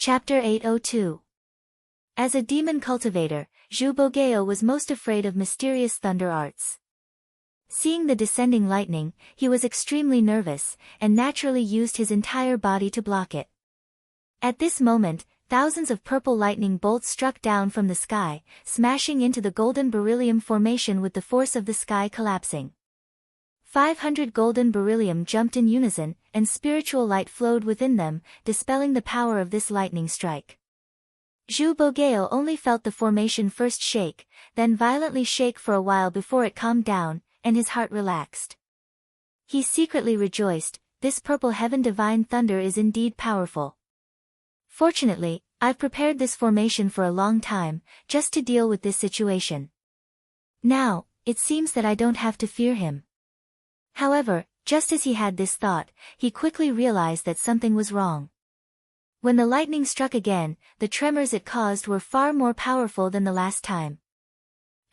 Chapter 802. As a demon cultivator, Zhu Bogeo was most afraid of mysterious thunder arts. Seeing the descending lightning, he was extremely nervous, and naturally used his entire body to block it. At this moment, thousands of purple lightning bolts struck down from the sky, smashing into the golden beryllium formation with the force of the sky collapsing. 500 golden beryllium jumped in unison, and spiritual light flowed within them, dispelling the power of this lightning strike. Zhu Bogeo only felt the formation first shake, then violently shake for a while before it calmed down, and his heart relaxed. He secretly rejoiced, this purple heaven divine thunder is indeed powerful. Fortunately, I've prepared this formation for a long time, just to deal with this situation. Now, it seems that I don't have to fear him. However, just as he had this thought, he quickly realized that something was wrong. When the lightning struck again, the tremors it caused were far more powerful than the last time.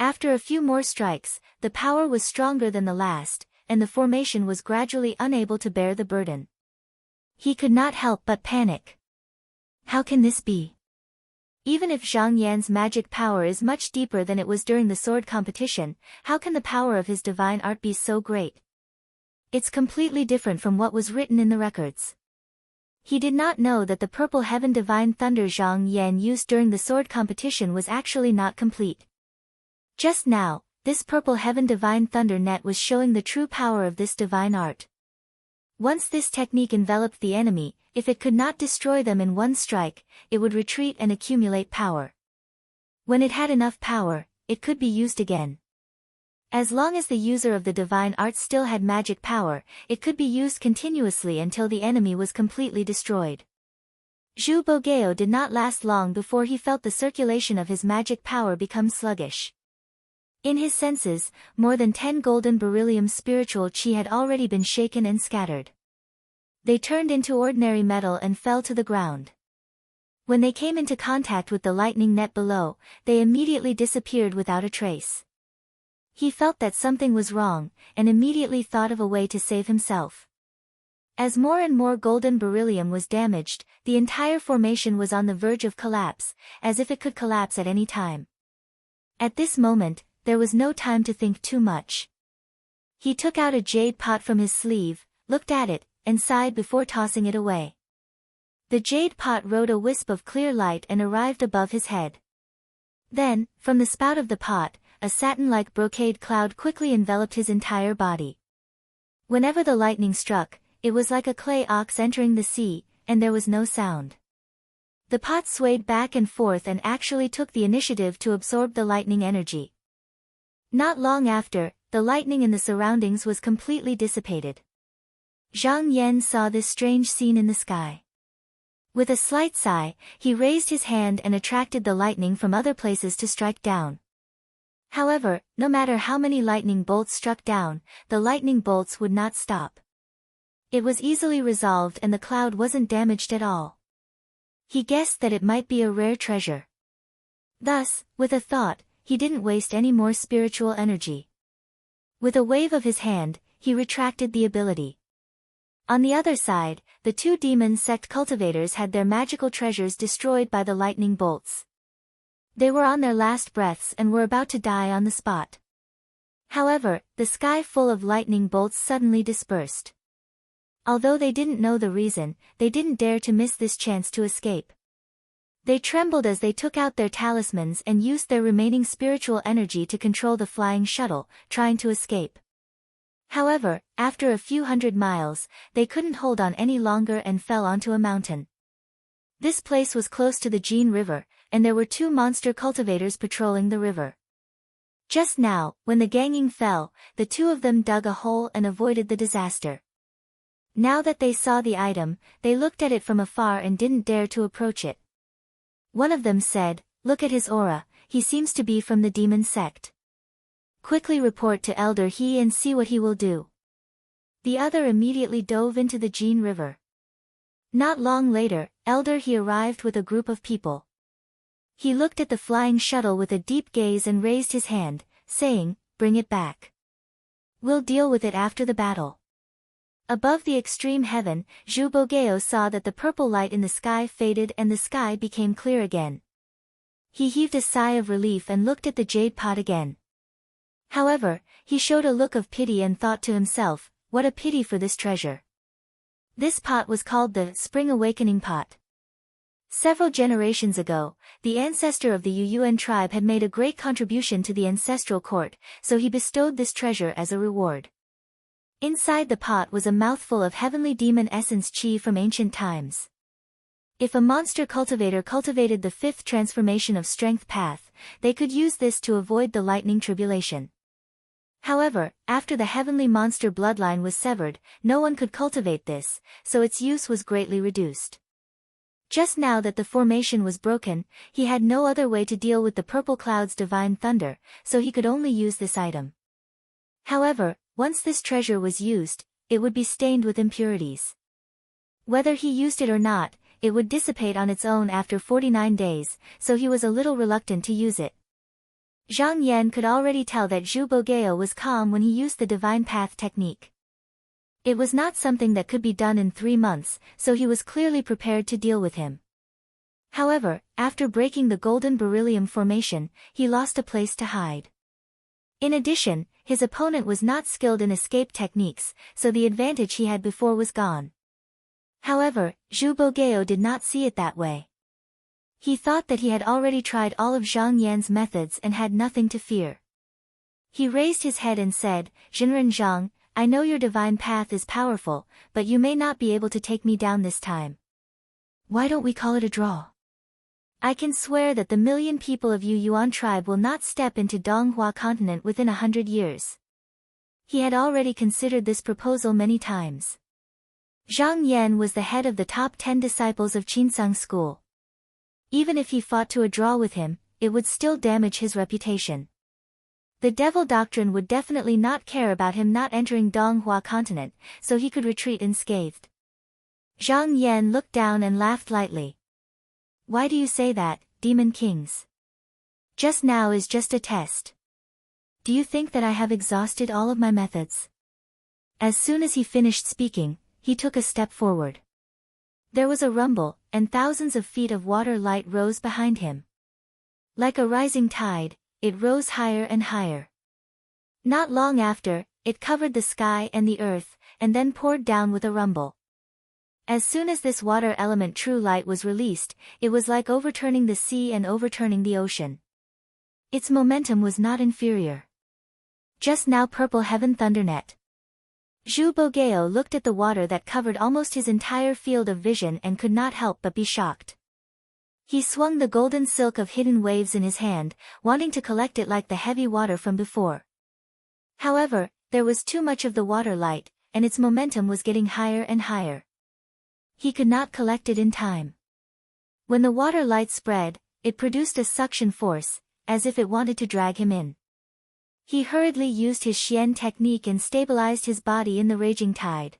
After a few more strikes, the power was stronger than the last, and the formation was gradually unable to bear the burden. He could not help but panic. How can this be? Even if Zhang Yan's magic power is much deeper than it was during the sword competition, how can the power of his divine art be so great? It's completely different from what was written in the records. He did not know that the purple heaven divine thunder Zhang Yan used during the sword competition was actually not complete. Just now, this purple heaven divine thunder net was showing the true power of this divine art. Once this technique enveloped the enemy, if it could not destroy them in one strike, it would retreat and accumulate power. When it had enough power, it could be used again. As long as the user of the divine art still had magic power, it could be used continuously until the enemy was completely destroyed. Zhu Bogeo did not last long before he felt the circulation of his magic power become sluggish. In his senses, more than 10 golden beryllium spiritual chi had already been shaken and scattered. They turned into ordinary metal and fell to the ground. When they came into contact with the lightning net below, they immediately disappeared without a trace. He felt that something was wrong, and immediately thought of a way to save himself. As more and more golden beryllium was damaged, the entire formation was on the verge of collapse, as if it could collapse at any time. At this moment, there was no time to think too much. He took out a jade pot from his sleeve, looked at it, and sighed before tossing it away. The jade pot rode a wisp of clear light and arrived above his head. Then, from the spout of the pot, a satin-like brocade cloud quickly enveloped his entire body. Whenever the lightning struck, it was like a clay ox entering the sea, and there was no sound. The pot swayed back and forth and actually took the initiative to absorb the lightning energy. Not long after, the lightning in the surroundings was completely dissipated. Zhang Yan saw this strange scene in the sky. With a slight sigh, he raised his hand and attracted the lightning from other places to strike down. However, no matter how many lightning bolts struck down, the lightning bolts would not stop. It was easily resolved and the cloud wasn't damaged at all. He guessed that it might be a rare treasure. Thus, with a thought, he didn't waste any more spiritual energy. With a wave of his hand, he retracted the ability. On the other side, the two demon sect cultivators had their magical treasures destroyed by the lightning bolts. They were on their last breaths and were about to die on the spot. However, the sky full of lightning bolts suddenly dispersed. Although they didn't know the reason, they didn't dare to miss this chance to escape. They trembled as they took out their talismans and used their remaining spiritual energy to control the flying shuttle, trying to escape. However, after a few hundred miles, they couldn't hold on any longer and fell onto a mountain. This place was close to the Jin River, and there were two monster cultivators patrolling the river. Just now, when the ganging fell, the two of them dug a hole and avoided the disaster. Now that they saw the item, they looked at it from afar and didn't dare to approach it. One of them said, "Look at his aura, he seems to be from the demon sect. Quickly report to Elder He and see what he will do." The other immediately dove into the Jin River. Not long later, Elder He arrived with a group of people. He looked at the flying shuttle with a deep gaze and raised his hand, saying, "Bring it back. We'll deal with it after the battle." Above the extreme heaven, Zhu Bogeo saw that the purple light in the sky faded and the sky became clear again. He heaved a sigh of relief and looked at the jade pot again. However, he showed a look of pity and thought to himself, what a pity for this treasure. This pot was called the Spring Awakening Pot. Several generations ago, the ancestor of the Yuyuan tribe had made a great contribution to the ancestral court, so he bestowed this treasure as a reward. Inside the pot was a mouthful of heavenly demon essence chi from ancient times. If a monster cultivator cultivated the fifth transformation of strength path, they could use this to avoid the lightning tribulation. However, after the heavenly monster bloodline was severed, no one could cultivate this, so its use was greatly reduced. Just now that the formation was broken, he had no other way to deal with the purple cloud's divine thunder, so he could only use this item. However, once this treasure was used, it would be stained with impurities. Whether he used it or not, it would dissipate on its own after 49 days, so he was a little reluctant to use it. Zhang Yan could already tell that Zhu Bogeo was calm when he used the divine path technique. It was not something that could be done in 3 months, so he was clearly prepared to deal with him. However, after breaking the golden beryllium formation, he lost a place to hide. In addition, his opponent was not skilled in escape techniques, so the advantage he had before was gone. However, Zhu Bogeo did not see it that way. He thought that he had already tried all of Zhang Yan's methods and had nothing to fear. He raised his head and said, Jinren Zhang, I know your divine path is powerful, but you may not be able to take me down this time. Why don't we call it a draw? I can swear that the million people of Yuyuan tribe will not step into Donghua continent within 100 years. He had already considered this proposal many times. Zhang Yan was the head of the top 10 disciples of Qinsang school. Even if he fought to a draw with him, it would still damage his reputation. The devil doctrine would definitely not care about him not entering Donghua continent, so he could retreat unscathed. Zhang Yan looked down and laughed lightly. Why do you say that, demon kings? Just now is just a test. Do you think that I have exhausted all of my methods? As soon as he finished speaking, he took a step forward. There was a rumble, and thousands of feet of water light rose behind him. Like a rising tide, it rose higher and higher. Not long after, it covered the sky and the earth, and then poured down with a rumble. As soon as this water element true light was released, it was like overturning the sea and overturning the ocean. Its momentum was not inferior. Just now purple heaven thundernet. Zhu Bogeo looked at the water that covered almost his entire field of vision and could not help but be shocked. He swung the golden silk of hidden waves in his hand, wanting to collect it like the heavy water from before. However, there was too much of the water light, and its momentum was getting higher and higher. He could not collect it in time. When the water light spread, it produced a suction force, as if it wanted to drag him in. He hurriedly used his Xian technique and stabilized his body in the raging tide.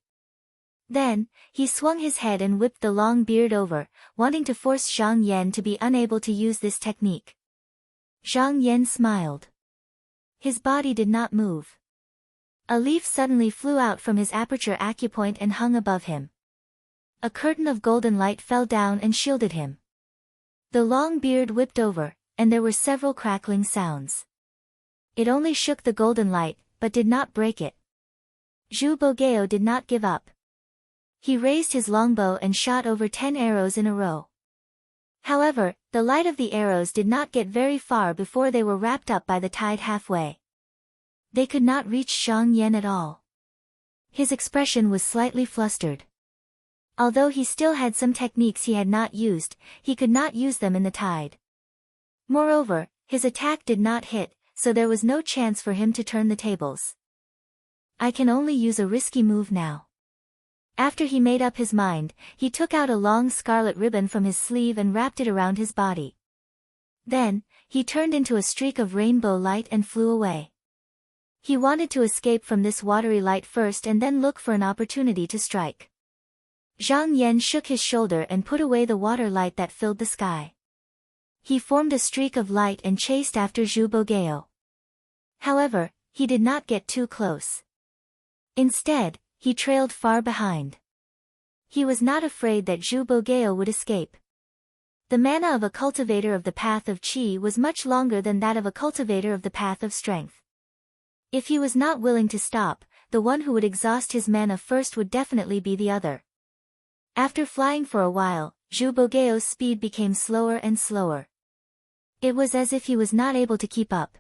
Then, he swung his head and whipped the long beard over, wanting to force Zhang Yan to be unable to use this technique. Zhang Yan smiled. His body did not move. A leaf suddenly flew out from his aperture acupoint and hung above him. A curtain of golden light fell down and shielded him. The long beard whipped over, and there were several crackling sounds. It only shook the golden light, but did not break it. Zhu Bogeo did not give up. He raised his longbow and shot over 10 arrows in a row. However, the light of the arrows did not get very far before they were wrapped up by the tide halfway. They could not reach Zhang Yan at all. His expression was slightly flustered. Although he still had some techniques he had not used, he could not use them in the tide. Moreover, his attack did not hit, so there was no chance for him to turn the tables. I can only use a risky move now. After he made up his mind, he took out a long scarlet ribbon from his sleeve and wrapped it around his body. Then, he turned into a streak of rainbow light and flew away. He wanted to escape from this watery light first and then look for an opportunity to strike. Zhang Yan shook his shoulder and put away the water light that filled the sky. He formed a streak of light and chased after Zhu Bogeo. However, he did not get too close. Instead, he trailed far behind. He was not afraid that Zhu Bogeo would escape. The mana of a cultivator of the path of Qi was much longer than that of a cultivator of the path of strength. If he was not willing to stop, the one who would exhaust his mana first would definitely be the other. After flying for a while, Zhu Bogeo's speed became slower and slower. It was as if he was not able to keep up.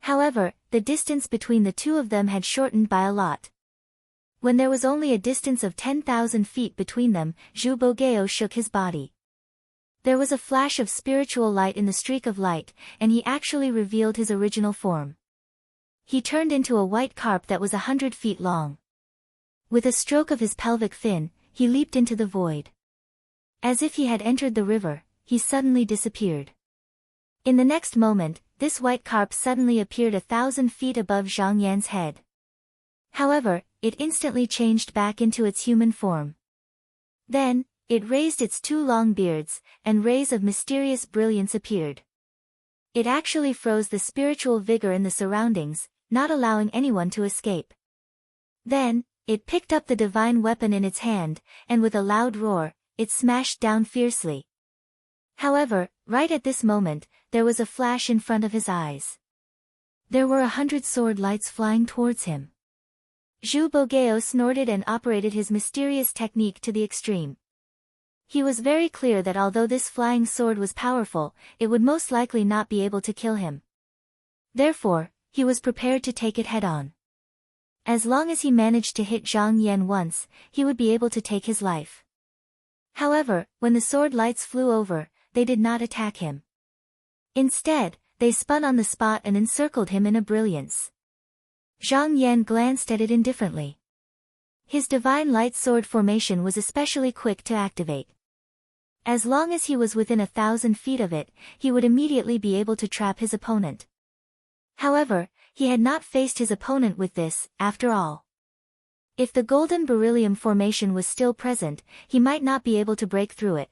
However, the distance between the two of them had shortened by a lot. When there was only a distance of 10,000 feet between them, Zhu Bogeo shook his body. There was a flash of spiritual light in the streak of light, and he actually revealed his original form. He turned into a white carp that was 100 feet long. With a stroke of his pelvic fin, he leaped into the void. As if he had entered the river, he suddenly disappeared. In the next moment, this white carp suddenly appeared 1,000 feet above Zhang Yan's head. However, it instantly changed back into its human form. Then, it raised its two long beards, and rays of mysterious brilliance appeared. It actually froze the spiritual vigor in the surroundings, not allowing anyone to escape. Then, it picked up the divine weapon in its hand, and with a loud roar, it smashed down fiercely. However, right at this moment, there was a flash in front of his eyes. There were 100 sword lights flying towards him. Zhu Bogeo snorted and operated his mysterious technique to the extreme. He was very clear that although this flying sword was powerful, it would most likely not be able to kill him. Therefore, he was prepared to take it head-on. As long as he managed to hit Zhang Yan once, he would be able to take his life. However, when the sword lights flew over, they did not attack him. Instead, they spun on the spot and encircled him in a brilliance. Zhang Yan glanced at it indifferently. His divine light sword formation was especially quick to activate. As long as he was within 1,000 feet of it, he would immediately be able to trap his opponent. However, he had not faced his opponent with this, after all. If the golden beryllium formation was still present, he might not be able to break through it.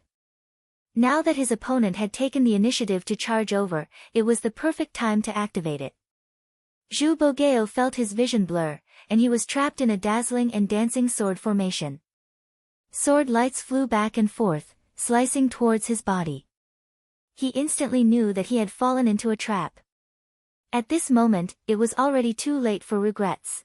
Now that his opponent had taken the initiative to charge over, it was the perfect time to activate it. Zhu Bogeo felt his vision blur, and he was trapped in a dazzling and dancing sword formation. Sword lights flew back and forth, slicing towards his body. He instantly knew that he had fallen into a trap. At this moment, it was already too late for regrets.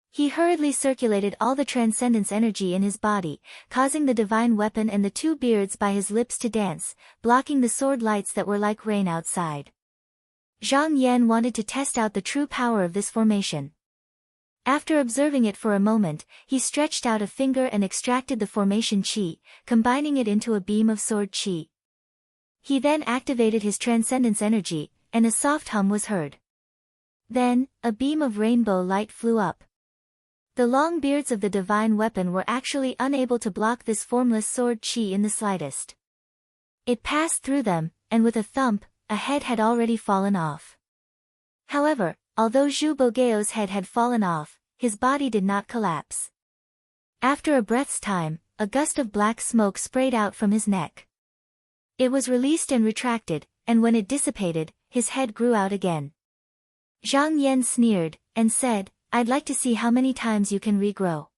He hurriedly circulated all the transcendence energy in his body, causing the divine weapon and the two beards by his lips to dance, blocking the sword lights that were like rain outside. Zhang Yan wanted to test out the true power of this formation. After observing it for a moment, he stretched out a finger and extracted the formation qi, combining it into a beam of sword qi. He then activated his transcendence energy, and a soft hum was heard. Then, a beam of rainbow light flew up. The long beards of the divine weapon were actually unable to block this formless sword qi in the slightest. It passed through them, and with a thump, a head had already fallen off. However, although Zhu Bogeo's head had fallen off, his body did not collapse. After a breath's time, a gust of black smoke sprayed out from his neck. It was released and retracted, and when it dissipated, his head grew out again. Zhang Yan sneered, and said, "I'd like to see how many times you can regrow."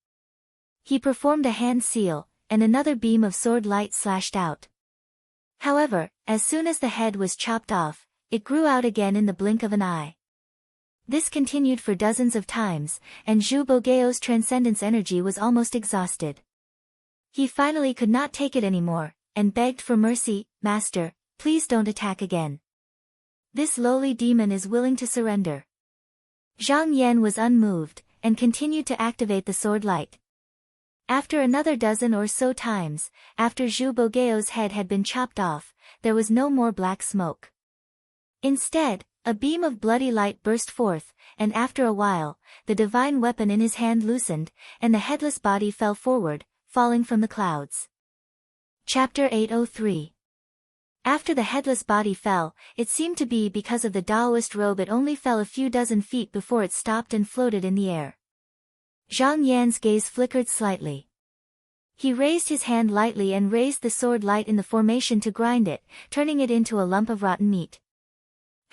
He performed a hand seal, and another beam of sword light slashed out. However, as soon as the head was chopped off, it grew out again in the blink of an eye. This continued for dozens of times, and Zhu Bogeo's transcendence energy was almost exhausted. He finally could not take it anymore, and begged for mercy, "Master, please don't attack again. This lowly demon is willing to surrender." Zhang Yan was unmoved, and continued to activate the sword light. After another dozen or so times, after Zhu Bogeo's head had been chopped off, there was no more black smoke. Instead, a beam of bloody light burst forth, and after a while, the divine weapon in his hand loosened, and the headless body fell forward, falling from the clouds. Chapter 803. After the headless body fell, it seemed to be because of the Taoist robe it only fell a few dozen feet before it stopped and floated in the air. Zhang Yan's gaze flickered slightly. He raised his hand lightly and raised the sword light in the formation to grind it, turning it into a lump of rotten meat.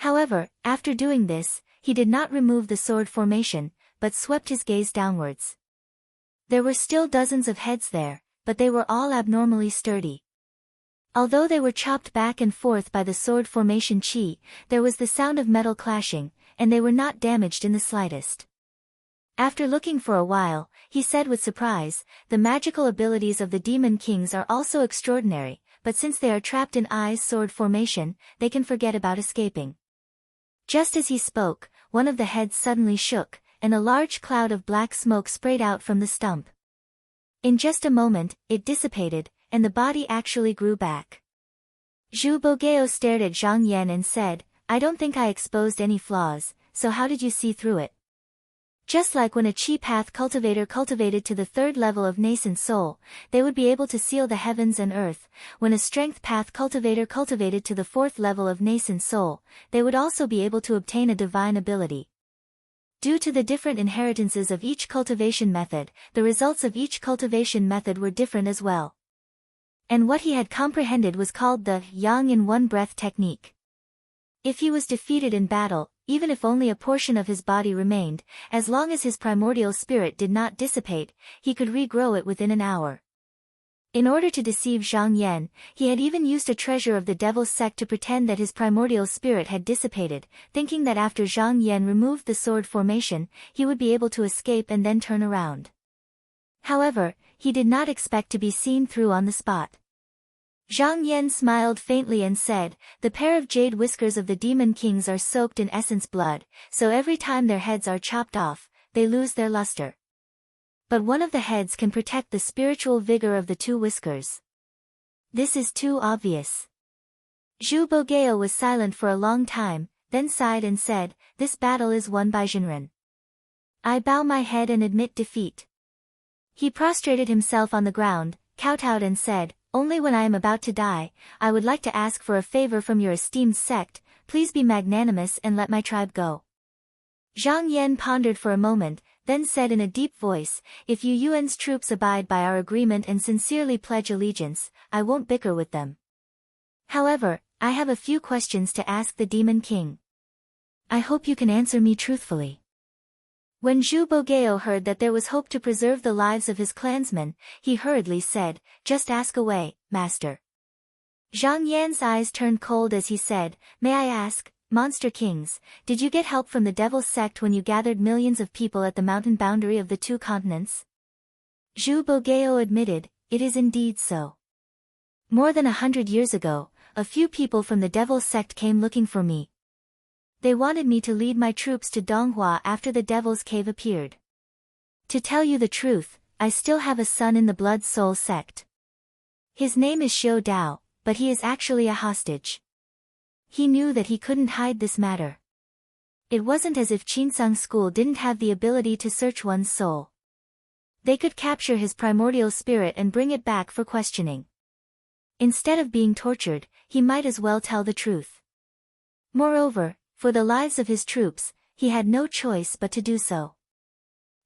However, after doing this, he did not remove the sword formation, but swept his gaze downwards. There were still dozens of heads there, but they were all abnormally sturdy. Although they were chopped back and forth by the sword formation chi, there was the sound of metal clashing, and they were not damaged in the slightest. After looking for a while, he said with surprise, "The magical abilities of the demon kings are also extraordinary, but since they are trapped in I's sword formation, they can forget about escaping." Just as he spoke, one of the heads suddenly shook, and a large cloud of black smoke sprayed out from the stump. In just a moment, it dissipated, and the body actually grew back. Zhu Bogeo stared at Zhang Yan and said, "I don't think I exposed any flaws, so how did you see through it?" Just like when a chi path cultivator cultivated to the third level of nascent soul, they would be able to seal the heavens and earth, when a strength path cultivator cultivated to the fourth level of nascent soul, they would also be able to obtain a divine ability. Due to the different inheritances of each cultivation method, the results of each cultivation method were different as well. And what he had comprehended was called the yang in one breath technique. If he was defeated in battle, even if only a portion of his body remained, as long as his primordial spirit did not dissipate, he could regrow it within an hour. In order to deceive Zhang Yan, he had even used a treasure of the devil's sect to pretend that his primordial spirit had dissipated, thinking that after Zhang Yan removed the sword formation, he would be able to escape and then turn around. However, he did not expect to be seen through on the spot. Zhang Yan smiled faintly and said, "The pair of jade whiskers of the demon kings are soaked in essence blood, so every time their heads are chopped off, they lose their luster. But one of the heads can protect the spiritual vigor of the two whiskers. This is too obvious." Zhu Bogeo was silent for a long time, then sighed and said, "This battle is won by Jinren. I bow my head and admit defeat." He prostrated himself on the ground, kowtowed and said, "Only when I am about to die, I would like to ask for a favor from your esteemed sect, please be magnanimous and let my tribe go." Zhang Yan pondered for a moment, then said in a deep voice, "If Yu Yuan's troops abide by our agreement and sincerely pledge allegiance, I won't bicker with them. However, I have a few questions to ask the Demon King. I hope you can answer me truthfully." When Zhu Bogeo heard that there was hope to preserve the lives of his clansmen, he hurriedly said, "Just ask away, master." Zhang Yan's eyes turned cold as he said, "May I ask, Monster Kings, did you get help from the Devil's Sect when you gathered millions of people at the mountain boundary of the two continents?" Zhu Bogeo admitted, "It is indeed so. More than 100 years ago, a few people from the Devil's Sect came looking for me. They wanted me to lead my troops to Donghua after the Devil's Cave appeared. To tell you the truth, I still have a son in the Blood Soul Sect. His name is Xiao Dao, but he is actually a hostage." He knew that he couldn't hide this matter. It wasn't as if Qinsang School didn't have the ability to search one's soul. They could capture his primordial spirit and bring it back for questioning. Instead of being tortured, he might as well tell the truth. Moreover, for the lives of his troops, he had no choice but to do so.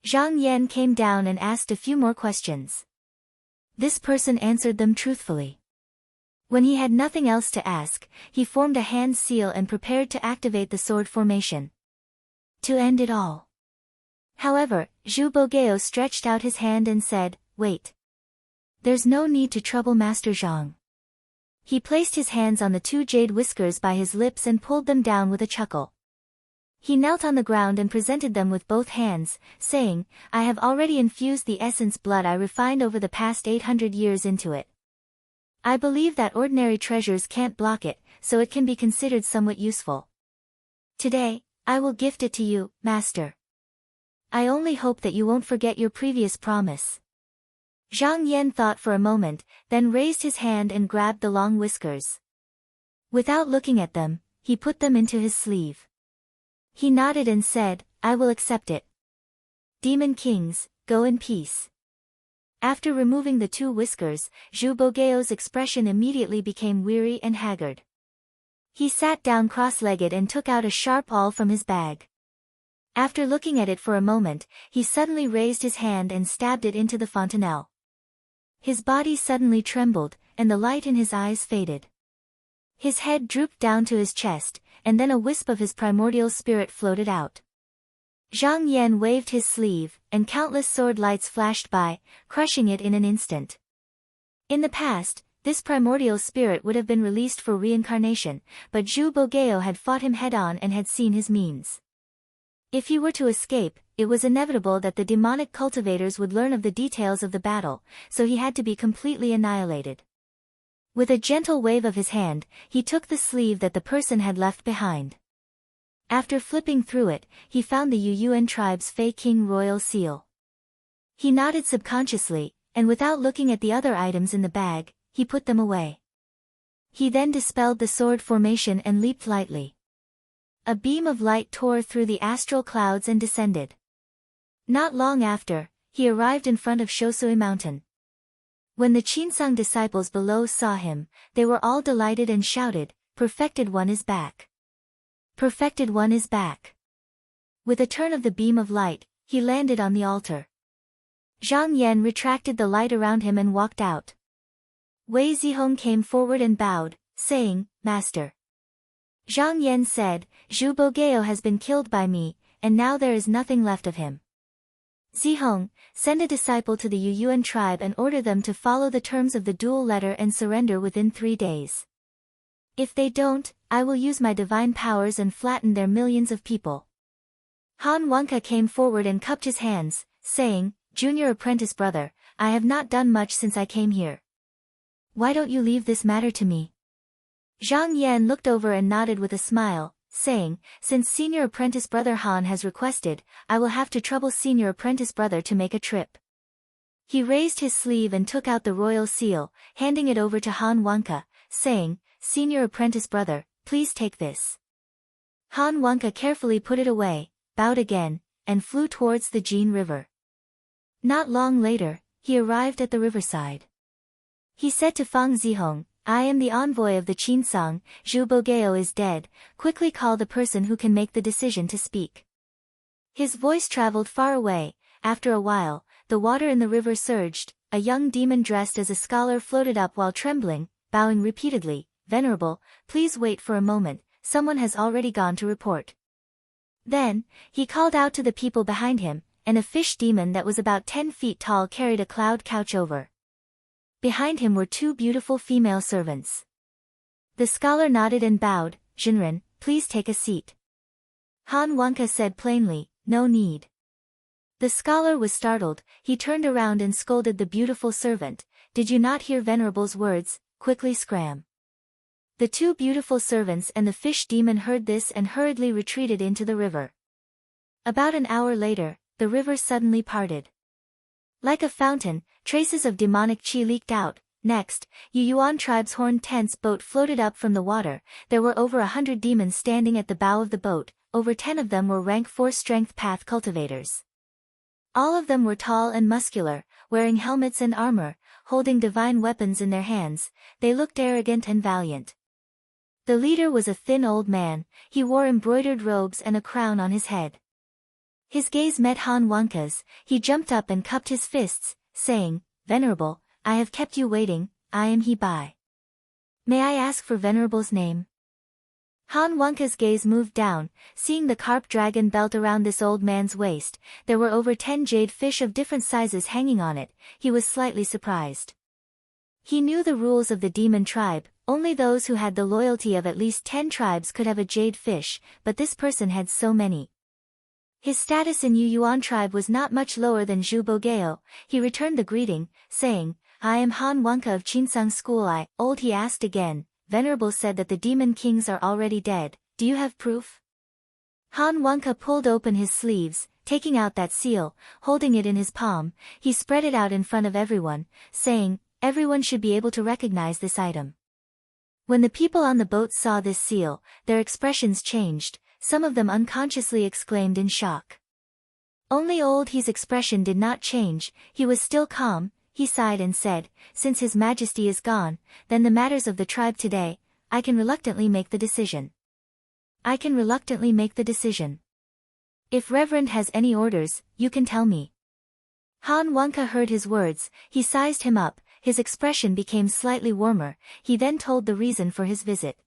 Zhang Yan came down and asked a few more questions. This person answered them truthfully. When he had nothing else to ask, he formed a hand seal and prepared to activate the sword formation. To end it all. However, Zhu Bogeo stretched out his hand and said, "Wait. There's no need to trouble Master Zhang." He placed his hands on the two jade whiskers by his lips and pulled them down with a chuckle. He knelt on the ground and presented them with both hands, saying, "I have already infused the essence blood I refined over the past 800 years into it. I believe that ordinary treasures can't block it, so it can be considered somewhat useful. Today, I will gift it to you, Master. I only hope that you won't forget your previous promise." Zhang Yan thought for a moment, then raised his hand and grabbed the long whiskers. Without looking at them, he put them into his sleeve. He nodded and said, "I will accept it. Demon Kings, go in peace." After removing the two whiskers, Zhu Bogeo's expression immediately became weary and haggard. He sat down cross-legged and took out a sharp awl from his bag. After looking at it for a moment, he suddenly raised his hand and stabbed it into the fontanelle. His body suddenly trembled, and the light in his eyes faded. His head drooped down to his chest, and then a wisp of his primordial spirit floated out. Zhang Yan waved his sleeve, and countless sword lights flashed by, crushing it in an instant. In the past, this primordial spirit would have been released for reincarnation, but Zhu Bogeo had fought him head-on and had seen his means. If he were to escape, it was inevitable that the demonic cultivators would learn of the details of the battle, so he had to be completely annihilated. With a gentle wave of his hand, he took the sleeve that the person had left behind. After flipping through it, he found the Yuyuan tribe's Fei King royal seal. He nodded subconsciously, and without looking at the other items in the bag, he put them away. He then dispelled the sword formation and leaped lightly. A beam of light tore through the astral clouds and descended. Not long after, he arrived in front of Shosui Mountain. When the Qinsang disciples below saw him, they were all delighted and shouted, "Perfected one is back! Perfected one is back!" With a turn of the beam of light, he landed on the altar. Zhang Yan retracted the light around him and walked out. Wei Zihong came forward and bowed, saying, "Master." Zhang Yan said, "Zhu Bogeo has been killed by me, and now there is nothing left of him. Zihong, send a disciple to the Yuyuan tribe and order them to follow the terms of the dual letter and surrender within 3 days. If they don't, I will use my divine powers and flatten their millions of people." Han Wanka came forward and cupped his hands, saying, "Junior apprentice brother, I have not done much since I came here. Why don't you leave this matter to me?" Zhang Yan looked over and nodded with a smile, saying, "Since senior apprentice brother Han has requested, I will have to trouble senior apprentice brother to make a trip." He raised his sleeve and took out the royal seal, handing it over to Han Wanka, saying, "Senior apprentice brother, please take this." Han Wanka carefully put it away, bowed again, and flew towards the Jin River. Not long later, he arrived at the riverside. He said to Fang Zihong, "I am the envoy of the Qinsang, Zhu Bogeo is dead, quickly call the person who can make the decision to speak." His voice traveled far away. After a while, the water in the river surged, a young demon dressed as a scholar floated up while trembling, bowing repeatedly, "Venerable, please wait for a moment, someone has already gone to report." Then, he called out to the people behind him, and a fish demon that was about 10 feet tall carried a cloud couch over. Behind him were 2 beautiful female servants. The scholar nodded and bowed, "Jinren, please take a seat." Han Wanka said plainly, "No need." The scholar was startled. He turned around and scolded the beautiful servant, "Did you not hear Venerable's words? Quickly scram." The 2 beautiful servants and the fish demon heard this and hurriedly retreated into the river. About an hour later, the river suddenly parted. Like a fountain, traces of demonic qi leaked out. Next, Yuyuan tribe's horned tent's boat floated up from the water. There were over 100 demons standing at the bow of the boat. Over 10 of them were rank 4 strength path cultivators. All of them were tall and muscular, wearing helmets and armor, holding divine weapons in their hands. They looked arrogant and valiant. The leader was a thin old man. He wore embroidered robes and a crown on his head. His gaze met Han Wanka's. He jumped up and cupped his fists, saying, "Venerable, I have kept you waiting, I am He Bai. May I ask for Venerable's name?" Han Wanka's gaze moved down, seeing the carp dragon belt around this old man's waist. There were over 10 jade fish of different sizes hanging on it. He was slightly surprised. He knew the rules of the demon tribe. Only those who had the loyalty of at least 10 tribes could have a jade fish, but this person had so many. His status in Yuyuan tribe was not much lower than Zhu Bogeo. He returned the greeting, saying, "I am Han Wanka of Qinsang School Old." He asked again, "Venerable said that the demon kings are already dead, do you have proof?" Han Wanka pulled open his sleeves, taking out that seal, holding it in his palm. He spread it out in front of everyone, saying, "Everyone should be able to recognize this item." When the people on the boat saw this seal, their expressions changed. Some of them unconsciously exclaimed in shock. Only Old He's expression did not change. He was still calm. He sighed and said, "Since His Majesty is gone, then the matters of the tribe today, I can reluctantly make the decision. I can reluctantly make the decision. If Reverend has any orders, you can tell me." Han Wanka heard his words. He sized him up. His expression became slightly warmer. He then told the reason for his visit.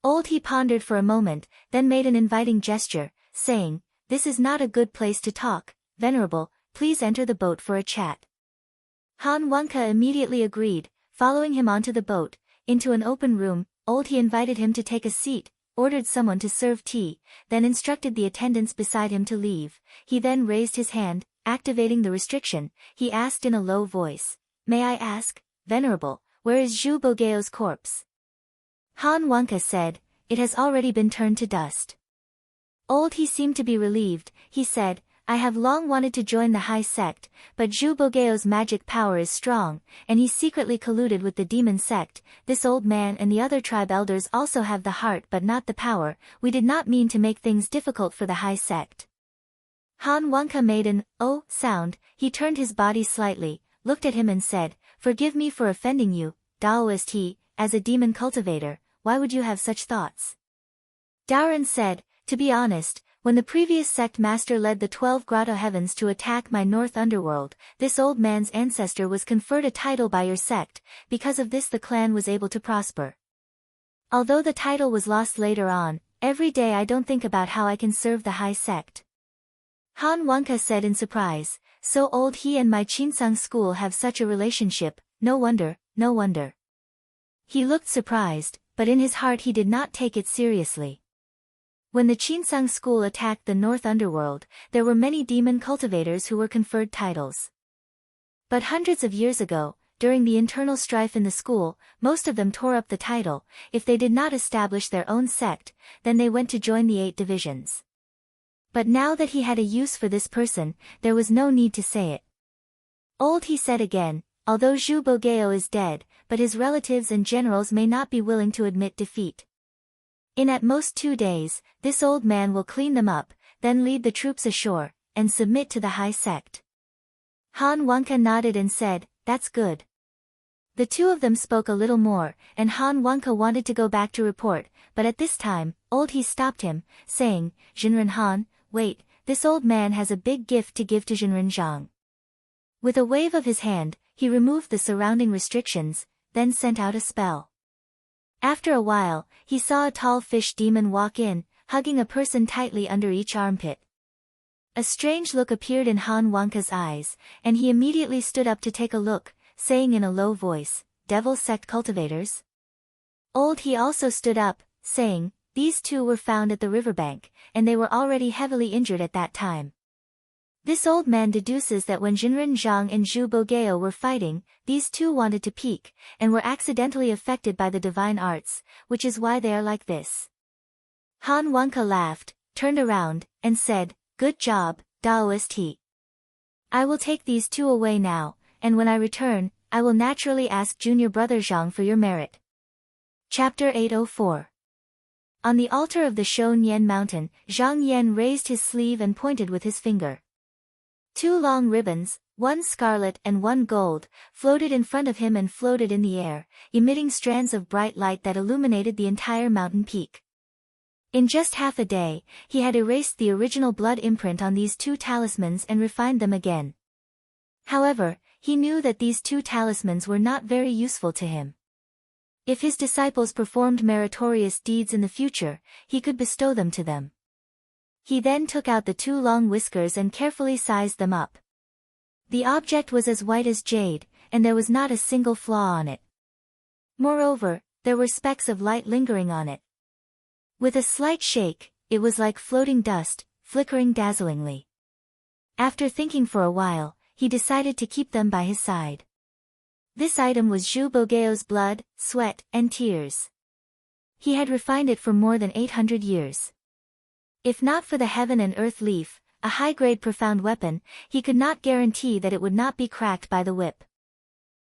Old He pondered for a moment, then made an inviting gesture, saying, this is not a good place to talk, Venerable, please enter the boat for a chat. Han Wonka immediately agreed, following him onto the boat, into an open room. He invited him to take a seat, ordered someone to serve tea, then instructed the attendants beside him to leave. He then raised his hand, activating the restriction. He asked in a low voice, "May I ask, Venerable, where is Zhu Bogeo's corpse?" Han Wonka said, "It has already been turned to dust." He seemed to be relieved. He said, "I have long wanted to join the high sect, but Zhu Bogeo's magic power is strong, and he secretly colluded with the demon sect. This old man and the other tribe elders also have the heart but not the power. We did not mean to make things difficult for the high sect." Han Wonka made an "oh" sound. He turned his body slightly, looked at him and said, "Forgive me for offending you, Daoist he, as a demon cultivator, why would you have such thoughts?" Daoran said, "To be honest, when the previous sect master led the 12 grotto heavens to attack my north underworld, this old man's ancestor was conferred a title by your sect. Because of this the clan was able to prosper. Although the title was lost later on, every day I don't think about how I can serve the high sect." Han Wonka said in surprise, "So old he and my Qinsang school have such a relationship, no wonder, no wonder." He looked surprised, but in his heart he did not take it seriously. When the Qinsang school attacked the North Underworld, there were many demon cultivators who were conferred titles. But hundreds of years ago, during the internal strife in the school, most of them tore up the title. If they did not establish their own sect, then they went to join the 8 divisions. But now that he had a use for this person, there was no need to say it. He said again, "Although Zhu Bogeo is dead, but his relatives and generals may not be willing to admit defeat. In at most 2 days, this old man will clean them up, then lead the troops ashore, and submit to the high sect." Han Wonka nodded and said, "That's good." The two of them spoke a little more, and Han Wonka wanted to go back to report, but at this time, he stopped him, saying, "Jinren Han, wait, this old man has a big gift to give to Jinren Zhang." With a wave of his hand, he removed the surrounding restrictions, then sent out a spell. After a while, he saw a tall fish demon walk in, hugging a person tightly under each armpit. A strange look appeared in Han Wonka's eyes, and he immediately stood up to take a look, saying in a low voice, "Devil sect cultivators?" He also stood up, saying, "These two were found at the riverbank, and they were already heavily injured at that time." This old man deduces that when Jinren Zhang and Zhu Bogeo were fighting, these two wanted to peek, and were accidentally affected by the divine arts, which is why they are like this. Han Wonka laughed, turned around, and said, "Good job, Daoist he. I will take these two away now, and when I return, I will naturally ask junior brother Zhang for your merit." Chapter 804. On the altar of the Shou Nian mountain, Zhang Yan raised his sleeve and pointed with his finger. 2 long ribbons, one scarlet and one gold, floated in front of him and floated in the air, emitting strands of bright light that illuminated the entire mountain peak. In just half a day, he had erased the original blood imprint on these 2 talismans and refined them again. However, he knew that these 2 talismans were not very useful to him. If his disciples performed meritorious deeds in the future, he could bestow them to them. He then took out the 2 long whiskers and carefully sized them up. The object was as white as jade, and there was not a single flaw on it. Moreover, there were specks of light lingering on it. With a slight shake, it was like floating dust, flickering dazzlingly. After thinking for a while, he decided to keep them by his side. This item was Zhu Bogeo's blood, sweat, and tears. He had refined it for more than 800 years. If not for the heaven and earth leaf, a high-grade profound weapon, he could not guarantee that it would not be cracked by the whip.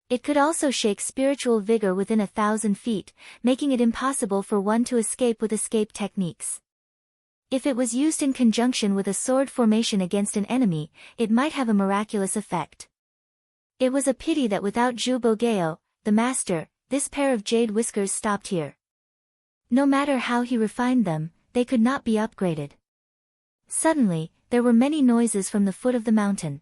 It could also shake spiritual vigor within 1,000 feet, making it impossible for one to escape with escape techniques. If it was used in conjunction with a sword formation against an enemy, it might have a miraculous effect. It was a pity that without Zhu Bogeo, the master, this pair of jade whiskers stopped here. No matter how he refined them, they could not be upgraded. Suddenly, there were many noises from the foot of the mountain.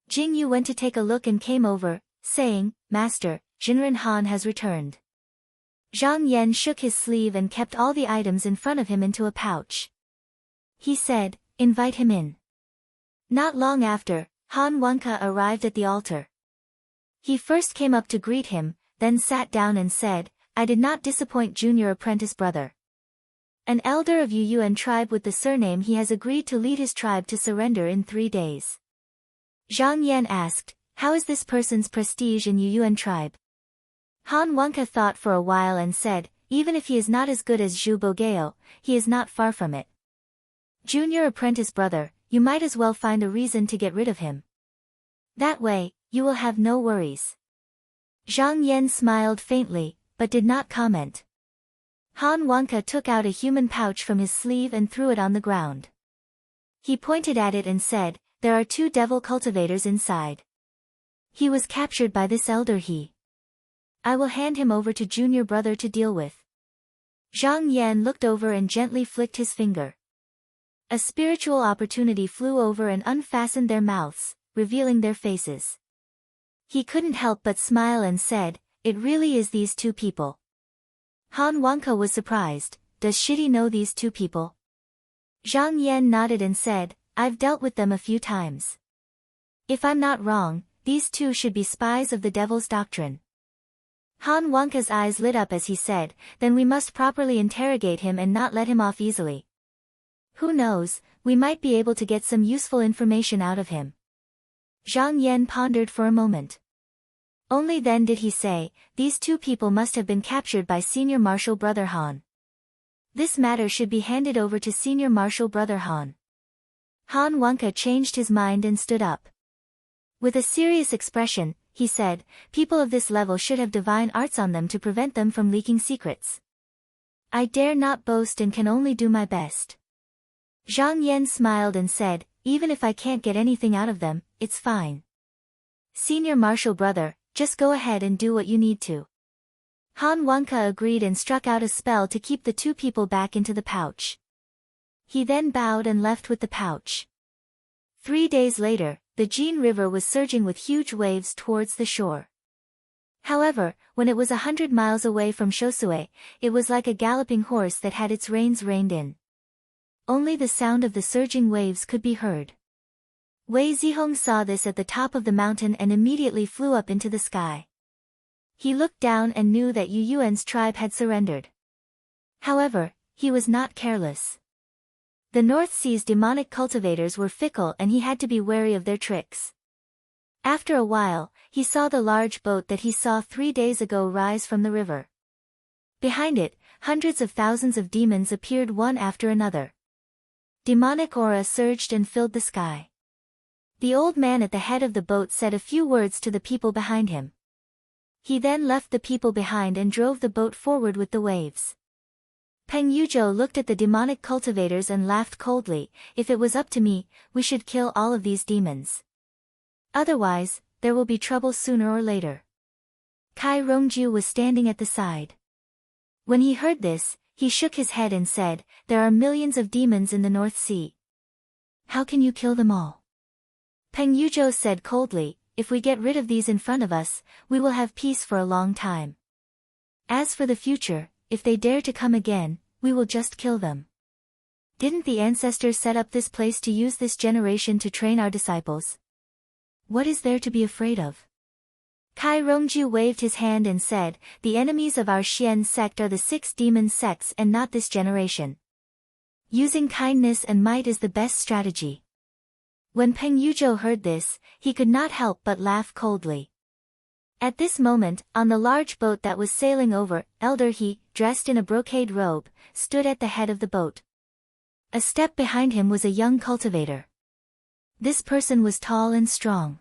Jing Yu went to take a look and came over, saying, "Master, Jinren Han has returned." Zhang Yan shook his sleeve and kept all the items in front of him into a pouch. He said, Invite him in. Not long after, Han Wonka arrived at the altar. He first came up to greet him, then sat down and said, "I did not disappoint junior apprentice brother. An elder of Yuyuan tribe with the surname he has agreed to lead his tribe to surrender in 3 days." Zhang Yan asked, "How is this person's prestige in Yuyuan tribe?" Han Wonka thought for a while and said, "Even if he is not as good as Zhu Bogeo, he is not far from it. Junior apprentice brother, you might as well find a reason to get rid of him. That way, you will have no worries." Zhang Yan smiled faintly, but did not comment. Han Wonka took out a human pouch from his sleeve and threw it on the ground. He pointed at it and said, "There are 2 devil cultivators inside. He was captured by this elder he. I will hand him over to junior brother to deal with." Zhang Yan looked over and gently flicked his finger. A spiritual opportunity flew over and unfastened their mouths, revealing their faces. He couldn't help but smile and said, "It really is these 2 people." Han Wonka was surprised. "Does Shitty know these 2 people?" Zhang Yan nodded and said, "I've dealt with them a few times. If I'm not wrong, these 2 should be spies of the devil's doctrine." Han Wonka's eyes lit up as he said, "Then we must properly interrogate him and not let him off easily. Who knows, we might be able to get some useful information out of him." Zhang Yan pondered for a moment. Only then did he say, "These 2 people must have been captured by Senior Marshal Brother Han. This matter should be handed over to Senior Marshal Brother Han." Han Wonka changed his mind and stood up. With a serious expression, he said, "People of this level should have divine arts on them to prevent them from leaking secrets. I dare not boast and can only do my best." Zhang Yan smiled and said, "Even if I can't get anything out of them, it's fine. Senior Marshal Brother, just go ahead and do what you need to." Han Wonka agreed and struck out a spell to keep the 2 people back into the pouch. He then bowed and left with the pouch. 3 days later, the Jin River was surging with huge waves towards the shore. However, when it was 100 miles away from Shosue, it was like a galloping horse that had its reins reined in. Only the sound of the surging waves could be heard. Wei Zihong saw this at the top of the mountain and immediately flew up into the sky. He looked down and knew that Yu Yuan's tribe had surrendered. However, he was not careless. The North Sea's demonic cultivators were fickle and he had to be wary of their tricks. After a while, he saw the large boat that he saw 3 days ago rise from the river. Behind it, hundreds of thousands of demons appeared one after another. Demonic aura surged and filled the sky. The old man at the head of the boat said a few words to the people behind him. He then left the people behind and drove the boat forward with the waves. Peng Yuzhou looked at the demonic cultivators and laughed coldly. "If it was up to me, we should kill all of these demons. Otherwise, there will be trouble sooner or later." Kai Rongju was standing at the side. When he heard this, he shook his head and said, "There are millions of demons in the North Sea. How can you kill them all?" Peng Yuzhou said coldly, "If we get rid of these in front of us, we will have peace for a long time. As for the future, if they dare to come again, we will just kill them. Didn't the ancestors set up this place to use this generation to train our disciples? What is there to be afraid of?" Kai Rongju waved his hand and said, "The enemies of our Xian sect are the 6 demon sects and not this generation. Using kindness and might is the best strategy." When Peng Yuzhou heard this, he could not help but laugh coldly. At this moment, on the large boat that was sailing over, Elder He, dressed in a brocade robe, stood at the head of the boat. A step behind him was a young cultivator. This person was tall and strong.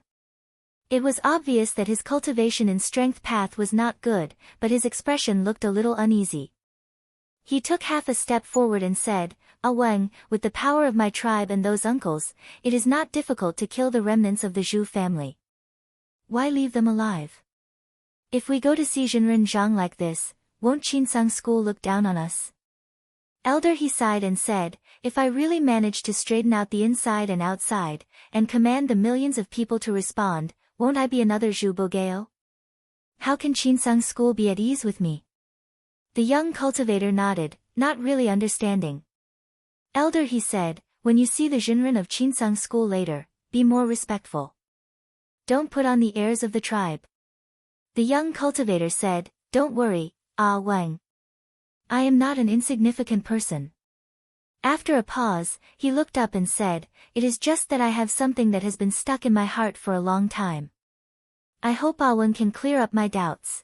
It was obvious that his cultivation in strength path was not good, but his expression looked a little uneasy. He took half a step forward and said, "Ah Weng, with the power of my tribe and those uncles, it is not difficult to kill the remnants of the Zhu family. Why leave them alive? If we go to see Zhenren Zhang like this, won't Qinsang school look down on us?" Elder He sighed and said, "If I really manage to straighten out the inside and outside, and command the millions of people to respond, won't I be another Zhu Bogeo? How can Qinsang school be at ease with me?" The young cultivator nodded, not really understanding. Elder He said, when you see the Jinren of Qinsang school later, be more respectful. Don't put on the airs of the tribe. The young cultivator said, Don't worry, Ah Wang. I am not an insignificant person. After a pause, he looked up and said, It is just that I have something that has been stuck in my heart for a long time. I hope Ah Wang can clear up my doubts.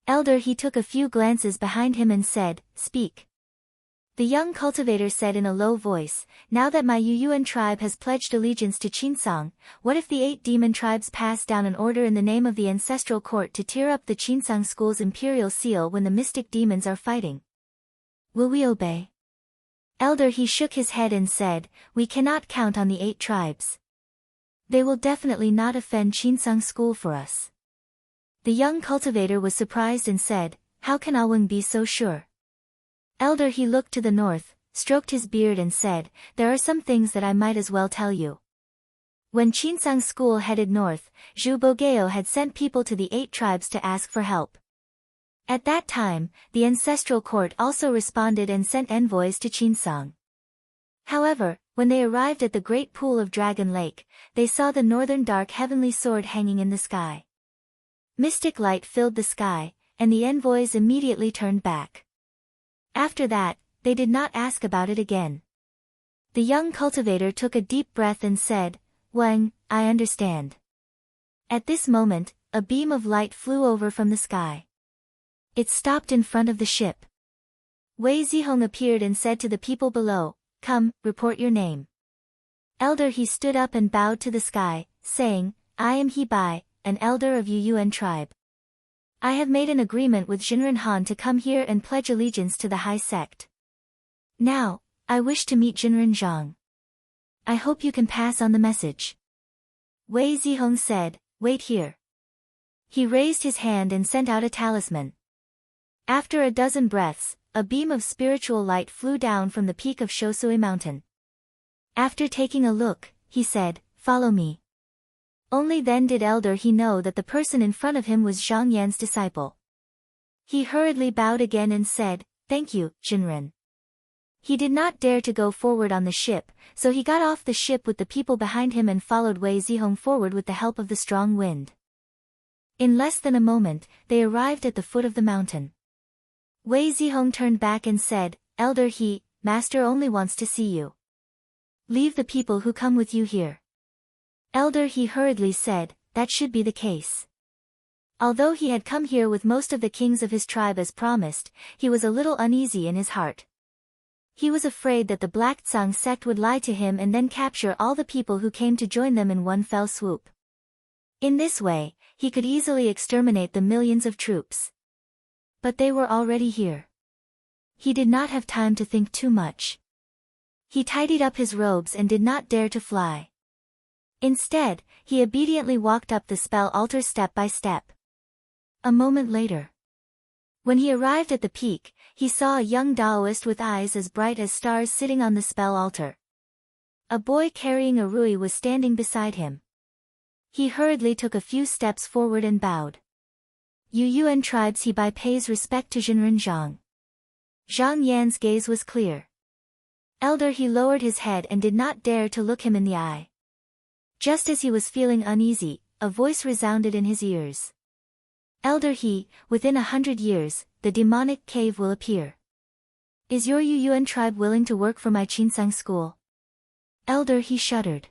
Elder, he took a few glances behind him and said, Speak. The young cultivator said in a low voice, Now that my Yuyuan tribe has pledged allegiance to Qinsang, what if the 8 demon tribes pass down an order in the name of the ancestral court to tear up the Qinsang school's imperial seal when the mystic demons are fighting? Will we obey? Elder, he shook his head and said, We cannot count on the 8 tribes. They will definitely not offend Qinsang school for us. The young cultivator was surprised and said, How can Awang be so sure? Elder, he looked to the north, stroked his beard and said, There are some things that I might as well tell you. When Qinsang school headed north, Zhu Bogeo had sent people to the 8 tribes to ask for help. At that time, the ancestral court also responded and sent envoys to Qinsang. However, when they arrived at the great pool of Dragon Lake, they saw the northern dark heavenly sword hanging in the sky. Mystic light filled the sky, and the envoys immediately turned back. After that, they did not ask about it again. The young cultivator took a deep breath and said, Wang, I understand. At this moment, a beam of light flew over from the sky. It stopped in front of the ship. Wei Zihong appeared and said to the people below, Come, report your name. Elder, he stood up and bowed to the sky, saying, I am He Bai, an elder of Yuyuan tribe. I have made an agreement with Jinren Han to come here and pledge allegiance to the high sect. Now, I wish to meet Jinren Zhang. I hope you can pass on the message. Wei Zihong said, Wait here. He raised his hand and sent out a talisman. After a dozen breaths, a beam of spiritual light flew down from the peak of Shosui Mountain. After taking a look, he said, Follow me. Only then did Elder he know that the person in front of him was Zhang Yan's disciple. He hurriedly bowed again and said, Thank you, Jinren. He did not dare to go forward on the ship, so he got off the ship with the people behind him and followed Wei Zihong forward with the help of the strong wind. In less than a moment, they arrived at the foot of the mountain. Wei Zihong turned back and said, Elder, Master only wants to see you. Leave the people who come with you here. Elder, he hurriedly said, That should be the case. Although he had come here with most of the kings of his tribe as promised, he was a little uneasy in his heart. He was afraid that the Black Tsang sect would lie to him and then capture all the people who came to join them in one fell swoop. In this way, he could easily exterminate the millions of troops. But they were already here. He did not have time to think too much. He tidied up his robes and did not dare to fly. Instead, he obediently walked up the spell altar step by step. A moment later, when he arrived at the peak, he saw a young Taoist with eyes as bright as stars sitting on the spell altar. A boy carrying a rui was standing beside him. He hurriedly took a few steps forward and bowed. Yuyuan tribes He Bai pays respect to Jinren Zhang. Zhang Yan's gaze was clear. Elder, he lowered his head and did not dare to look him in the eye. Just as he was feeling uneasy, a voice resounded in his ears. Elder, within 100 years, the demonic cave will appear. Is your Yuyuan tribe willing to work for my Qinsang school? Elder, he shuddered.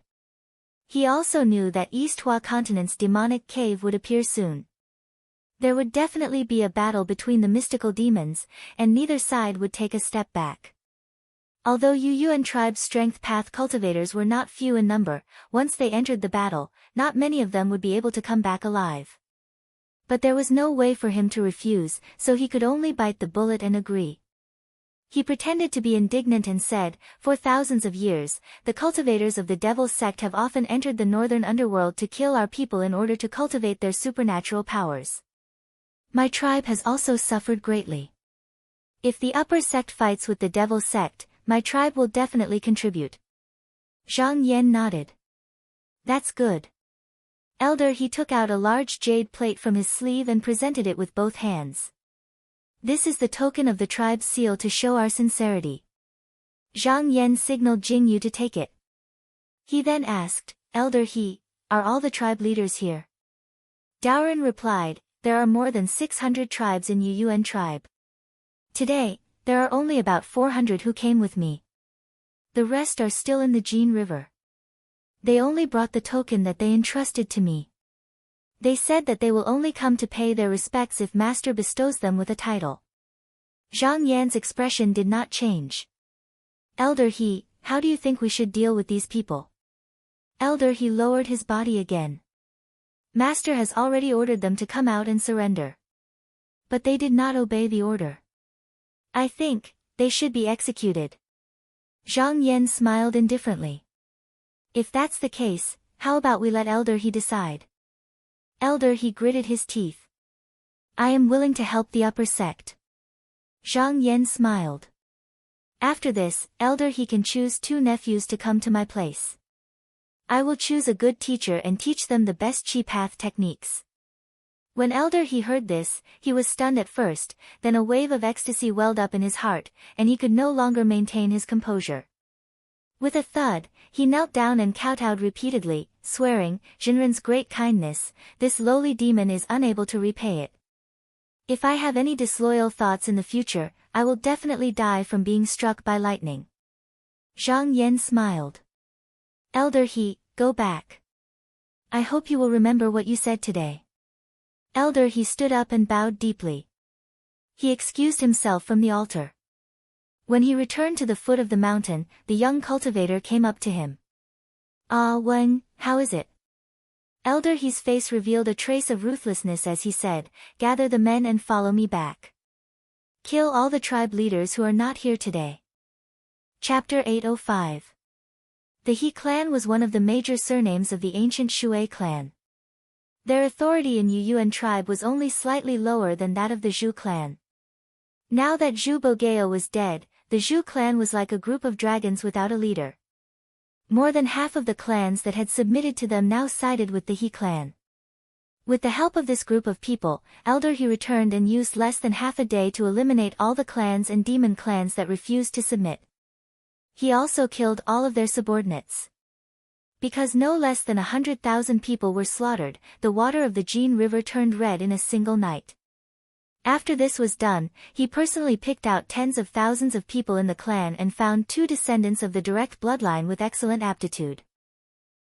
He also knew that East Hua Continent's demonic cave would appear soon. There would definitely be a battle between the mystical demons, and neither side would take a step back. Although Yuyuan tribe's strength path cultivators were not few in number, once they entered the battle, not many of them would be able to come back alive. But there was no way for him to refuse, so he could only bite the bullet and agree. He pretended to be indignant and said, For thousands of years, the cultivators of the Devil's sect have often entered the northern underworld to kill our people in order to cultivate their supernatural powers. My tribe has also suffered greatly. If the upper sect fights with the Devil's sect, my tribe will definitely contribute. Zhang Yan nodded. That's good. Elder, he took out a large jade plate from his sleeve and presented it with both hands. This is the token of the tribe's seal to show our sincerity. Zhang Yan signaled Jing Yu to take it. He then asked, Elder He, are all the tribe leaders here? Daoren replied, there are more than 600 tribes in Yuyuan tribe. Today, there are only about 400 who came with me. The rest are still in the Jin River. They only brought the token that they entrusted to me. They said that they will only come to pay their respects if Master bestows them with a title. Zhang Yan's expression did not change. Elder He, how do you think we should deal with these people? Elder He lowered his body again. Master has already ordered them to come out and surrender. But they did not obey the order. I think they should be executed. Zhang Yan smiled indifferently. If that's the case, how about we let Elder He decide? Elder He gritted his teeth. I am willing to help the upper sect. Zhang Yan smiled. After this, Elder He can choose 2 nephews to come to my place. I will choose a good teacher and teach them the best chi path techniques. When Elder He heard this, he was stunned at first, then a wave of ecstasy welled up in his heart, and he could no longer maintain his composure. With a thud, he knelt down and kowtowed repeatedly, swearing, Jinren's great kindness, this lowly demon is unable to repay it. If I have any disloyal thoughts in the future, I will definitely die from being struck by lightning. Zhang Yan smiled. Elder He, go back. I hope you will remember what you said today. Elder He stood up and bowed deeply. He excused himself from the altar. When he returned to the foot of the mountain, the young cultivator came up to him. Ah Wen, how is it? Elder He's face revealed a trace of ruthlessness as he said, gather the men and follow me back. Kill all the tribe leaders who are not here today. Chapter 805. The He clan was one of the major surnames of the ancient Shui clan. Their authority in Yuyuan tribe was only slightly lower than that of the Zhu clan. Now that Zhu Bogeo was dead, the Zhu clan was like a group of dragons without a leader. More than half of the clans that had submitted to them now sided with the He clan. With the help of this group of people, Elder He returned and used less than half a day to eliminate all the clans and demon clans that refused to submit. He also killed all of their subordinates. Because no less than 100,000 people were slaughtered, the water of the Jin River turned red in a single night. After this was done, he personally picked out tens of thousands of people in the clan and found 2 descendants of the direct bloodline with excellent aptitude.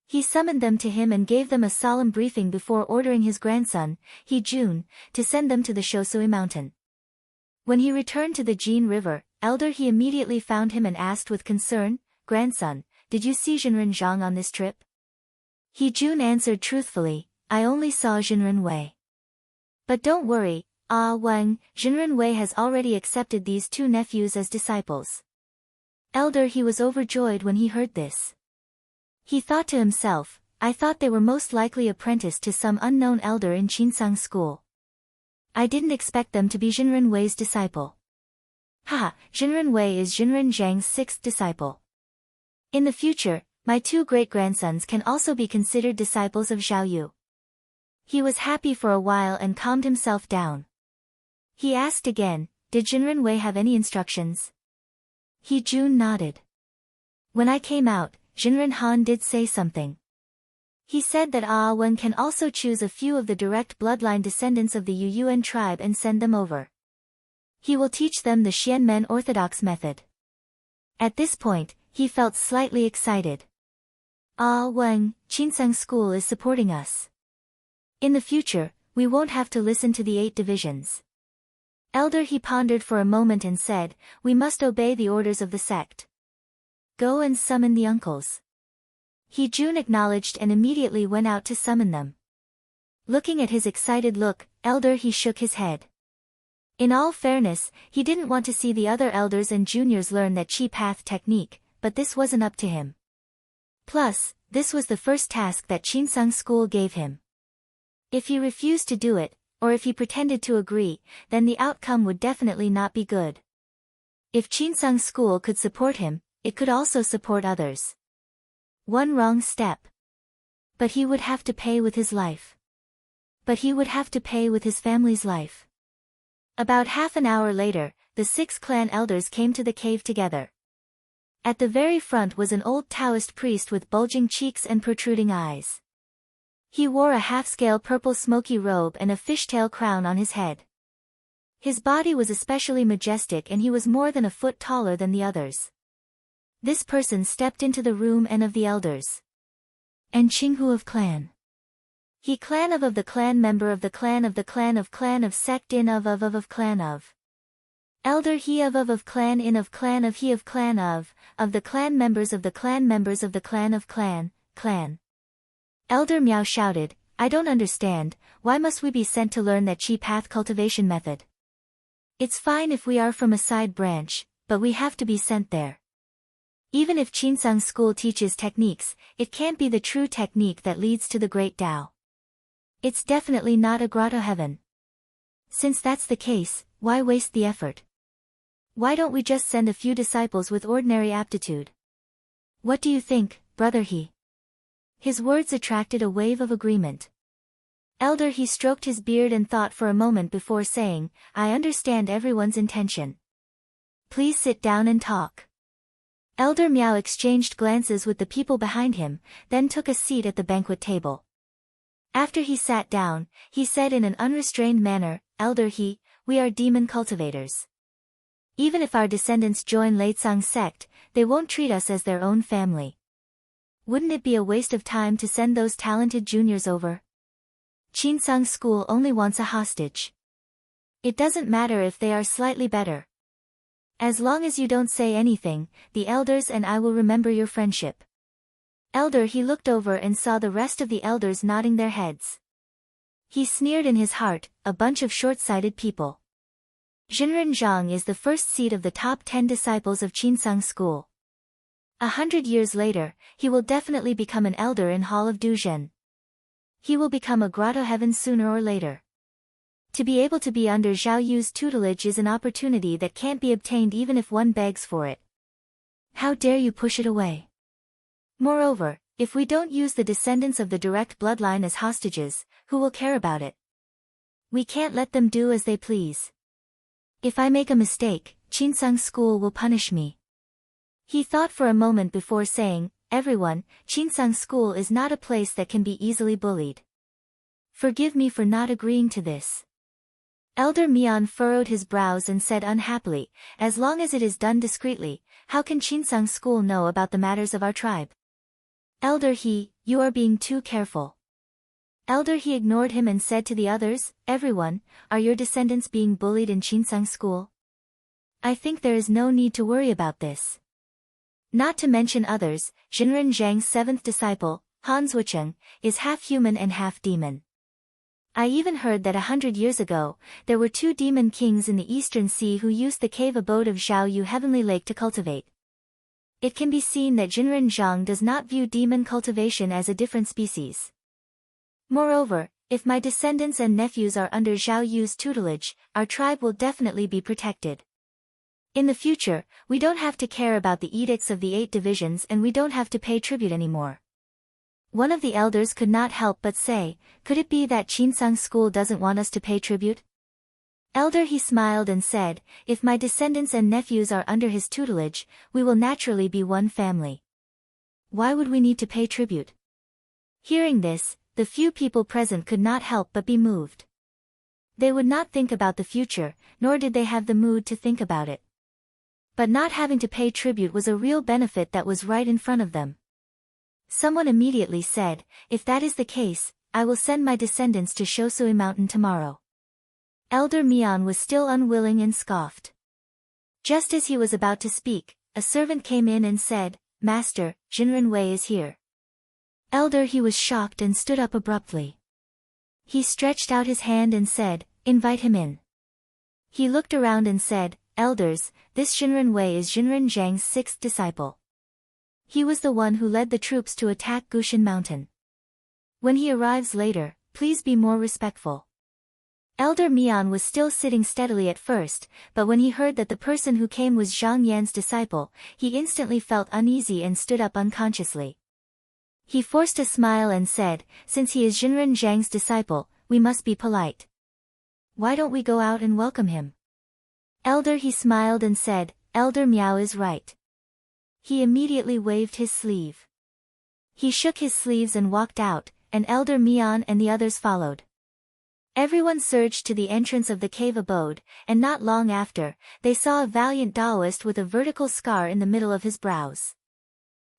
He summoned them to him and gave them a solemn briefing before ordering his grandson, He Jun, to send them to the Shosui mountain. When he returned to the Jin River, Elder He immediately found him and asked with concern, Grandson, did you see Jinren Zhang on this trip? He Jun answered truthfully, I only saw Jinren Wei. But don't worry, Ah Wen, Jinren Wei has already accepted these 2 nephews as disciples. Elder He was overjoyed when he heard this. He thought to himself, I thought they were most likely apprenticed to some unknown elder in Qinsang school. I didn't expect them to be Jinren Wei's disciple. Haha, Jinren Wei is Jinren Zhang's 6th disciple. In the future, my 2 great-grandsons can also be considered disciples of Zhao Yu. He was happy for a while and calmed himself down. He asked again, did Jinren Wei have any instructions? He Jun nodded. When I came out, Jinren Han did say something. He said that Ah Wen can also choose a few of the direct bloodline descendants of the Yuyuan tribe and send them over. He will teach them the Xianmen orthodox method. At this point, he felt slightly excited. Ah Wen, Qinsang school is supporting us. In the future, we won't have to listen to the 8 divisions. Elder He pondered for a moment and said, we must obey the orders of the sect. Go and summon the uncles. He Jun acknowledged and immediately went out to summon them. Looking at his excited look, Elder He shook his head. In all fairness, he didn't want to see the other elders and juniors learn that chi path technique, but this wasn't up to him. Plus, this was the first task that Qinsang school gave him. If he refused to do it, or if he pretended to agree, then the outcome would definitely not be good. If Qinsang school could support him, it could also support others. One wrong step. But he would have to pay with his life. But he would have to pay with his family's life. About half an hour later, the 6 clan elders came to the cave together. At the very front was an old Taoist priest with bulging cheeks and protruding eyes. He wore a half-scale purple smoky robe and a fishtail crown on his head. His body was especially majestic and he was more than a foot taller than the others. This person stepped into the room and of the elders. And Qinghu of clan. He clan of the clan member of the clan of clan of sect in of clan of. Elder he of clan in of clan of he of clan of the clan members of the clan members of the clan of clan. Elder Miao shouted, I don't understand, why must we be sent to learn that chi path cultivation method? It's fine if we are from a side branch, but we have to be sent there. Even if Qinsang school teaches techniques, it can't be the true technique that leads to the great Tao. It's definitely not a grotto heaven. Since that's the case, why waste the effort? Why don't we just send a few disciples with ordinary aptitude? What do you think, brother he? His words attracted a wave of agreement. Elder he stroked his beard and thought for a moment before saying, I understand everyone's intention. Please sit down and talk. Elder Miao exchanged glances with the people behind him, then took a seat at the banquet table. After he sat down, he said in an unrestrained manner, Elder he, we are demon cultivators. Even if our descendants join Leitsang sect, they won't treat us as their own family. Wouldn't it be a waste of time to send those talented juniors over? Qinsang school only wants a hostage. It doesn't matter if they are slightly better. As long as you don't say anything, the elders and I will remember your friendship. Elder he looked over and saw the rest of the elders nodding their heads. He sneered in his heart, a bunch of short-sighted people. Jinren Zhang is the first seed of the top 10 disciples of Qinsang school. 100 years later, he will definitely become an elder in Hall of Duzhen. He will become a grotto heaven sooner or later. To be able to be under Zhao Yu's tutelage is an opportunity that can't be obtained even if one begs for it. How dare you push it away? Moreover, if we don't use the descendants of the direct bloodline as hostages, who will care about it? We can't let them do as they please. If I make a mistake, Qinsang school will punish me. He thought for a moment before saying, everyone, Qinsang school is not a place that can be easily bullied. Forgive me for not agreeing to this. Elder Mian furrowed his brows and said unhappily, as long as it is done discreetly, how can Qinsang school know about the matters of our tribe? Elder he, you are being too careful. Elder he ignored him and said to the others, everyone, are your descendants being bullied in Qinsang school? I think there is no need to worry about this. Not to mention others, Jinren Zhang's 7th disciple, Han Zuocheng, is half human and half demon. I even heard that 100 years ago, there were 2 demon kings in the Eastern Sea who used the cave abode of Zhao Yu Heavenly Lake to cultivate. It can be seen that Jinren Zhang does not view demon cultivation as a different species. Moreover, if my descendants and nephews are under Zhao Yu's tutelage, our tribe will definitely be protected. In the future, we don't have to care about the edicts of the 8 divisions and we don't have to pay tribute anymore. One of the elders could not help but say, could it be that Qinsang school doesn't want us to pay tribute? Elder he smiled and said, if my descendants and nephews are under his tutelage, we will naturally be one family. Why would we need to pay tribute? Hearing this, the few people present could not help but be moved. They would not think about the future, nor did they have the mood to think about it. But not having to pay tribute was a real benefit that was right in front of them. Someone immediately said, if that is the case, I will send my descendants to Shosui Mountain tomorrow. Elder Mian was still unwilling and scoffed. Just as he was about to speak, a servant came in and said, Master, Jinren Wei is here. Elder he was shocked and stood up abruptly. He stretched out his hand and said, invite him in. He looked around and said, Elders, this Jinren Wei is Jinren Zhang's 6th disciple. He was the one who led the troops to attack Gushan Mountain. When he arrives later, please be more respectful. Elder Mian was still sitting steadily at first, but when he heard that the person who came was Zhang Yan's disciple, he instantly felt uneasy and stood up unconsciously. He forced a smile and said, since he is Jinren Zhang's disciple, we must be polite. Why don't we go out and welcome him? Elder he smiled and said, Elder Miao is right. he immediately waved his sleeve. He shook his sleeves and walked out, and Elder Mian and the others followed. Everyone surged to the entrance of the cave abode, and not long after, they saw a valiant Taoist with a vertical scar in the middle of his brows.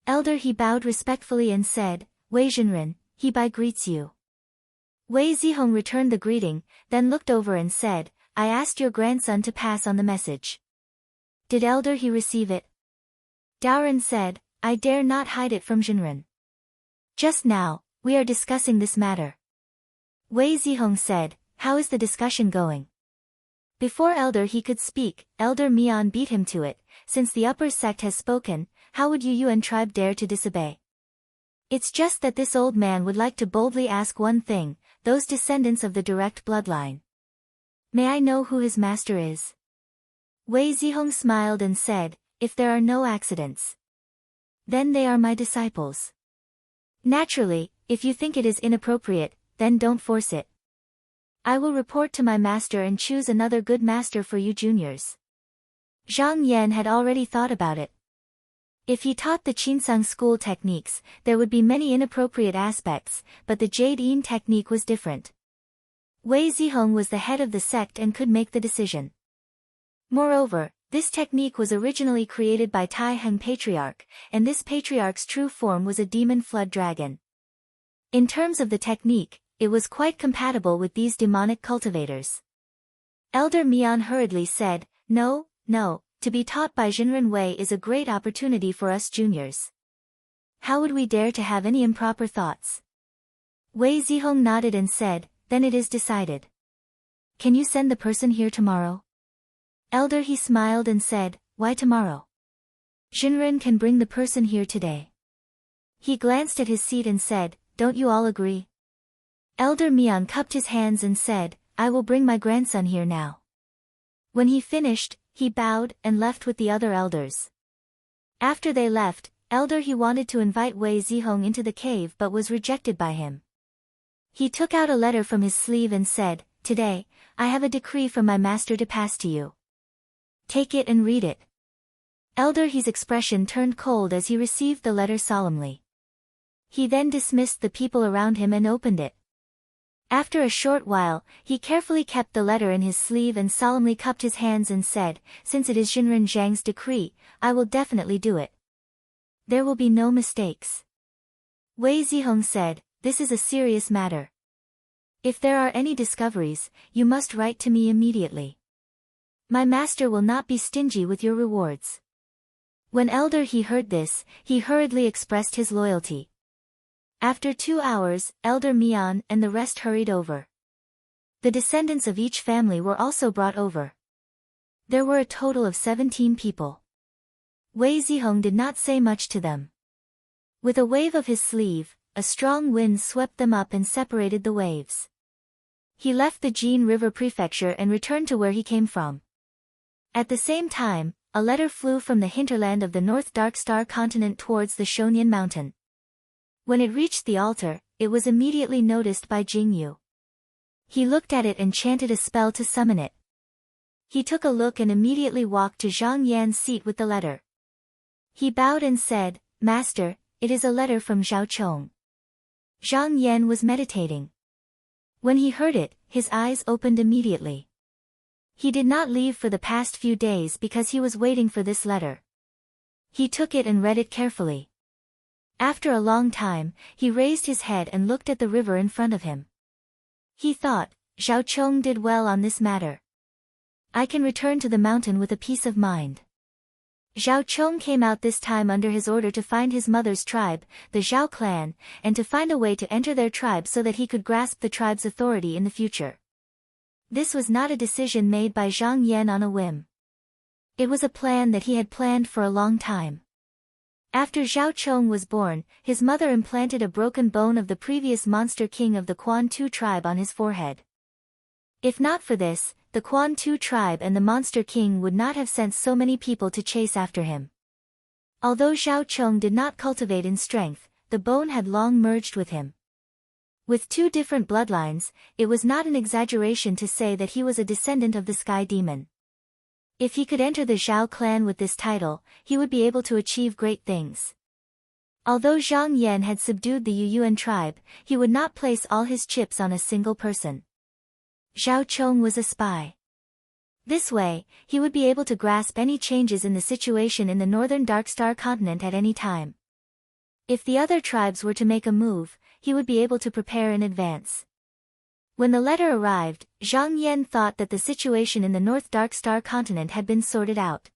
Elder He bowed respectfully and said, Wei Zhenren, He Bai greets you. Wei Zihong returned the greeting, then looked over and said, I asked your grandson to pass on the message. Did Elder He receive it? Daoren said, I dare not hide it from Zhenren. Just now, we are discussing this matter. Wei Zihong said, how is the discussion going? Before Elder He could speak, Elder Mian beat him to it, since the upper sect has spoken, how would Yuan tribe dare to disobey? It's just that this old man would like to boldly ask one thing, those descendants of the direct bloodline. May I know who his master is? Wei Zihong smiled and said, if there are no accidents, then they are my disciples. Naturally, if you think it is inappropriate, then don't force it. I will report to my master and choose another good master for you juniors. Zhang Yan had already thought about it. If he taught the Qinsang school techniques, there would be many inappropriate aspects, but the Jade Yin technique was different. Wei Zihong was the head of the sect and could make the decision. Moreover, this technique was originally created by Tai Heng Patriarch, and this patriarch's true form was a demon flood dragon. In terms of the technique, it was quite compatible with these demonic cultivators. Elder Mian hurriedly said, No, to be taught by Zhenren Wei is a great opportunity for us juniors. How would we dare to have any improper thoughts? Wei Zihong nodded and said, then it is decided. Can you send the person here tomorrow? Elder He smiled and said, why tomorrow? Zhenren can bring the person here today. He glanced at his seat and said, don't you all agree? Elder Mian cupped his hands and said, I will bring my grandson here now. When he finished, he bowed and left with the other elders. After they left, Elder He wanted to invite Wei Zihong into the cave but was rejected by him. He took out a letter from his sleeve and said, today, I have a decree from my master to pass to you. Take it and read it. Elder He's expression turned cold as he received the letter solemnly. He then dismissed the people around him and opened it. After a short while, he carefully kept the letter in his sleeve and solemnly cupped his hands and said, since it is Zhenren Zhang's decree, I will definitely do it. There will be no mistakes. Wei Zihong said, this is a serious matter. If there are any discoveries, you must write to me immediately. My master will not be stingy with your rewards. When Elder He heard this, he hurriedly expressed his loyalty. After 2 hours, Elder Mian and the rest hurried over. The descendants of each family were also brought over. There were a total of 17 people. Wei Zihong did not say much to them. With a wave of his sleeve, a strong wind swept them up and separated the waves. He left the Jin River Prefecture and returned to where he came from. At the same time, a letter flew from the hinterland of the North Dark Star continent towards the Shonyan Mountain. When it reached the altar, it was immediately noticed by Jingyu. He looked at it and chanted a spell to summon it. He took a look and immediately walked to Zhang Yan's seat with the letter. He bowed and said, Master, it is a letter from Zhao Chong. Zhang Yan was meditating. When he heard it, his eyes opened immediately. He did not leave for the past few days because he was waiting for this letter. He took it and read it carefully. After a long time, he raised his head and looked at the river in front of him. He thought, Zhao Chong did well on this matter. I can return to the mountain with a peace of mind. Zhao Chong came out this time under his order to find his mother's tribe, the Zhao clan, and to find a way to enter their tribe so that he could grasp the tribe's authority in the future. This was not a decision made by Zhang Yan on a whim. It was a plan that he had planned for a long time. After Zhao Chong was born, his mother implanted a broken bone of the previous monster king of the Quan Tu tribe on his forehead. If not for this, the Quan Tu tribe and the monster king would not have sent so many people to chase after him. Although Zhao Chong did not cultivate in strength, the bone had long merged with him. With 2 different bloodlines, it was not an exaggeration to say that he was a descendant of the sky demon. If he could enter the Zhao clan with this title, he would be able to achieve great things. Although Zhang Yan had subdued the Yuyuan tribe, he would not place all his chips on a single person. Zhao Chong was a spy. This way, he would be able to grasp any changes in the situation in the northern Darkstar continent at any time. If the other tribes were to make a move, he would be able to prepare in advance. When the letter arrived, Zhang Yan thought that the situation in the North Darkstar continent had been sorted out.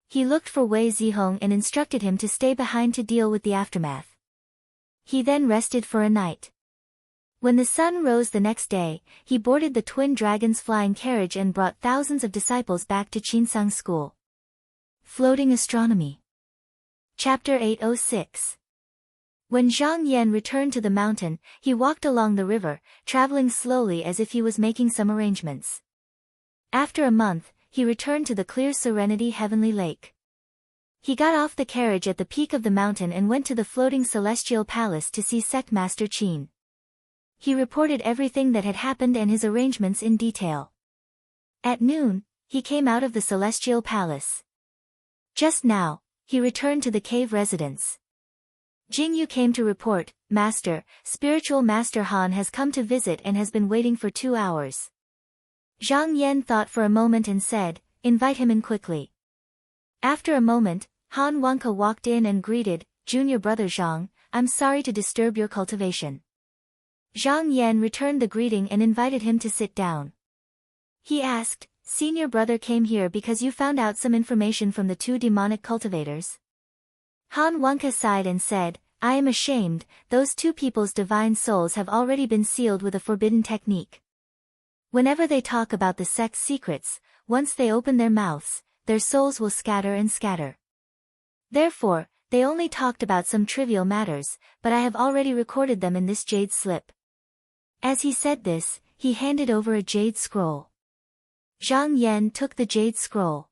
He looked for Wei Zihong and instructed him to stay behind to deal with the aftermath. He then rested for a night. When the sun rose the next day, he boarded the twin dragons flying carriage and brought thousands of disciples back to Qinsang School. Floating Astronomy. Chapter 806. When Zhang Yan returned to the mountain, he walked along the river, traveling slowly as if he was making some arrangements. After a month, he returned to the clear serenity heavenly lake. He got off the carriage at the peak of the mountain and went to the floating celestial palace to see Sect Master Qin. He reported everything that had happened and his arrangements in detail. At noon, he came out of the celestial palace. Just now, he returned to the cave residence. Jingyu came to report, "Master, Spiritual Master Han has come to visit and has been waiting for 2 hours." Zhang Yan thought for a moment and said, "Invite him in quickly." After a moment, Han Wanka walked in and greeted, "Junior brother Zhang, I'm sorry to disturb your cultivation." Zhang Yan returned the greeting and invited him to sit down. He asked, "Senior brother came here because you found out some information from the 2 demonic cultivators?" Han Wanka sighed and said, "I am ashamed, those 2 people's divine souls have already been sealed with a forbidden technique. Whenever they talk about the sect's secrets, once they open their mouths, their souls will scatter and scatter. Therefore, they only talked about some trivial matters, but I have already recorded them in this jade slip." As he said this, he handed over a jade scroll. Zhang Yan took the jade scroll.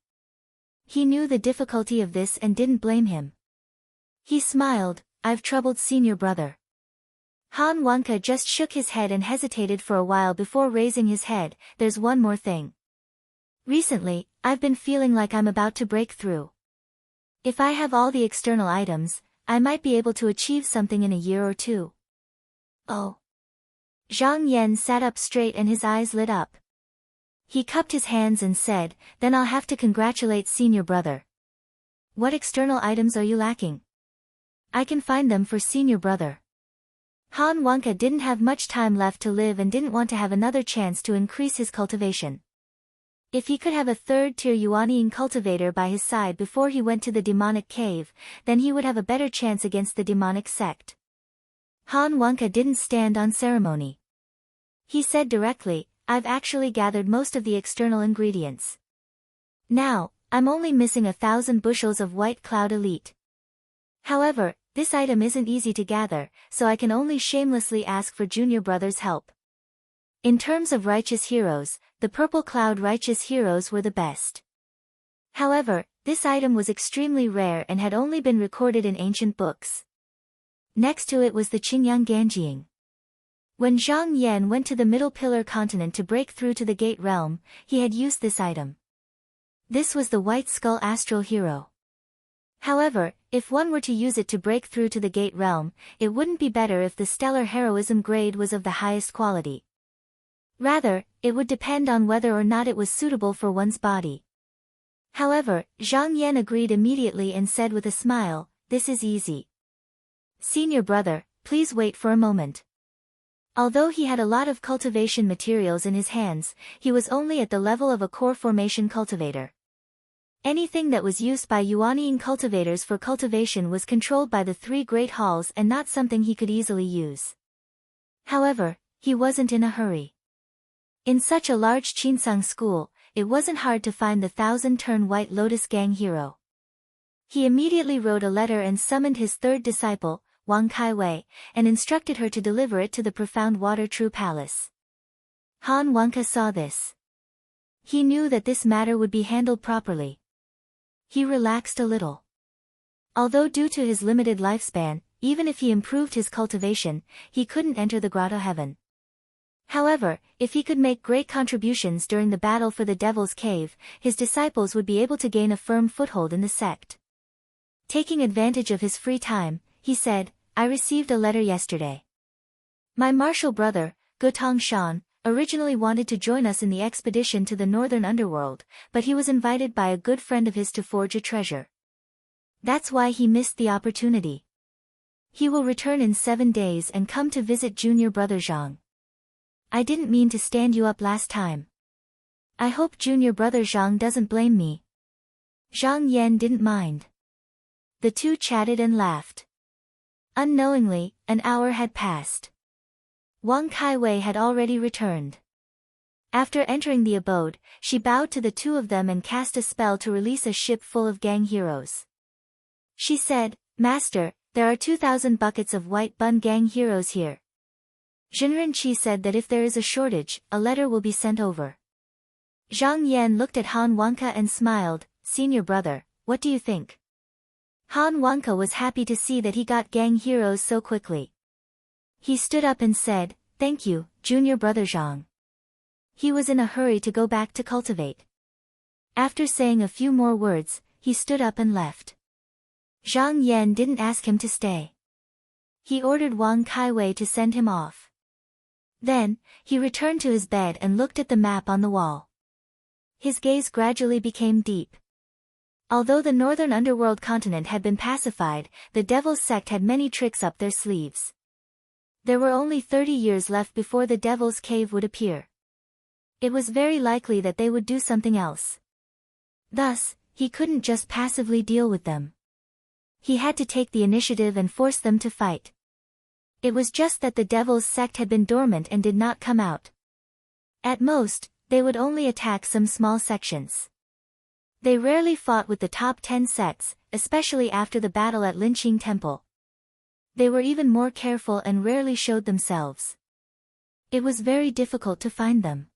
He knew the difficulty of this and didn't blame him. He smiled, "I've troubled senior brother." Han Wanka just shook his head and hesitated for a while before raising his head, "There's one more thing. Recently, I've been feeling like I'm about to break through. If I have all the external items, I might be able to achieve something in a year or 2. Oh. Zhang Yan sat up straight and his eyes lit up. He cupped his hands and said, "Then I'll have to congratulate senior brother." "What external items are you lacking?" "I can find them for senior brother." Han Wanka didn't have much time left to live and didn't want to have another chance to increase his cultivation. If he could have a 3rd-tier Yuanian cultivator by his side before he went to the demonic cave, then he would have a better chance against the demonic sect. Han Wanka didn't stand on ceremony. He said directly, "I've actually gathered most of the external ingredients. Now, I'm only missing 1,000 bushels of White Cloud Elite. However, this item isn't easy to gather, so I can only shamelessly ask for junior brother's help." In terms of righteous heroes, the Purple Cloud righteous heroes were the best. However, this item was extremely rare and had only been recorded in ancient books. Next to it was the Qingyang Ganjing. When Zhang Yan went to the Middle Pillar continent to break through to the Gate Realm, he had used this item. This was the White Skull Astral Hero. However, if one were to use it to break through to the Gate Realm, it wouldn't be better if the Stellar Heroism grade was of the highest quality. Rather, it would depend on whether or not it was suitable for one's body. However, Zhang Yan agreed immediately and said with a smile, "This is easy. Senior brother, please wait for a moment." Although he had a lot of cultivation materials in his hands, he was only at the level of a core formation cultivator. Anything that was used by Yuanian cultivators for cultivation was controlled by the 3 great halls and not something he could easily use. However, he wasn't in a hurry. In such a large Qinsang school, it wasn't hard to find the 1,000-turn White Lotus Gang hero. He immediately wrote a letter and summoned his 3rd disciple, Wang Kaiwei, and instructed her to deliver it to the Profound Water True Palace. Han Wanka saw this. He knew that this matter would be handled properly. He relaxed a little. Although due to his limited lifespan, even if he improved his cultivation, he couldn't enter the grotto heaven. However, if he could make great contributions during the battle for the Devil's Cave, his disciples would be able to gain a firm foothold in the sect. Taking advantage of his free time, he said, I received a letter yesterday. My martial brother, Gutong Shan, originally wanted to join us in the expedition to the northern underworld, but he was invited by a good friend of his to forge a treasure. That's why he missed the opportunity. He will return in 7 days and come to visit junior brother Zhang. I didn't mean to stand you up last time. I hope junior brother Zhang doesn't blame me. Zhang Yan didn't mind. The two chatted and laughed. Unknowingly, an hour had passed. Wang Kaiwei had already returned. After entering the abode, she bowed to the two of them and cast a spell to release a ship full of gang heroes. She said, Master, there are 2,000 buckets of white bun gang heroes here. Jinren Qi said that if there is a shortage, a letter will be sent over. Zhang Yan looked at Han Wanka and smiled, Senior brother, what do you think? Han Wanka was happy to see that he got gang heroes so quickly. He stood up and said, Thank you, junior brother Zhang. He was in a hurry to go back to cultivate. After saying a few more words, he stood up and left. Zhang Yan didn't ask him to stay. He ordered Wang Kaiwei to send him off. Then, he returned to his bed and looked at the map on the wall. His gaze gradually became deep. Although the northern underworld continent had been pacified, the Devil's Sect had many tricks up their sleeves. There were only 30 years left before the Devil's Cave would appear. It was very likely that they would do something else. Thus, he couldn't just passively deal with them. He had to take the initiative and force them to fight. It was just that the Devil's Sect had been dormant and did not come out. At most, they would only attack some small sections. They rarely fought with the top 10 sects, especially after the battle at Linqing Temple. They were even more careful and rarely showed themselves. It was very difficult to find them.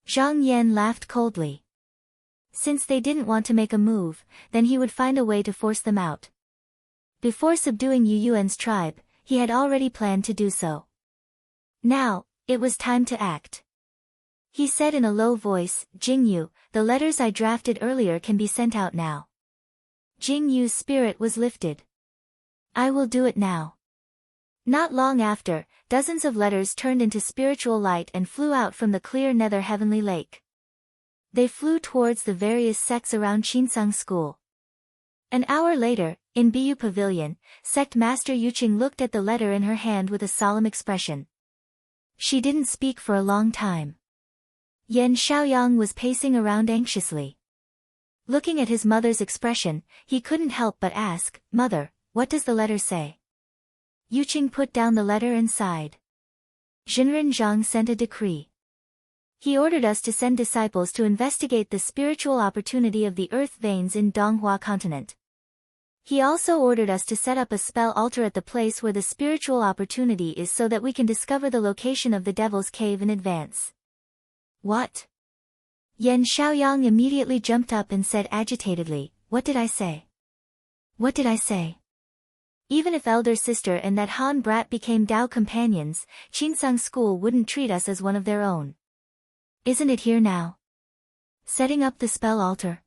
Zhang Yan laughed coldly. Since they didn't want to make a move, then he would find a way to force them out. Before subduing Yu Yuan's tribe, he had already planned to do so. Now, it was time to act. He said in a low voice, Jingyu, the letters I drafted earlier can be sent out now. Jingyu's spirit was lifted. I will do it now. Not long after, dozens of letters turned into spiritual light and flew out from the clear nether heavenly lake. They flew towards the various sects around Qinsang School. An hour later, in Bu Pavilion, Sect Master Yuqing looked at the letter in her hand with a solemn expression. She didn't speak for a long time. Yan Xiaoyang was pacing around anxiously. Looking at his mother's expression, he couldn't help but ask, Mother, what does the letter say? Yuqing put down the letter and sighed. Jinren Zhang sent a decree. He ordered us to send disciples to investigate the spiritual opportunity of the earth veins in Donghua continent. He also ordered us to set up a spell altar at the place where the spiritual opportunity is so that we can discover the location of the Devil's Cave in advance. What? Yan Xiaoyang immediately jumped up and said agitatedly, What did I say? What did I say? Even if elder sister and that Han brat became Dao companions, Qinsang School wouldn't treat us as one of their own. Isn't it here now? Setting up the spell altar.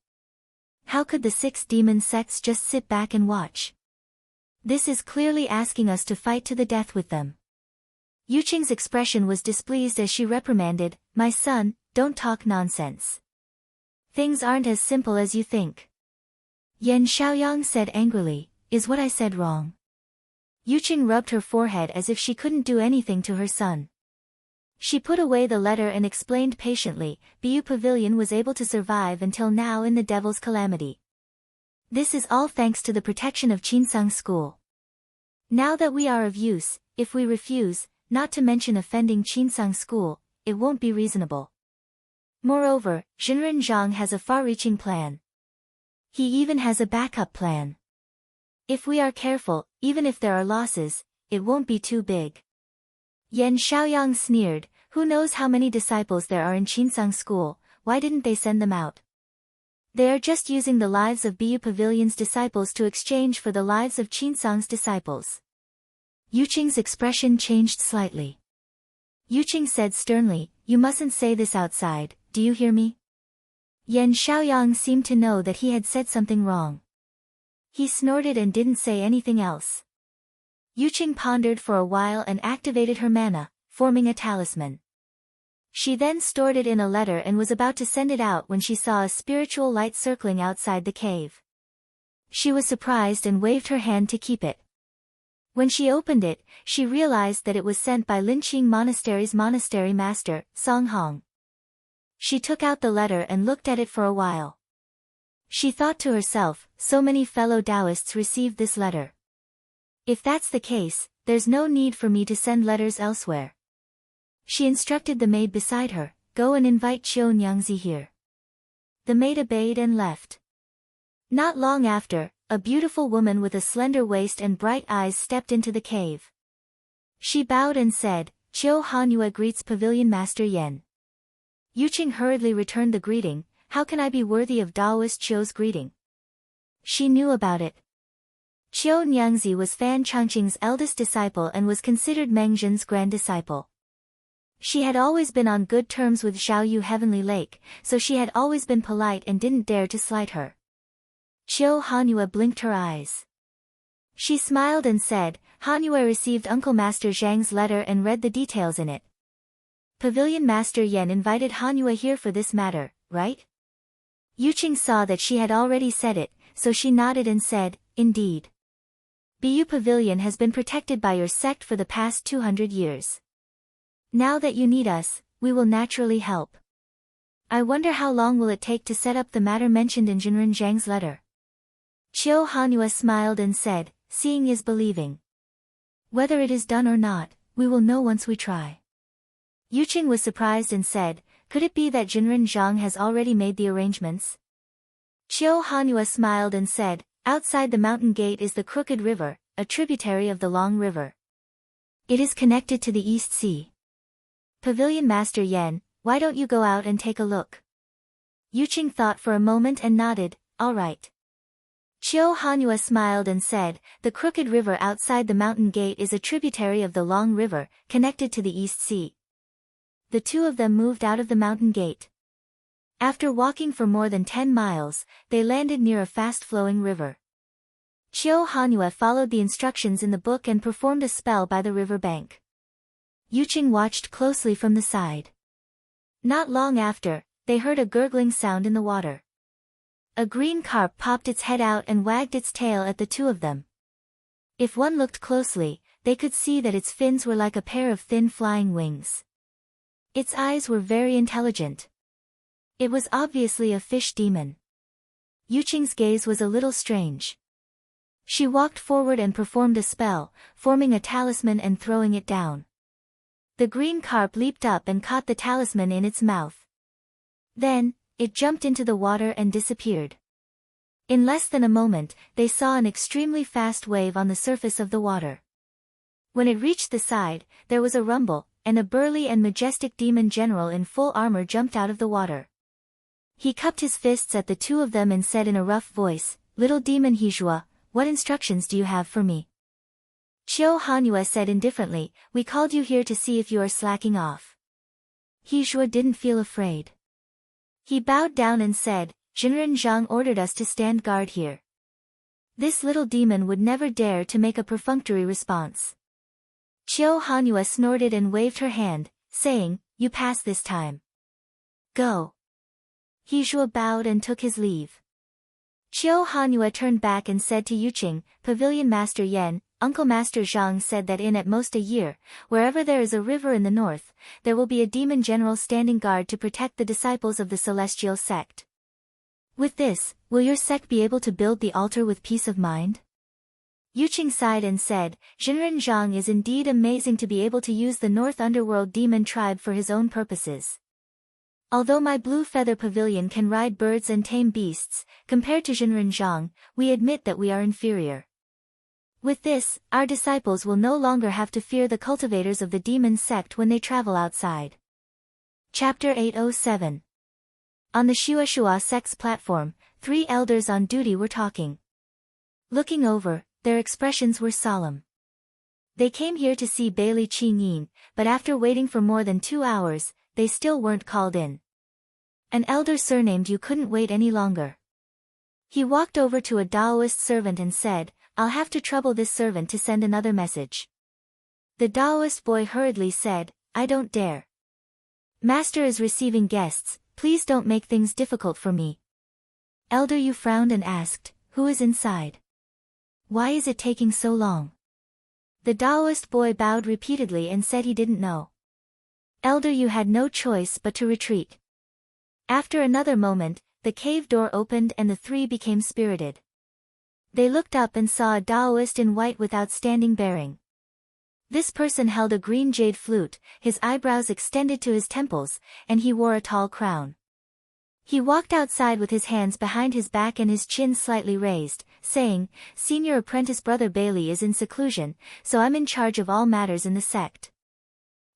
How could the 6 demon sects just sit back and watch? This is clearly asking us to fight to the death with them. Yuqing's expression was displeased as she reprimanded, My son, don't talk nonsense. Things aren't as simple as you think. Yan Xiaoyang said angrily, Is what I said wrong? Yuqing rubbed her forehead as if she couldn't do anything to her son. She put away the letter and explained patiently, Bu Pavilion was able to survive until now in the Devil's Calamity. This is all thanks to the protection of Qinsang School. Now that we are of use, if we refuse, not to mention offending Qinsang School, it won't be reasonable. Moreover, Jinren Zhang has a far-reaching plan. He even has a backup plan. If we are careful, even if there are losses, it won't be too big. Yan Xiaoyang sneered, Who knows how many disciples there are in Qinsang School, why didn't they send them out? They are just using the lives of Bu Pavilion's disciples to exchange for the lives of Qinsang's disciples. Yuqing's expression changed slightly. Yuqing said sternly, "You mustn't say this outside, do you hear me?" Yan Xiaoyang seemed to know that he had said something wrong. He snorted and didn't say anything else. Yuqing pondered for a while and activated her mana, forming a talisman. She then stored it in a letter and was about to send it out when she saw a spiritual light circling outside the cave. She was surprised and waved her hand to keep it. When she opened it, she realized that it was sent by Linqing Monastery's monastery master, Song Hong. She took out the letter and looked at it for a while. She thought to herself, so many fellow Taoists received this letter. If that's the case, there's no need for me to send letters elsewhere. She instructed the maid beside her, "Go and invite Qiu Nyangzi here." The maid obeyed and left. Not long after, a beautiful woman with a slender waist and bright eyes stepped into the cave. She bowed and said, "Qiu Hanyue greets Pavilion Master Yan." Yuqing hurriedly returned the greeting, "How can I be worthy of Daoist Qiu's greeting?" She knew about it. Qiu Nyangzi was Fan Changqing's eldest disciple and was considered Meng Zhen's grand disciple. She had always been on good terms with Xiaoyu Heavenly Lake, so she had always been polite and didn't dare to slight her. Qiu Hanyue blinked her eyes. She smiled and said, "Hanyue received Uncle Master Zhang's letter and read the details in it. Pavilion Master Yan invited Hanyue here for this matter, right?" Yuqing saw that she had already said it, so she nodded and said, "Indeed. Bu Pavilion has been protected by your sect for the past 200 years. Now that you need us, we will naturally help. I wonder how long will it take to set up the matter mentioned in Jinren Zhang's letter." Qiu Hanyue smiled and said, "Seeing is believing. Whether it is done or not, we will know once we try." Yuqing was surprised and said, "Could it be that Jinren Zhang has already made the arrangements?" Qiu Hanyue smiled and said, "Outside the mountain gate is the Crooked River, a tributary of the Long River. It is connected to the East Sea. Pavilion Master Yan, why don't you go out and take a look?" Yuqing thought for a moment and nodded, "All right." Qiu Hanyue smiled and said, "The Crooked River outside the mountain gate is a tributary of the Long River, connected to the East Sea." The two of them moved out of the mountain gate. After walking for more than 10 miles, they landed near a fast-flowing river. Qiu Hanyue followed the instructions in the book and performed a spell by the river bank. Yuqing watched closely from the side. Not long after, they heard a gurgling sound in the water. A green carp popped its head out and wagged its tail at the two of them. If one looked closely, they could see that its fins were like a pair of thin flying wings. Its eyes were very intelligent. It was obviously a fish demon. Yuqing's gaze was a little strange. She walked forward and performed a spell, forming a talisman and throwing it down. The green carp leaped up and caught the talisman in its mouth. Then, it jumped into the water and disappeared. In less than a moment, they saw an extremely fast wave on the surface of the water. When it reached the side, there was a rumble, and a burly and majestic demon general in full armor jumped out of the water. He cupped his fists at the two of them and said in a rough voice, "Little demon Hizhua, what instructions do you have for me?" Qiu Hanyue said indifferently, "We called you here to see if you are slacking off." Hizhua didn't feel afraid. He bowed down and said, "Jinren Zhang ordered us to stand guard here. This little demon would never dare to make a perfunctory response." Qiu Hanyue snorted and waved her hand, saying, "You pass this time. Go." Hizhua bowed and took his leave. Qiu Hanyue turned back and said to Yuqing, "Pavilion Master Yan, Uncle Master Zhang said that in at most a year, wherever there is a river in the north, there will be a demon general standing guard to protect the disciples of the celestial sect. With this, will your sect be able to build the altar with peace of mind?" Yuqing sighed and said, "Jinren Zhang is indeed amazing to be able to use the North Underworld demon tribe for his own purposes. Although my Blue Feather Pavilion can ride birds and tame beasts, compared to Jinren Zhang, we admit that we are inferior. With this, our disciples will no longer have to fear the cultivators of the demon sect when they travel outside." Chapter 807. On the Shuashua sect's platform, 3 elders on duty were talking. Looking over, their expressions were solemn. They came here to see Bailey Qingyin, but after waiting for more than 2 hours, they still weren't called in. An elder surnamed Yu couldn't wait any longer. He walked over to a Daoist servant and said, "I'll have to trouble this servant to send another message." The Daoist boy hurriedly said, "I don't dare. Master is receiving guests, please don't make things difficult for me." Elder Yu frowned and asked, "Who is inside? Why is it taking so long?" The Daoist boy bowed repeatedly and said he didn't know. Elder Yu had no choice but to retreat. After another moment, the cave door opened and the three became spirited. They looked up and saw a Daoist in white with outstanding bearing. This person held a green jade flute, his eyebrows extended to his temples, and he wore a tall crown. He walked outside with his hands behind his back and his chin slightly raised, saying, "Senior apprentice brother Bailey is in seclusion, so I'm in charge of all matters in the sect."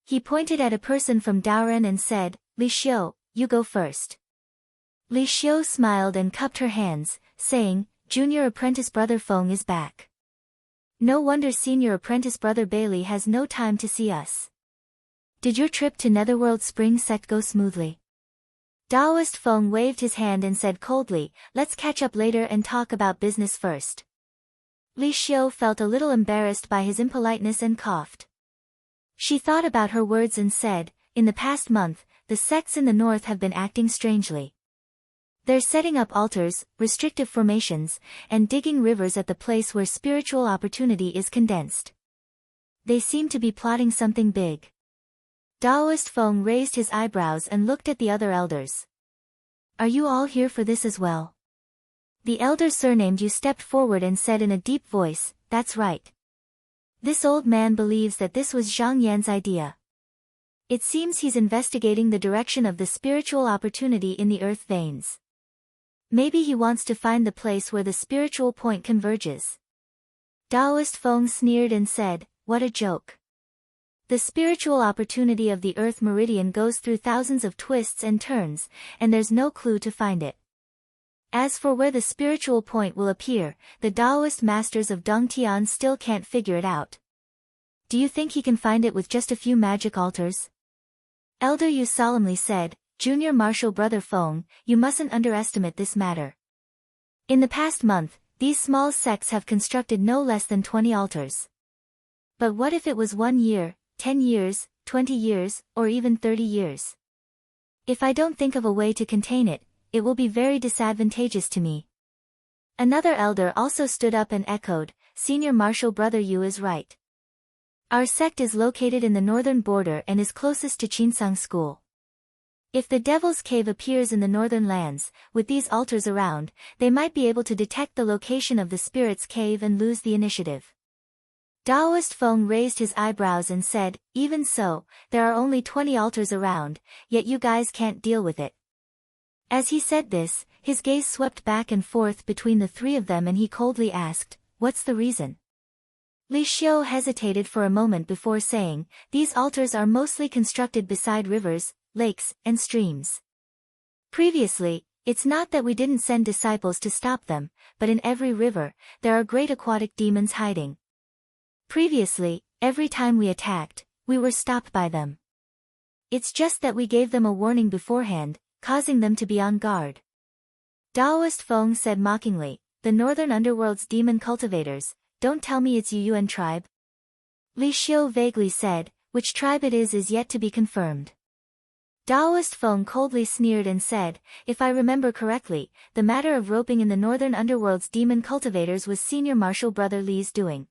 He pointed at a person from Daoren and said, "Li Xiu, you go first." Li Xiu smiled and cupped her hands, saying, "Junior apprentice brother Feng is back. No wonder senior apprentice brother Bailey has no time to see us. Did your trip to Netherworld Spring Sect go smoothly?" Daoist Feng waved his hand and said coldly, "Let's catch up later and talk about business first." Li Xiu felt a little embarrassed by his impoliteness and coughed. She thought about her words and said, "In the past month, the sects in the north have been acting strangely. They're setting up altars, restrictive formations, and digging rivers at the place where spiritual opportunity is condensed. They seem to be plotting something big." Daoist Feng raised his eyebrows and looked at the other elders. "Are you all here for this as well?" The elder surnamed Yu stepped forward and said in a deep voice, "That's right. This old man believes that this was Zhang Yan's idea. It seems he's investigating the direction of the spiritual opportunity in the earth veins. Maybe he wants to find the place where the spiritual point converges." Daoist Feng sneered and said, "What a joke. The spiritual opportunity of the earth meridian goes through thousands of twists and turns, and there's no clue to find it. As for where the spiritual point will appear, the Daoist masters of Dongtian still can't figure it out. Do you think he can find it with just a few magic altars?" Elder Yu solemnly said, "Junior martial brother Feng, you mustn't underestimate this matter. In the past month, these small sects have constructed no less than 20 altars. But what if it was 1 year, 10 years, 20 years, or even 30 years? If I don't think of a way to contain it, it will be very disadvantageous to me." Another elder also stood up and echoed, "Senior martial brother Yu is right. Our sect is located in the northern border and is closest to Qinsang School. If the Devil's Cave appears in the northern lands, with these altars around, they might be able to detect the location of the Spirit's Cave and lose the initiative." Daoist Feng raised his eyebrows and said, "Even so, there are only 20 altars around, yet you guys can't deal with it." As he said this, his gaze swept back and forth between the three of them and he coldly asked, "What's the reason?" Li Xiu hesitated for a moment before saying, "These altars are mostly constructed beside rivers, lakes, and streams. Previously, it's not that we didn't send disciples to stop them, but in every river, there are great aquatic demons hiding. Previously, every time we attacked, we were stopped by them. It's just that we gave them a warning beforehand, causing them to be on guard." Daoist Feng said mockingly, "The northern underworld's demon cultivators, don't tell me it's Yuan tribe?" Li Xiu vaguely said, "Which tribe it is yet to be confirmed." Daoist Feng coldly sneered and said, "If I remember correctly, the matter of roping in the northern underworld's demon cultivators was senior martial brother Li's doing.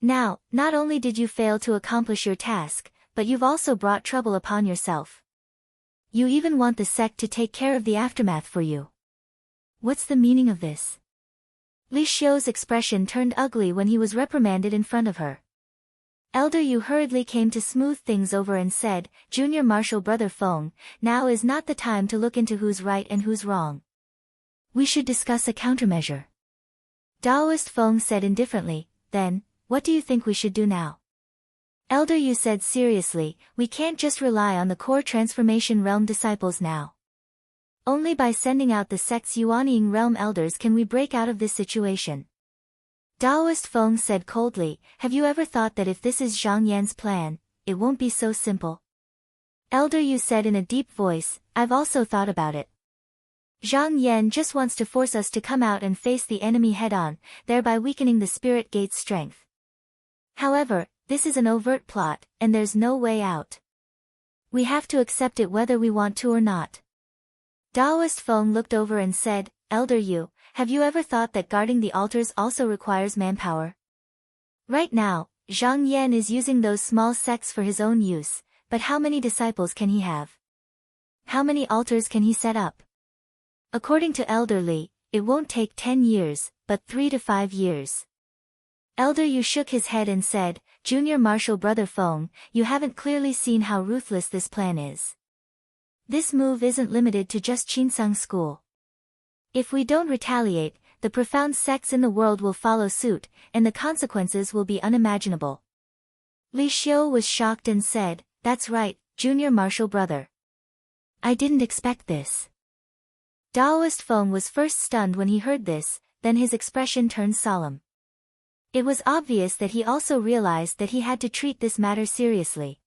Now, not only did you fail to accomplish your task, but you've also brought trouble upon yourself. You even want the sect to take care of the aftermath for you. What's the meaning of this?" Li Xiu's expression turned ugly when he was reprimanded in front of her. Elder Yu hurriedly came to smooth things over and said, "Junior martial brother Feng, now is not the time to look into who's right and who's wrong. We should discuss a countermeasure." Daoist Feng said indifferently, "Then, what do you think we should do now?" Elder Yu said seriously, "We can't just rely on the core transformation realm disciples now. Only by sending out the sect's Yuanying realm elders can we break out of this situation." Taoist Feng said coldly, have you ever thought that if this is Zhang Yan's plan, it won't be so simple? Elder Yu said in a deep voice, I've also thought about it. Zhang Yan just wants to force us to come out and face the enemy head-on, thereby weakening the spirit gate's strength. However, this is an overt plot, and there's no way out. We have to accept it whether we want to or not. Taoist Feng looked over and said, Elder Yu, have you ever thought that guarding the altars also requires manpower? Right now, Zhang Yan is using those small sects for his own use, but how many disciples can he have? How many altars can he set up? According to Elder Li, it won't take 10 years, but 3 to 5 years. Elder Yu shook his head and said, Junior Martial Brother Feng, you haven't clearly seen how ruthless this plan is. This move isn't limited to just Qinsang School. If we don't retaliate, the profound sects in the world will follow suit, and the consequences will be unimaginable. Li Xiu was shocked and said, That's right, Junior Martial Brother. I didn't expect this. Taoist Feng was first stunned when he heard this, then his expression turned solemn. It was obvious that he also realized that he had to treat this matter seriously.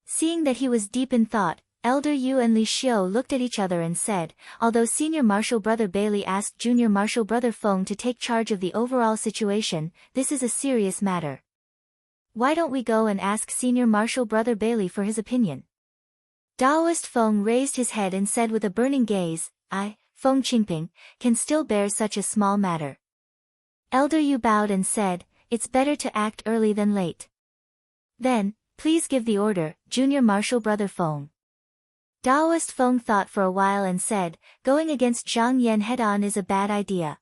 Seeing that he was deep in thought, Elder Yu and Li Xiu looked at each other and said, although Senior Martial Brother Bailey asked Junior Martial Brother Feng to take charge of the overall situation, this is a serious matter. Why don't we go and ask Senior Martial Brother Bailey for his opinion? Taoist Feng raised his head and said with a burning gaze, I, Feng Qingping, can still bear such a small matter. Elder Yu bowed and said, It's better to act early than late. Then, please give the order, Junior Martial Brother Feng. Taoist Feng thought for a while and said, Going against Zhang Yan head-on is a bad idea.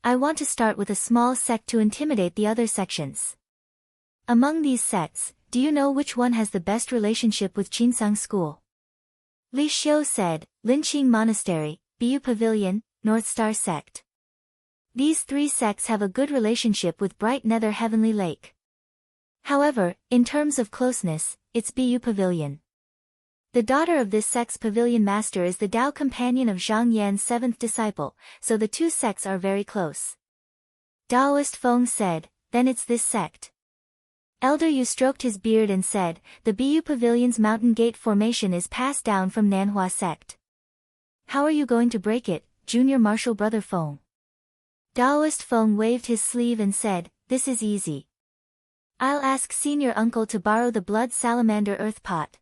I want to start with a small sect to intimidate the other sections. Among these sects, do you know which one has the best relationship with Qinsang School? Li Xiu said, Linqing Monastery, Bu Pavilion, North Star Sect. These 3 sects have a good relationship with Bright Nether Heavenly Lake. However, in terms of closeness, it's Bu Pavilion. The daughter of this sect's pavilion master is the Tao companion of Zhang Yan's 7th disciple, so the 2 sects are very close. Taoist Feng said, Then it's this sect. Elder Yu stroked his beard and said, The Bu Pavilion's mountain gate formation is passed down from Nanhua sect. How are you going to break it, Junior Martial Brother Feng? Taoist Feng waved his sleeve and said, This is easy. I'll ask Senior Uncle to borrow the Blood Salamander Earth Pot.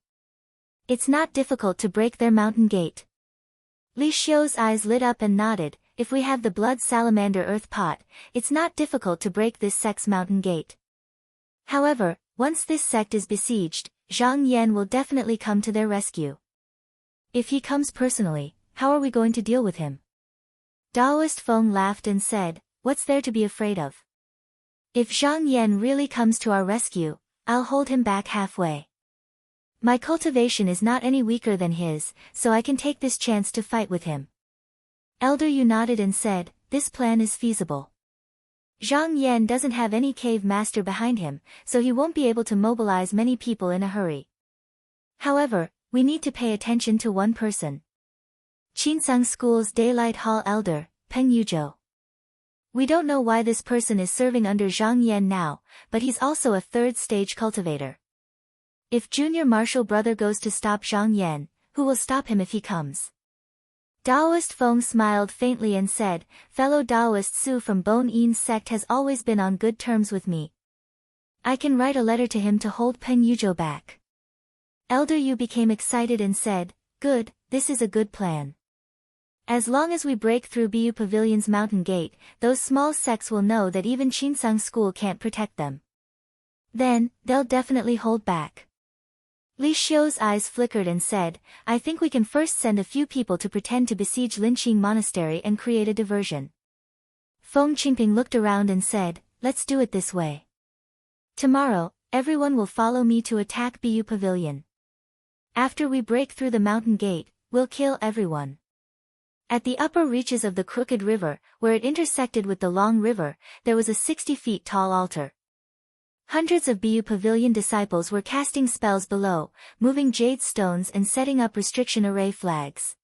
It's not difficult to break their mountain gate. Li Xiu's eyes lit up and nodded, If we have the Blood Salamander Earth Pot, it's not difficult to break this sect's mountain gate. However, once this sect is besieged, Zhang Yan will definitely come to their rescue. If he comes personally, how are we going to deal with him? Taoist Feng laughed and said, What's there to be afraid of? If Zhang Yan really comes to our rescue, I'll hold him back halfway. My cultivation is not any weaker than his, so I can take this chance to fight with him. Elder Yu nodded and said, This plan is feasible. Zhang Yan doesn't have any cave master behind him, so he won't be able to mobilize many people in a hurry. However, we need to pay attention to one person. Qinsang School's Daylight Hall Elder, Peng Yuzhou. We don't know why this person is serving under Zhang Yan now, but he's also a 3rd-stage cultivator. If Junior Martial Brother goes to stop Zhang Yan, who will stop him if he comes? Taoist Feng smiled faintly and said, Fellow Taoist Su from Bone Yin's sect has always been on good terms with me. I can write a letter to him to hold Peng Yuzhou back. Elder Yu became excited and said, Good, this is a good plan. As long as we break through Bu Pavilion's mountain gate, those small sects will know that even Qinsang School can't protect them. Then, they'll definitely hold back. Li Xiu's eyes flickered and said, I think we can first send a few people to pretend to besiege Linqing Monastery and create a diversion. Feng Qingping looked around and said, Let's do it this way. Tomorrow, everyone will follow me to attack Bu Pavilion. After we break through the mountain gate, we'll kill everyone. At the upper reaches of the Crooked River, where it intersected with the Long River, there was a 60 feet tall altar. Hundreds of Bu Pavilion disciples were casting spells below, moving jade stones and setting up restriction array flags.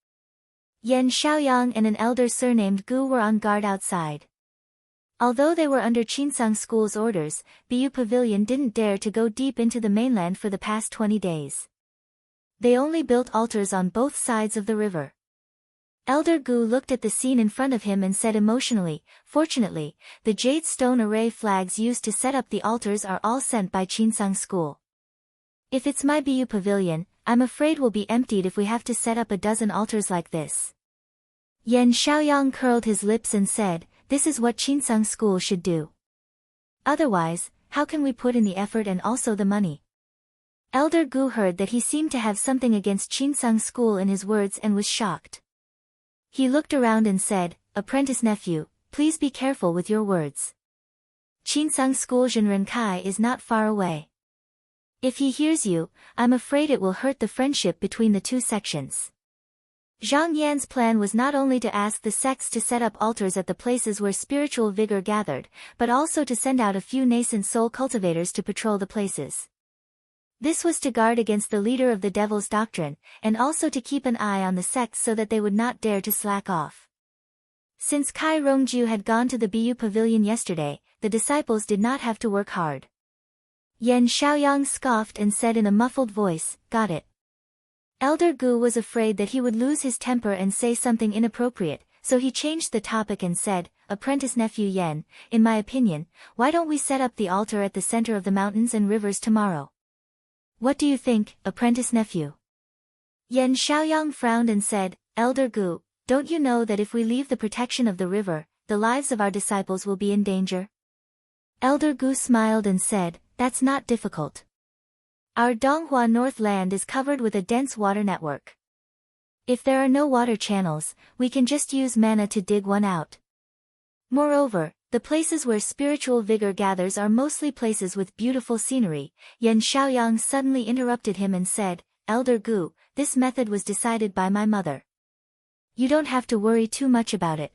Yan Xiaoyang and an elder surnamed Gu were on guard outside. Although they were under Chinsang School's orders, Bu Pavilion didn't dare to go deep into the mainland for the past 20 days. They only built altars on both sides of the river. Elder Gu looked at the scene in front of him and said emotionally, "Fortunately, the jade stone array flags used to set up the altars are all sent by Chinsang School. If it's my Bu Pavilion, I'm afraid we'll be emptied if we have to set up a dozen altars like this." Yan Xiaoyang curled his lips and said, "This is what Chinsang School should do. Otherwise, how can we put in the effort and also the money?" Elder Gu heard that he seemed to have something against Chinsang School in his words and was shocked. He looked around and said, "Apprentice nephew, please be careful with your words. Chinsang School Zhenren Kai is not far away. If he hears you, I'm afraid it will hurt the friendship between the two sections." Zhang Yan's plan was not only to ask the sects to set up altars at the places where spiritual vigor gathered, but also to send out a few nascent soul cultivators to patrol the places. This was to guard against the leader of the devil's doctrine, and also to keep an eye on the sects so that they would not dare to slack off. Since Kai Rongju had gone to the Bu Pavilion yesterday, the disciples did not have to work hard. Yan Xiaoyang scoffed and said in a muffled voice, "Got it." Elder Gu was afraid that he would lose his temper and say something inappropriate, so he changed the topic and said, "Apprentice nephew Yan, in my opinion, why don't we set up the altar at the center of the mountains and rivers tomorrow? What do you think, apprentice nephew?" Yan Xiaoyang frowned and said, "Elder Gu, don't you know that if we leave the protection of the river, the lives of our disciples will be in danger?" Elder Gu smiled and said, "That's not difficult. Our Donghua North land is covered with a dense water network. If there are no water channels, we can just use mana to dig one out. Moreover, the places where spiritual vigor gathers are mostly places with beautiful scenery." Yan Xiaoyang suddenly interrupted him and said, "Elder Gu, this method was decided by my mother. You don't have to worry too much about it."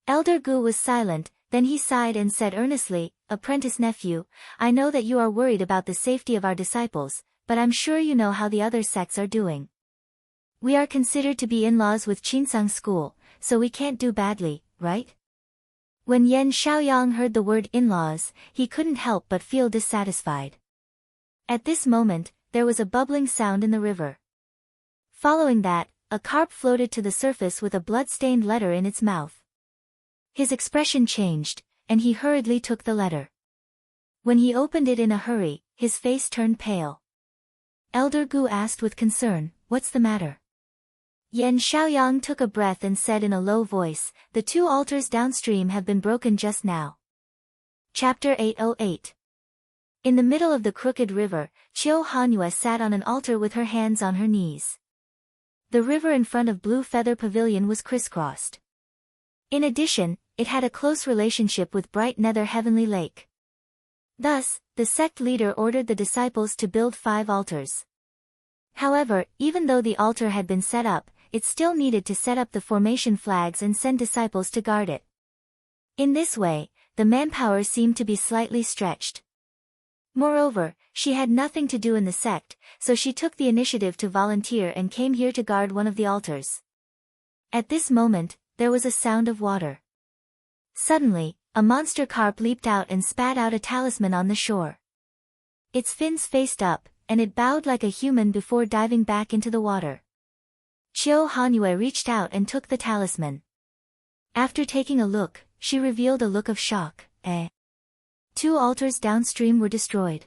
Elder Gu was silent, then he sighed and said earnestly, "Apprentice nephew, I know that you are worried about the safety of our disciples, but I'm sure you know how the other sects are doing. We are considered to be in-laws with Chinsang School, so we can't do badly, right?" When Yan Xiaoyang heard the word in-laws, he couldn't help but feel dissatisfied. At this moment, there was a bubbling sound in the river. Following that, a carp floated to the surface with a blood-stained letter in its mouth. His expression changed, and he hurriedly took the letter. When he opened it in a hurry, his face turned pale. Elder Gu asked with concern, "What's the matter?" Yan Xiaoyang took a breath and said in a low voice, "The two altars downstream have been broken just now." Chapter 808. In the middle of the crooked river, Qiu Hanyue sat on an altar with her hands on her knees. The river in front of Blue Feather Pavilion was crisscrossed. In addition, it had a close relationship with Bright Nether Heavenly Lake. Thus, the sect leader ordered the disciples to build 5 altars. However, even though the altar had been set up, it still needed to set up the formation flags and send disciples to guard it. In this way, the manpower seemed to be slightly stretched. Moreover, she had nothing to do in the sect, so she took the initiative to volunteer and came here to guard one of the altars. At this moment, there was a sound of water. Suddenly, a monster carp leaped out and spat out a talisman on the shore. Its fins faced up, and it bowed like a human before diving back into the water. Qiu Hanyue reached out and took the talisman. After taking a look, she revealed a look of shock. 2 altars downstream were destroyed.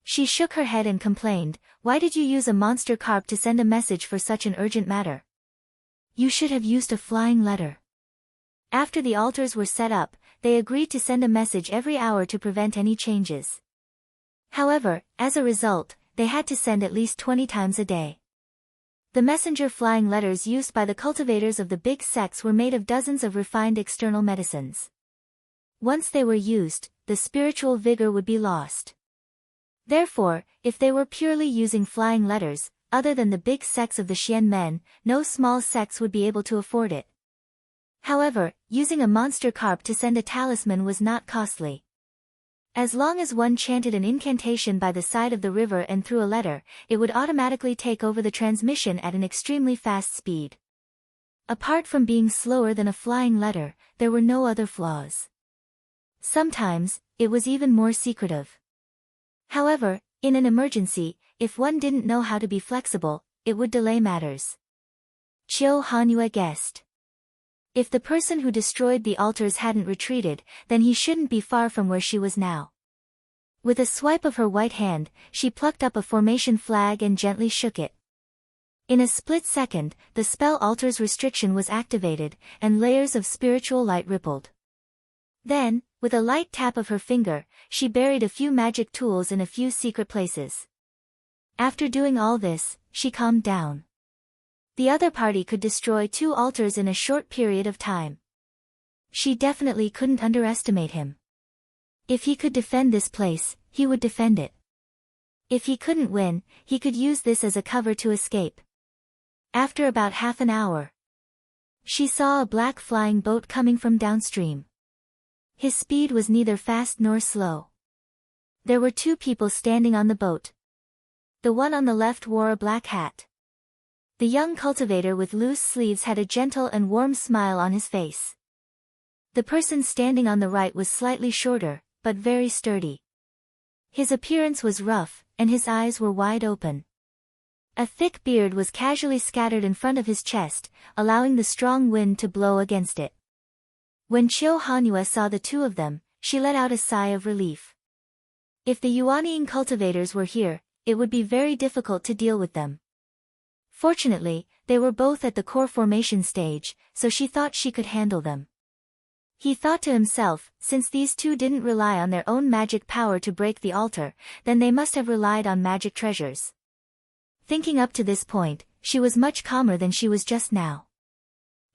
She shook her head and complained, "Why did you use a monster carp to send a message for such an urgent matter? You should have used a flying letter." After the altars were set up, they agreed to send a message every hour to prevent any changes. However, as a result, they had to send at least 20 times a day. The messenger flying letters used by the cultivators of the big sects were made of dozens of refined external medicines. Once they were used, the spiritual vigor would be lost. Therefore, if they were purely using flying letters, other than the big sects of the Xian men, no small sects would be able to afford it. However, using a monster carp to send a talisman was not costly. As long as one chanted an incantation by the side of the river and threw a letter, it would automatically take over the transmission at an extremely fast speed. Apart from being slower than a flying letter, there were no other flaws. Sometimes, it was even more secretive. However, in an emergency, if one didn't know how to be flexible, it would delay matters. Chiu Hanyu guessed. If the person who destroyed the altars hadn't retreated, then he shouldn't be far from where she was now. With a swipe of her white hand, she plucked up a formation flag and gently shook it. In a split second, the spell altars restriction was activated, and layers of spiritual light rippled. Then, with a light tap of her finger, she buried a few magic tools in a few secret places. After doing all this, she calmed down. The other party could destroy 2 altars in a short period of time. She definitely couldn't underestimate him. If he could defend this place, he would defend it. If he couldn't win, he could use this as a cover to escape. After about half an hour, she saw a black flying boat coming from downstream. His speed was neither fast nor slow. There were 2 people standing on the boat. The one on the left wore a black hat. The young cultivator with loose sleeves had a gentle and warm smile on his face. The person standing on the right was slightly shorter, but very sturdy. His appearance was rough, and his eyes were wide open. A thick beard was casually scattered in front of his chest, allowing the strong wind to blow against it. When Chiu Hanyu saw the 2 of them, she let out a sigh of relief. If the Yuanying cultivators were here, it would be very difficult to deal with them. Fortunately, they were both at the core formation stage, so she thought she could handle them. He thought to himself, since these 2 didn't rely on their own magic power to break the altar, then they must have relied on magic treasures. Thinking up to this point, she was much calmer than she was just now.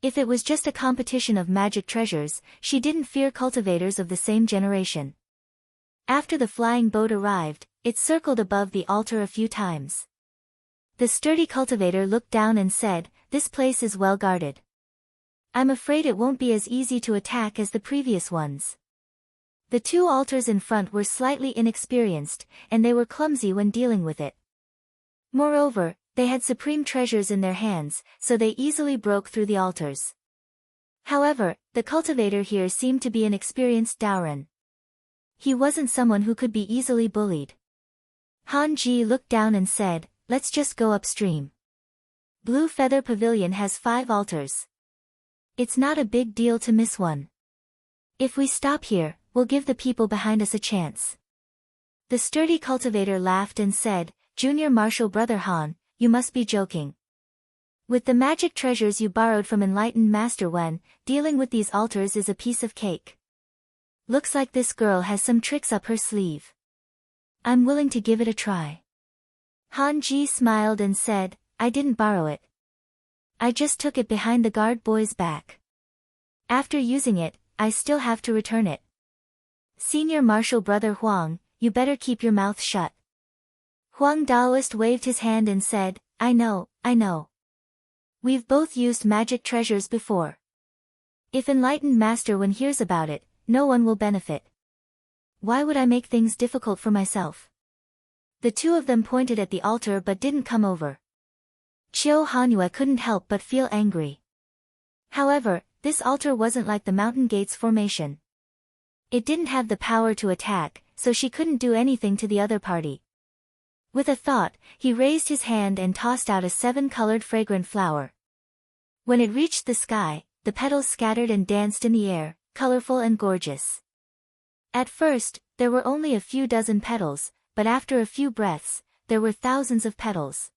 If it was just a competition of magic treasures, she didn't fear cultivators of the same generation. After the flying boat arrived, it circled above the altar a few times. The sturdy cultivator looked down and said, "This place is well guarded. I'm afraid it won't be as easy to attack as the previous ones." The 2 altars in front were slightly inexperienced, and they were clumsy when dealing with it. Moreover, they had supreme treasures in their hands, so they easily broke through the altars. However, the cultivator here seemed to be an experienced Daoran. He wasn't someone who could be easily bullied. Han Ji looked down and said, "Let's just go upstream. Blue Feather Pavilion has 5 altars. It's not a big deal to miss one. If we stop here, we'll give the people behind us a chance." The sturdy cultivator laughed and said, "Junior Marshal Brother Han, you must be joking. With the magic treasures you borrowed from Enlightened Master Wen, dealing with these altars is a piece of cake. Looks like this girl has some tricks up her sleeve. I'm willing to give it a try." Han Ji smiled and said, "I didn't borrow it. I just took it behind the guard boy's back. After using it, I still have to return it. Senior Marshal Brother Huang, you better keep your mouth shut." Huang Daoist waved his hand and said, I know. We've both used magic treasures before. If Enlightened Master Wen hears about it, no one will benefit. Why would I make things difficult for myself?" The 2 of them pointed at the altar but didn't come over. Chiu Hanyu couldn't help but feel angry. However, this altar wasn't like the Mountain Gates formation. It didn't have the power to attack, so she couldn't do anything to the other party. With a thought, he raised his hand and tossed out a 7-colored fragrant flower. When it reached the sky, the petals scattered and danced in the air, colorful and gorgeous. At first, there were only a few dozen petals, but after a few breaths, there were thousands of petals.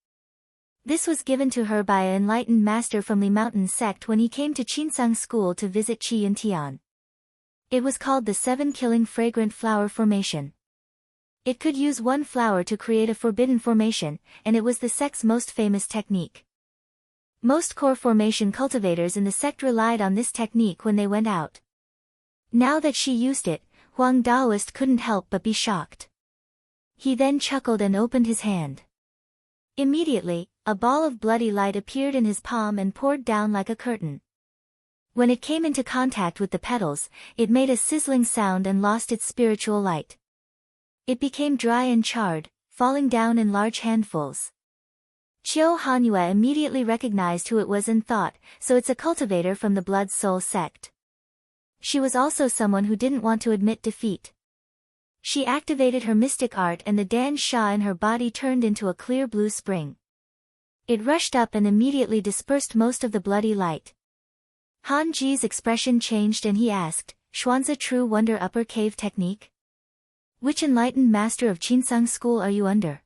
This was given to her by an enlightened master from the Mountain sect when he came to Qinsang School to visit Qi Yuntian. It was called the 7-killing fragrant flower formation. It could use 1 flower to create a forbidden formation, and it was the sect's most famous technique. Most core formation cultivators in the sect relied on this technique when they went out. Now that she used it, Huang Daoist couldn't help but be shocked. He then chuckled and opened his hand. Immediately, a ball of bloody light appeared in his palm and poured down like a curtain. When it came into contact with the petals, it made a sizzling sound and lost its spiritual light. It became dry and charred, falling down in large handfuls. Chiu Hanyu immediately recognized who it was and thought, so it's a cultivator from the Blood Soul sect. She was also someone who didn't want to admit defeat. She activated her mystic art and the Dan Sha in her body turned into a clear blue spring. It rushed up and immediately dispersed most of the bloody light. Han Ji's expression changed and he asked, Xuanzi True Wonder Upper Cave Technique? Which enlightened master of Qinsang School are you under?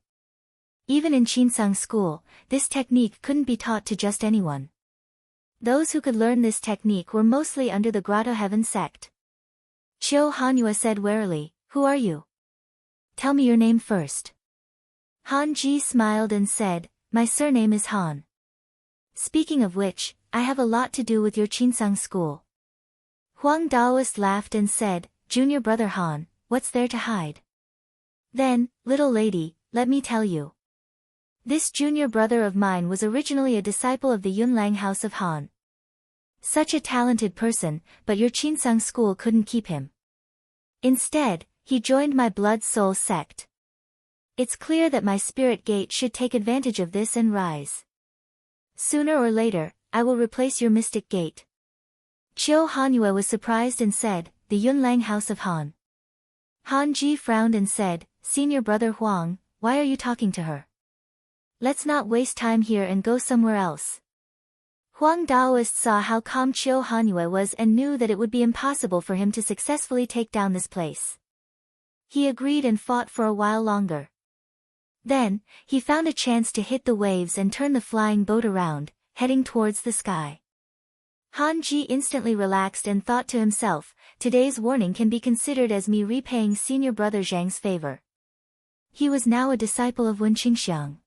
Even in Qinsang School, this technique couldn't be taught to just anyone. Those who could learn this technique were mostly under the Grotto Heaven sect. Qiu Hanyue said warily, Who are you? Tell me your name first. Han Ji smiled and said, My surname is Han. Speaking of which, I have a lot to do with your Qinsang School. Huang Daoist laughed and said, Junior brother Han, what's there to hide? Then, little lady, let me tell you. This junior brother of mine was originally a disciple of the Yunlang house of Han. Such a talented person, but your Qinsang School couldn't keep him. Instead, he joined my blood soul sect. It's clear that my spirit gate should take advantage of this and rise. Sooner or later, I will replace your mystic gate. Qiu Hanyue was surprised and said, The Yunlang house of Han. Han Ji frowned and said, Senior brother Huang, why are you talking to her? Let's not waste time here and go somewhere else. Huang Daoist saw how calm Qiu Hanyue was and knew that it would be impossible for him to successfully take down this place. He agreed and fought for a while longer. Then, he found a chance to hit the waves and turn the flying boat around, heading towards the sky. Han Ji instantly relaxed and thought to himself, today's warning can be considered as me repaying senior brother Zhang's favor. He was now a disciple of Wen Qingxiang.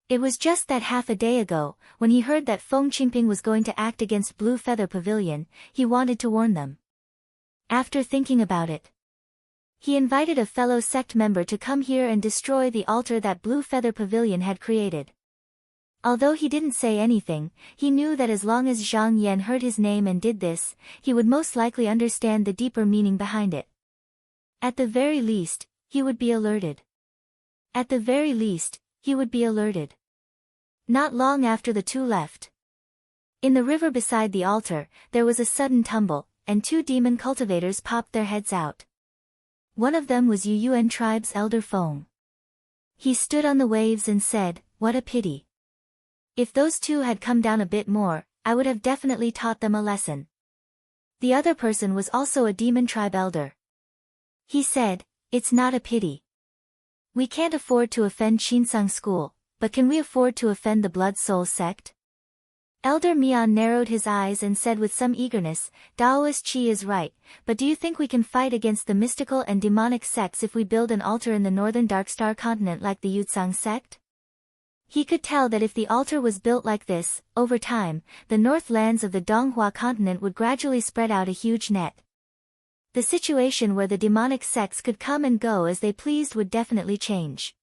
It was just that half a day ago, when he heard that Feng Qingping was going to act against Blue Feather Pavilion, he wanted to warn them. After thinking about it, he invited a fellow sect member to come here and destroy the altar that Blue Feather Pavilion had created. Although he didn't say anything, he knew that as long as Zhang Yan heard his name and did this, he would most likely understand the deeper meaning behind it. At the very least, he would be alerted. At the very least, he would be alerted. Not long after the two left. In the river beside the altar, there was a sudden tumble, and two demon cultivators popped their heads out. One of them was Yu Yuan tribe's elder Feng. He stood on the waves and said, What a pity. If those two had come down a bit more, I would have definitely taught them a lesson. The other person was also a demon tribe elder. He said, It's not a pity. We can't afford to offend Qinsang School, but can we afford to offend the Blood Soul sect? Elder Mian narrowed his eyes and said with some eagerness, Daoist Qi is right, but do you think we can fight against the mystical and demonic sects if we build an altar in the northern Darkstar continent like the Yutsang sect? He could tell that if the altar was built like this, over time, the north lands of the Donghua continent would gradually spread out a huge net. The situation where the demonic sects could come and go as they pleased would definitely change.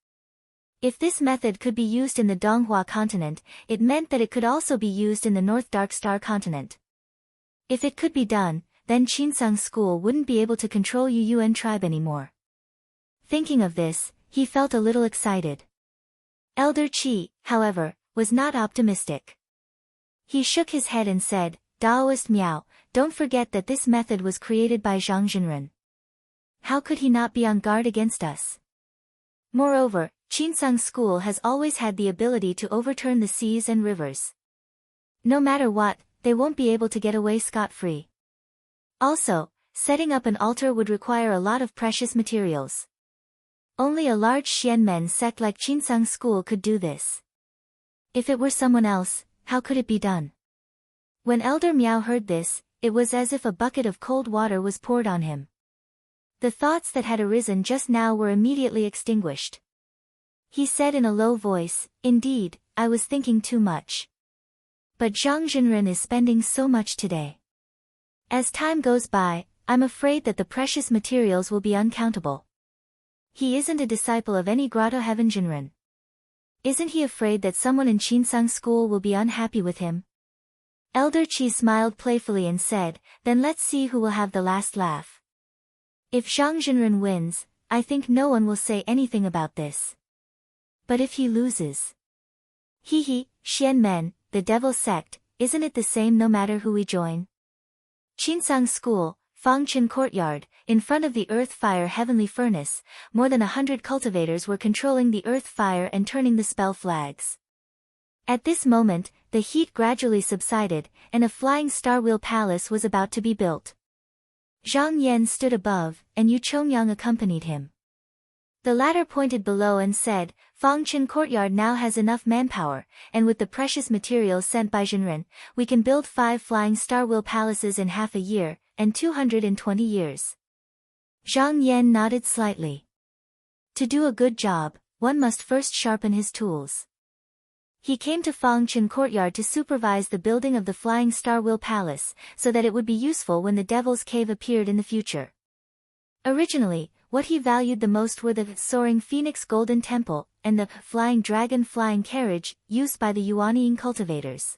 If this method could be used in the Donghua continent, it meant that it could also be used in the North Darkstar continent. If it could be done, then Qinsang School wouldn't be able to control Yu Yuan tribe anymore. Thinking of this, he felt a little excited. Elder Qi, however, was not optimistic. He shook his head and said, Daoist Miao, don't forget that this method was created by Zhang Jinren. How could he not be on guard against us? Moreover, Qinsang School has always had the ability to overturn the seas and rivers. No matter what, they won't be able to get away scot-free. Also, setting up an altar would require a lot of precious materials. Only a large Xianmen sect like Qinsang School could do this. If it were someone else, how could it be done? When Elder Miao heard this, it was as if a bucket of cold water was poured on him. The thoughts that had arisen just now were immediately extinguished. He said in a low voice, Indeed, I was thinking too much. But Zhang Jinren is spending so much today. As time goes by, I'm afraid that the precious materials will be uncountable. He isn't a disciple of any Grotto Heaven Jinren. Isn't he afraid that someone in Qinsang School will be unhappy with him? Elder Qi smiled playfully and said, Then let's see who will have the last laugh. If Zhang Jinren wins, I think no one will say anything about this. But if he loses? Xianmen, the devil sect, isn't it the same no matter who we join? Qinsang School, Fangchen Courtyard, in front of the earth fire heavenly furnace, more than 100 cultivators were controlling the earth fire and turning the spell flags. At this moment, the heat gradually subsided, and a flying star wheel palace was about to be built. Zhang Yan stood above, and Yu Chongyang accompanied him. The latter pointed below and said, Fangchen Courtyard now has enough manpower, and with the precious materials sent by Zhenren, we can build 5 flying star wheel palaces in half a year, and 220 years. Zhang Yan nodded slightly. To do a good job, one must first sharpen his tools. He came to Fangchen Courtyard to supervise the building of the Flying Star Wheel Palace, so that it would be useful when the Devil's Cave appeared in the future. Originally, what he valued the most were the Soaring Phoenix Golden Temple, and the Flying Dragon Flying Carriage, used by the Yuanying cultivators.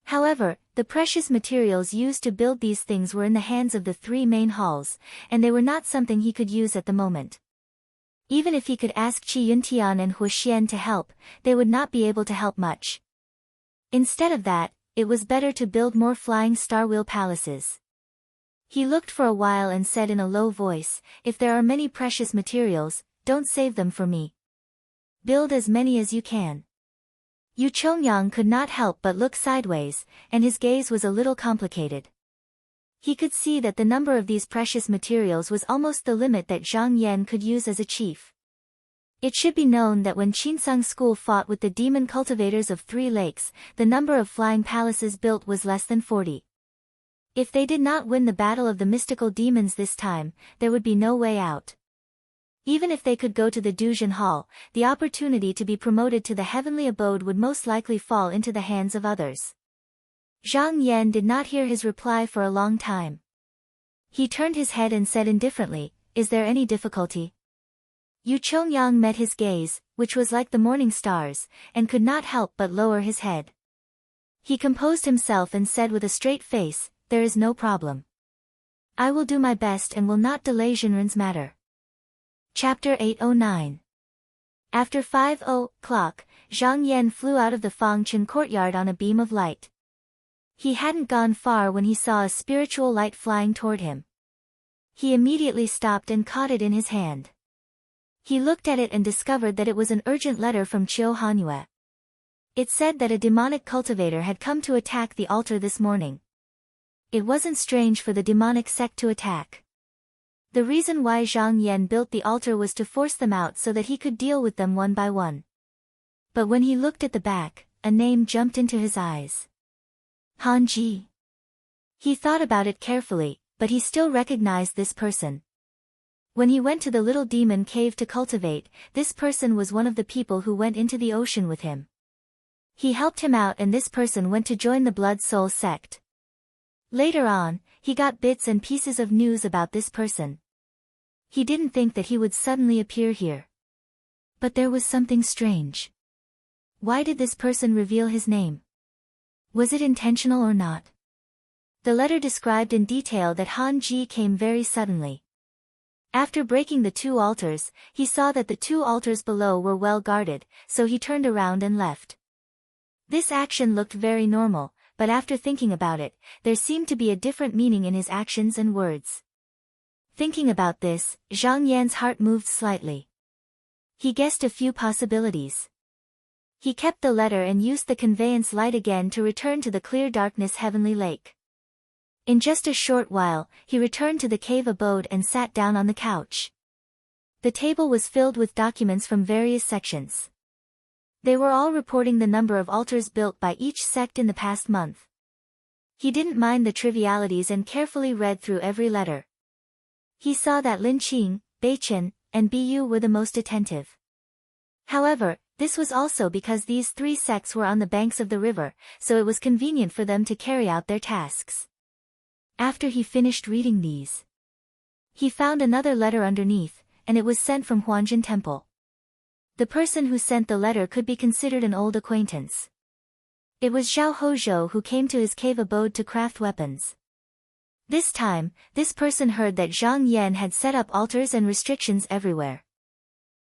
However, the precious materials used to build these things were in the hands of the 3 main halls, and they were not something he could use at the moment. Even if he could ask Qi Yuntian and Huoxian to help, they would not be able to help much. Instead of that, it was better to build more flying star wheel palaces. He looked for a while and said in a low voice, if there are many precious materials, don't save them for me. Build as many as you can. Yu Chongyang could not help but look sideways, and his gaze was a little complicated. He could see that the number of these precious materials was almost the limit that Zhang Yan could use as a chief. It should be known that when Qinsang School fought with the demon cultivators of 3 lakes, the number of flying palaces built was less than 40. If they did not win the battle of the mystical demons this time, there would be no way out. Even if they could go to the Duzhen Hall, the opportunity to be promoted to the heavenly abode would most likely fall into the hands of others. Zhang Yan did not hear his reply for a long time. He turned his head and said indifferently, is there any difficulty? Yu Chongyang met his gaze, which was like the morning stars, and could not help but lower his head. He composed himself and said with a straight face, there is no problem. I will do my best and will not delay Zhenren's matter. Chapter 809. After 5 o'clock, Zhang Yan flew out of the Fangchen courtyard on a beam of light. He hadn't gone far when he saw a spiritual light flying toward him. He immediately stopped and caught it in his hand. He looked at it and discovered that it was an urgent letter from Qiu Hanyue. It said that a demonic cultivator had come to attack the altar this morning. It wasn't strange for the demonic sect to attack. The reason why Zhang Yan built the altar was to force them out so that he could deal with them one by one. But when he looked at the back, a name jumped into his eyes. Han Ji. He thought about it carefully, but he still recognized this person. When he went to the little demon cave to cultivate, this person was one of the people who went into the ocean with him. He helped him out and this person went to join the Blood Soul sect. Later on, he got bits and pieces of news about this person. He didn't think that he would suddenly appear here. But there was something strange. Why did this person reveal his name? Was it intentional or not? The letter described in detail that Han Ji came very suddenly. After breaking the 2 altars, he saw that the 2 altars below were well guarded, so he turned around and left. This action looked very normal, but after thinking about it, there seemed to be a different meaning in his actions and words. Thinking about this, Zhang Yan's heart moved slightly. He guessed a few possibilities. He kept the letter and used the conveyance light again to return to the clear darkness heavenly lake. In just a short while, he returned to the cave abode and sat down on the couch. The table was filled with documents from various sections. They were all reporting the number of altars built by each sect in the past month. He didn't mind the trivialities and carefully read through every letter. He saw that Lin Qing, Beichen, and Bu were the most attentive. However, this was also because these 3 sects were on the banks of the river, so it was convenient for them to carry out their tasks. After he finished reading these, he found another letter underneath, and it was sent from Huanjin Temple. The person who sent the letter could be considered an old acquaintance. It was Zhao Hozhou who came to his cave abode to craft weapons. This time, this person heard that Zhang Yan had set up altars and restrictions everywhere.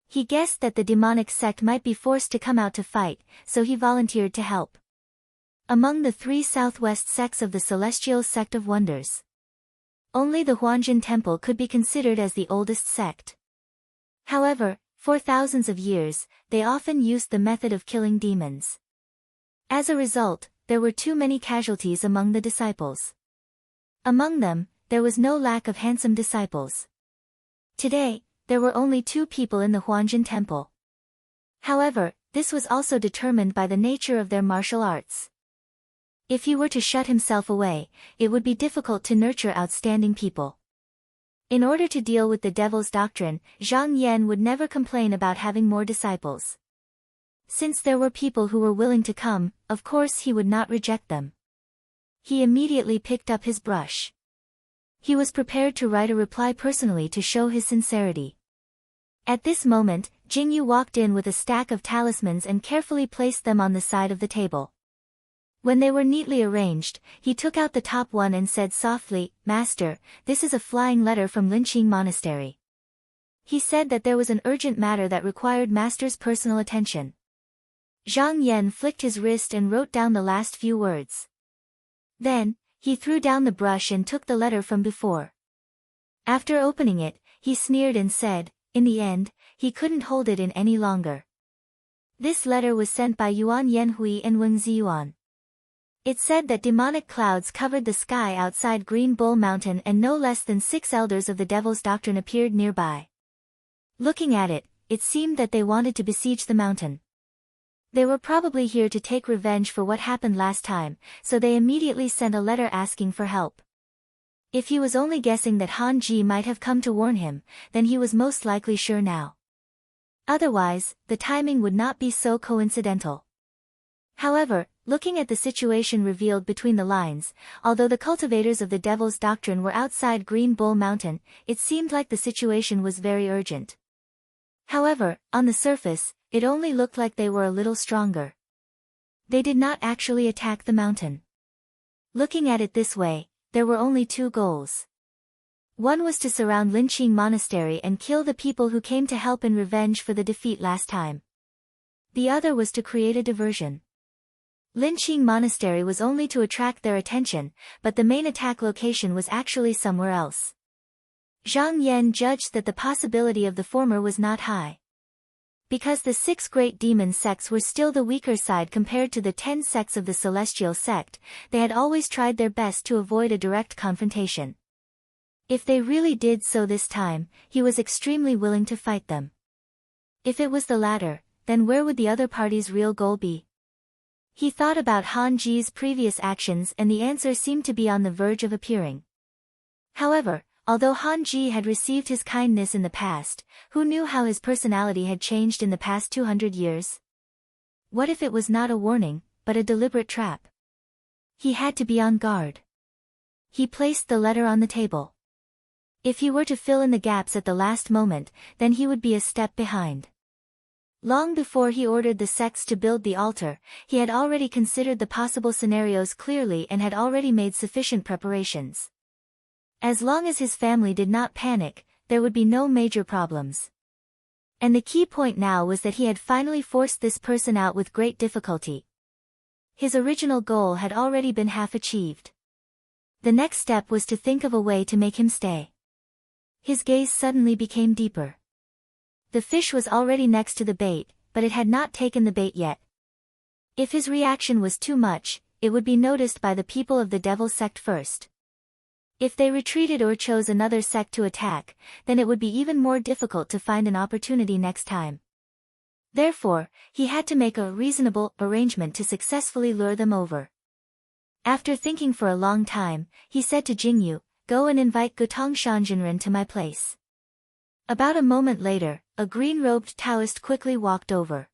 He guessed that the demonic sect might be forced to come out to fight, so he volunteered to help. Among the 3 southwest sects of the Celestial Sect of Wonders, Only the Huanjin Temple could be considered as the oldest sect. However, for thousands of years, they often used the method of killing demons. As a result, there were too many casualties among the disciples. Among them, there was no lack of handsome disciples. Today, there were only 2 people in the Huanjin Temple. However, this was also determined by the nature of their martial arts. If he were to shut himself away, it would be difficult to nurture outstanding people. In order to deal with the devil's doctrine, Zhang Yan would never complain about having more disciples. Since there were people who were willing to come, of course he would not reject them. He immediately picked up his brush. He was prepared to write a reply personally to show his sincerity. At this moment, Jingyu walked in with a stack of talismans and carefully placed them on the side of the table. When they were neatly arranged, he took out the top one and said softly, "Master, this is a flying letter from Linqing Monastery." He said that there was an urgent matter that required Master's personal attention. Zhang Yan flicked his wrist and wrote down the last few words. Then, he threw down the brush and took the letter from before. After opening it, he sneered and said, in the end, he couldn't hold it in any longer. This letter was sent by Yuan Yanhui and Wen Ziyuan. It said that demonic clouds covered the sky outside Green Bull Mountain and no less than 6 elders of the Devil's Doctrine appeared nearby. Looking at it, it seemed that they wanted to besiege the mountain. They were probably here to take revenge for what happened last time, so they immediately sent a letter asking for help. If he was only guessing that Han Ji might have come to warn him, then he was most likely sure now. Otherwise, the timing would not be so coincidental. However, looking at the situation revealed between the lines, although the cultivators of the Devil's Doctrine were outside Green Bull Mountain, it seemed like the situation was very urgent. However, on the surface, it only looked like they were a little stronger. They did not actually attack the mountain. Looking at it this way, there were only 2 goals. One was to surround Linqing Monastery and kill the people who came to help in revenge for the defeat last time. The other was to create a diversion. Linqing Monastery was only to attract their attention, but the main attack location was actually somewhere else. Zhang Yan judged that the possibility of the former was not high. Because the 6 great demon sects were still the weaker side compared to the 10 sects of the Celestial sect, they had always tried their best to avoid a direct confrontation. If they really did so this time, he was extremely willing to fight them. If it was the latter, then where would the other party's real goal be? He thought about Han Ji's previous actions and the answer seemed to be on the verge of appearing. However, although Han Ji had received his kindness in the past, who knew how his personality had changed in the past 200 years? What if it was not a warning, but a deliberate trap? He had to be on guard. He placed the letter on the table. If he were to fill in the gaps at the last moment, then he would be a step behind. Long before he ordered the sects to build the altar, he had already considered the possible scenarios clearly and had already made sufficient preparations. As long as his family did not panic, there would be no major problems. And the key point now was that he had finally forced this person out with great difficulty. His original goal had already been half achieved. The next step was to think of a way to make him stay. His gaze suddenly became deeper. The fish was already next to the bait, but it had not taken the bait yet. If his reaction was too much, it would be noticed by the people of the Devil sect first. If they retreated or chose another sect to attack, then it would be even more difficult to find an opportunity next time. Therefore, he had to make a reasonable arrangement to successfully lure them over. After thinking for a long time, he said to Jingyu, "Go and invite Gutong Shanjinren to my place." About a moment later, a green-robed Taoist quickly walked over.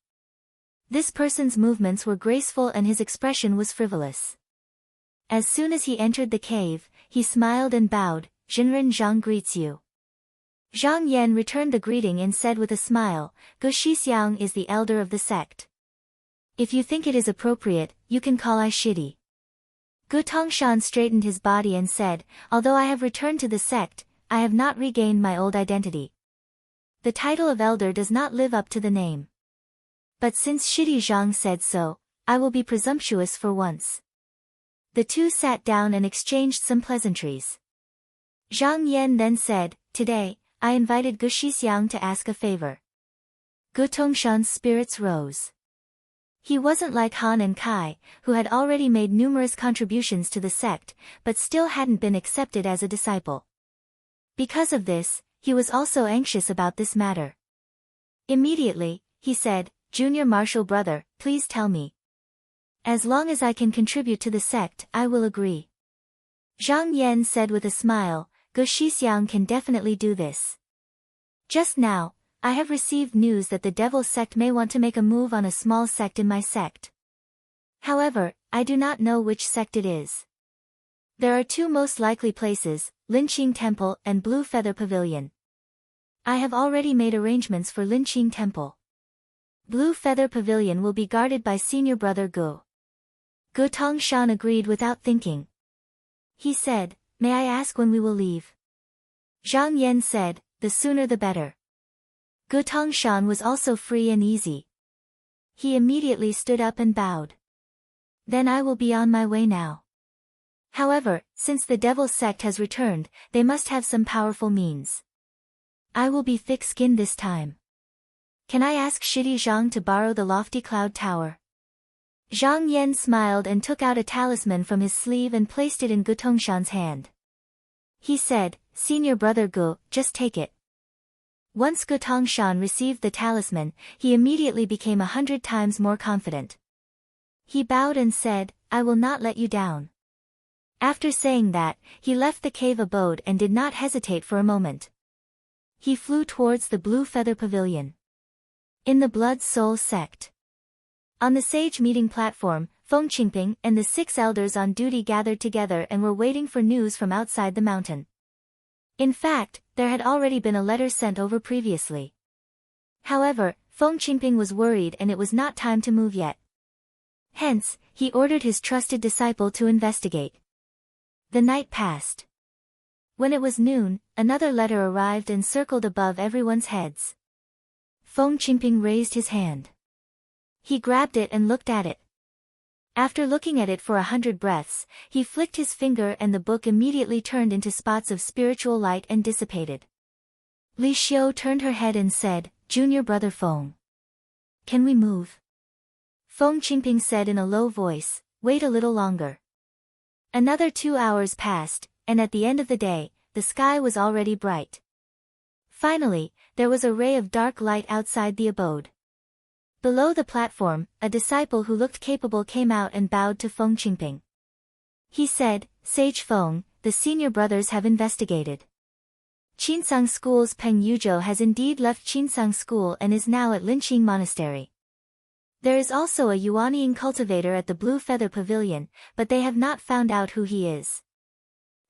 This person's movements were graceful and his expression was frivolous. As soon as he entered the cave, he smiled and bowed. "Jinren Zhang greets you." Zhang Yan returned the greeting and said with a smile, "Gu Shixiang is the elder of the sect. If you think it is appropriate, you can call I Shidi." Gu Tongshan straightened his body and said, "Although I have returned to the sect, I have not regained my old identity. The title of elder does not live up to the name. But since Shidi Zhang said so, I will be presumptuous for once." The two sat down and exchanged some pleasantries. Zhang Yan then said, "Today, I invited Gu Shixiang to ask a favor." Gu Tongshan's spirits rose. He wasn't like Han and Kai, who had already made numerous contributions to the sect, but still hadn't been accepted as a disciple. Because of this, he was also anxious about this matter. Immediately, he said, "Junior Marshal brother, please tell me. As long as I can contribute to the sect, I will agree." Zhang Yan said with a smile, "Gu Shixiang can definitely do this. Just now, I have received news that the devil sect may want to make a move on a small sect in my sect. However, I do not know which sect it is. There are two most likely places, Linqing Temple and Blue Feather Pavilion. I have already made arrangements for Linqing Temple. Blue Feather Pavilion will be guarded by senior brother Gu." Gu Tongshan agreed without thinking. He said, "May I ask when we will leave?" Zhang Yan said, "The sooner the better." Gu Tongshan was also free and easy. He immediately stood up and bowed. "Then I will be on my way now. However, since the devil sect has returned, they must have some powerful means. I will be thick-skinned this time. Can I ask Shidi Zhang to borrow the lofty cloud tower?" Zhang Yan smiled and took out a talisman from his sleeve and placed it in Gu Tongshan's hand. He said, "Senior brother Gu, just take it." Once Gu Tongshan received the talisman, he immediately became 100 times more confident. He bowed and said, "I will not let you down." After saying that, he left the cave abode and did not hesitate for a moment. He flew towards the Blue Feather Pavilion. In the Blood Soul sect. On the sage meeting platform, Feng Qingping and the 6 elders on duty gathered together and were waiting for news from outside the mountain. In fact, there had already been a letter sent over previously. However, Feng Qingping was worried and it was not time to move yet. Hence, he ordered his trusted disciple to investigate. The night passed. When it was noon, another letter arrived and circled above everyone's heads. Feng Qingping raised his hand. He grabbed it and looked at it. After looking at it for 100 breaths, he flicked his finger and the book immediately turned into spots of spiritual light and dissipated. Li Xiu turned her head and said, "Junior brother Feng. Can we move?" Feng Qingping said in a low voice, "Wait a little longer." Another 2 hours passed, and at the end of the day, the sky was already bright. Finally, there was a ray of dark light outside the abode. Below the platform, a disciple who looked capable came out and bowed to Feng Qingping. He said, "Sage Feng, the senior brothers have investigated. Qinsang School's Peng Yuzhou has indeed left Qinsang School and is now at Linqing Monastery. There is also a Yuanying cultivator at the Blue Feather Pavilion, but they have not found out who he is."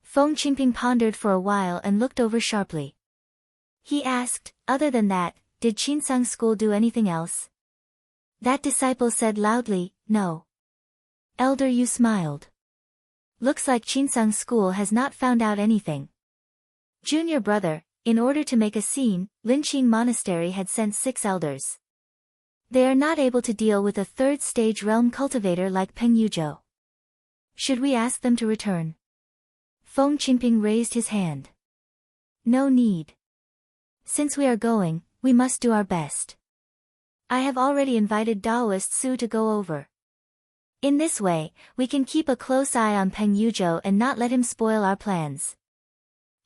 Feng Qingping pondered for a while and looked over sharply. He asked, "Other than that, did Qinsang School do anything else?" That disciple said loudly, "No." Elder Yu smiled. "Looks like Qinsang School has not found out anything." Junior brother, in order to make a scene, Linqing Monastery had sent 6 elders. They are not able to deal with a 3rd-stage realm cultivator like Peng Yuzhou. Should we ask them to return? Feng Qingping raised his hand. "No need. Since we are going, we must do our best. I have already invited Daoist Su to go over. In this way, we can keep a close eye on Peng Yuzhou and not let him spoil our plans."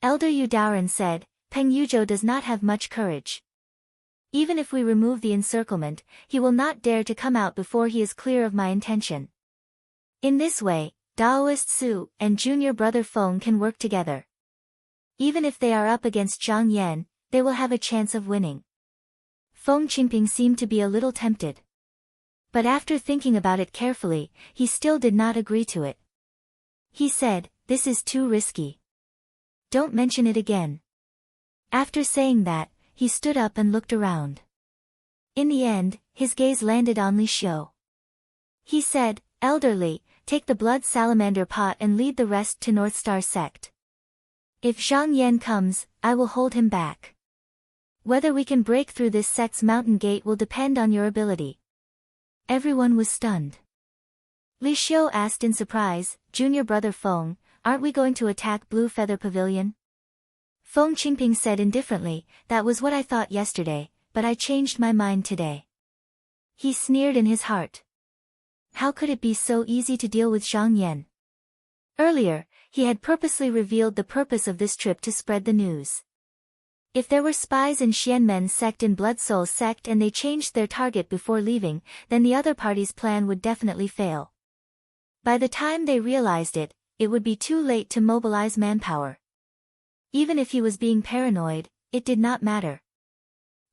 Elder Yu Daoren said, "Peng Yuzhou does not have much courage. Even if we remove the encirclement, he will not dare to come out before he is clear of my intention. In this way, Daoist Su and junior brother Feng can work together. Even if they are up against Zhang Yan, they will have a chance of winning." Feng Qingping seemed to be a little tempted. But after thinking about it carefully, he still did not agree to it. He said, "This is too risky. Don't mention it again." After saying that, he stood up and looked around. In the end, his gaze landed on Li Xiu. He said, "Elderly, take the blood salamander pot and lead the rest to North Star sect. If Zhang Yan comes, I will hold him back. Whether we can break through this sect's mountain gate will depend on your ability." Everyone was stunned. Li Xiu asked in surprise, "Junior brother Feng, aren't we going to attack Blue Feather Pavilion?" Feng Qingping said indifferently, "That was what I thought yesterday, but I changed my mind today." He sneered in his heart. How could it be so easy to deal with Zhang Yan? Earlier, he had purposely revealed the purpose of this trip to spread the news. If there were spies in Xianmen's sect and Blood Soul's sect and they changed their target before leaving, then the other party's plan would definitely fail. By the time they realized it, it would be too late to mobilize manpower. Even if he was being paranoid, it did not matter.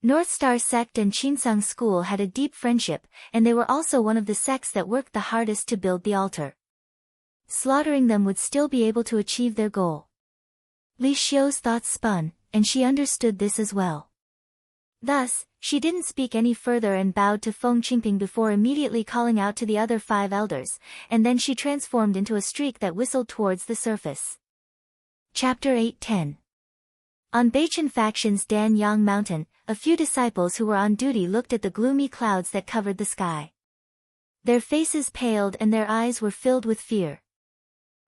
North Star sect and Qinsang school had a deep friendship, and they were also one of the sects that worked the hardest to build the altar. Slaughtering them would still be able to achieve their goal. Li Xiu's thoughts spun, and she understood this as well. Thus, she didn't speak any further and bowed to Feng Qingping before immediately calling out to the other 5 elders, and then she transformed into a streak that whistled towards the surface. Chapter 8:10. On Beichen faction's Danyang mountain, a few disciples who were on duty looked at the gloomy clouds that covered the sky. Their faces paled and their eyes were filled with fear.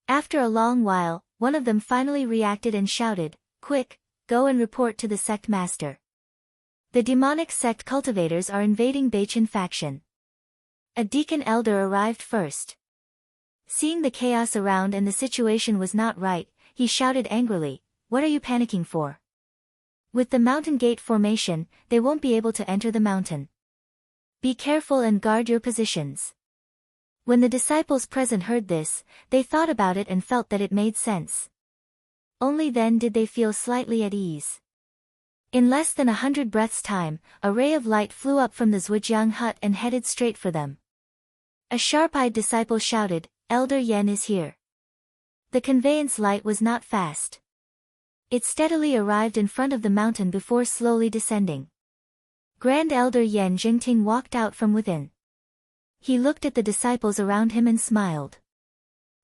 After a long while, one of them finally reacted and shouted, "Quick, go and report to the sect master. The demonic sect cultivators are invading Beichen faction." A deacon elder arrived first. Seeing the chaos around and the situation was not right, he shouted angrily, "What are you panicking for? With the mountain gate formation, they won't be able to enter the mountain. Be careful and guard your positions." When the disciples present heard this, they thought about it and felt that it made sense. Only then did they feel slightly at ease. In less than 100 breaths' time, a ray of light flew up from the Zhujiang hut and headed straight for them. A sharp-eyed disciple shouted, "Elder Yan is here." The conveyance light was not fast. It steadily arrived in front of the mountain before slowly descending. Grand Elder Yan Jingting walked out from within. He looked at the disciples around him and smiled.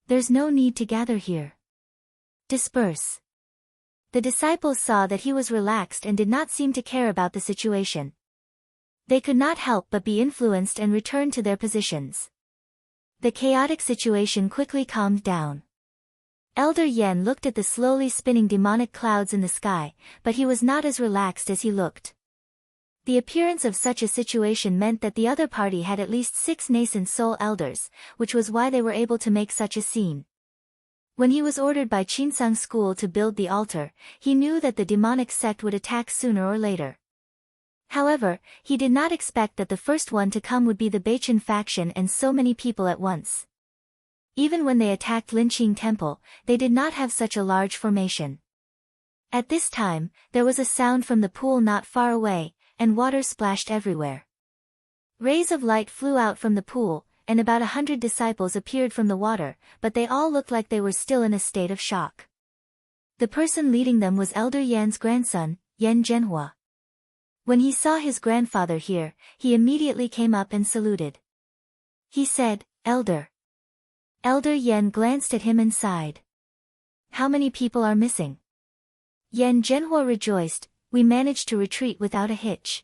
"There's no need to gather here. Disperse." The disciples saw that he was relaxed and did not seem to care about the situation. They could not help but be influenced and returned to their positions. The chaotic situation quickly calmed down. Elder Yan looked at the slowly spinning demonic clouds in the sky, but he was not as relaxed as he looked. The appearance of such a situation meant that the other party had at least 6 nascent soul elders, which was why they were able to make such a scene. When he was ordered by Qinsang school to build the altar, he knew that the demonic sect would attack sooner or later. However, he did not expect that the first one to come would be the Beichen faction and so many people at once. Even when they attacked Linqing Temple, they did not have such a large formation. At this time, there was a sound from the pool not far away, and water splashed everywhere. Rays of light flew out from the pool, and about 100 disciples appeared from the water, but they all looked like they were still in a state of shock. The person leading them was Elder Yan's grandson, Yan Zhenhua. When he saw his grandfather here, he immediately came up and saluted. He said, "Elder." Elder Yan glanced at him and sighed. "How many people are missing?" Yan Zhenhua rejoiced, "We managed to retreat without a hitch.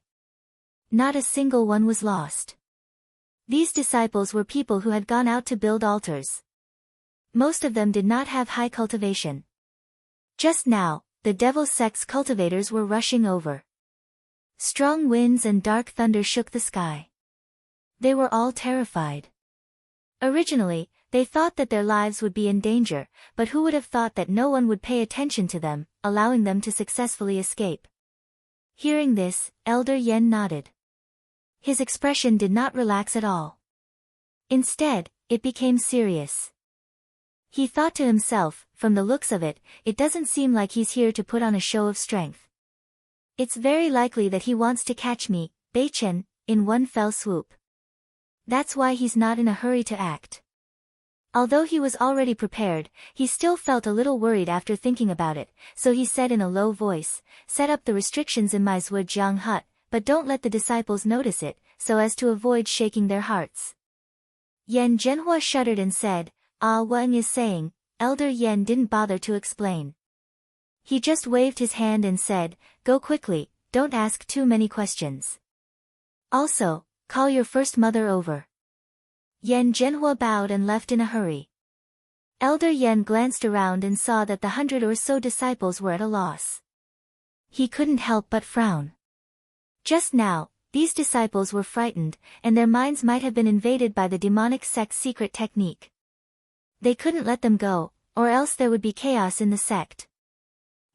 Not a single one was lost." These disciples were people who had gone out to build altars. Most of them did not have high cultivation. Just now, the Devil Sect's cultivators were rushing over. Strong winds and dark thunder shook the sky. They were all terrified. Originally, they thought that their lives would be in danger, but who would have thought that no one would pay attention to them, allowing them to successfully escape? Hearing this, Elder Yan nodded. His expression did not relax at all. Instead, it became serious. He thought to himself, from the looks of it, it doesn't seem like he's here to put on a show of strength. It's very likely that he wants to catch me, Beichen, in one fell swoop. That's why he's not in a hurry to act. Although he was already prepared, he still felt a little worried after thinking about it, so he said in a low voice, "Set up the restrictions in my Zhujiang hut, but don't let the disciples notice it, so as to avoid shaking their hearts." Yan Zhenhua shuddered and said, "Ah, what is saying?" Elder Yan didn't bother to explain. He just waved his hand and said, "Go quickly, don't ask too many questions. Also, call your first mother over." Yan Zhenhua bowed and left in a hurry. Elder Yan glanced around and saw that the 100 or so disciples were at a loss. He couldn't help but frown. Just now, these disciples were frightened, and their minds might have been invaded by the demonic sect's secret technique. They couldn't let them go, or else there would be chaos in the sect.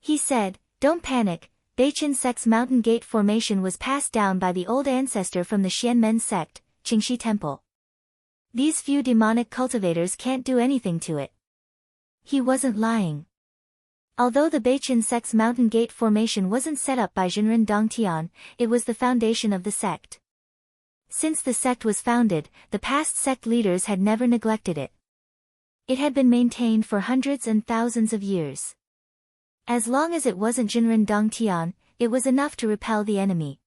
He said, "Don't panic, Beichin sect's mountain gate formation was passed down by the old ancestor from the Xianmen sect, Qingxi Temple. These few demonic cultivators can't do anything to it." He wasn't lying. Although the Beichin sect's mountain gate formation wasn't set up by Jinren Dongtian, it was the foundation of the sect. Since the sect was founded, the past sect leaders had never neglected it. It had been maintained for hundreds and thousands of years. As long as it wasn't Jinren Dongtian, it was enough to repel the enemy.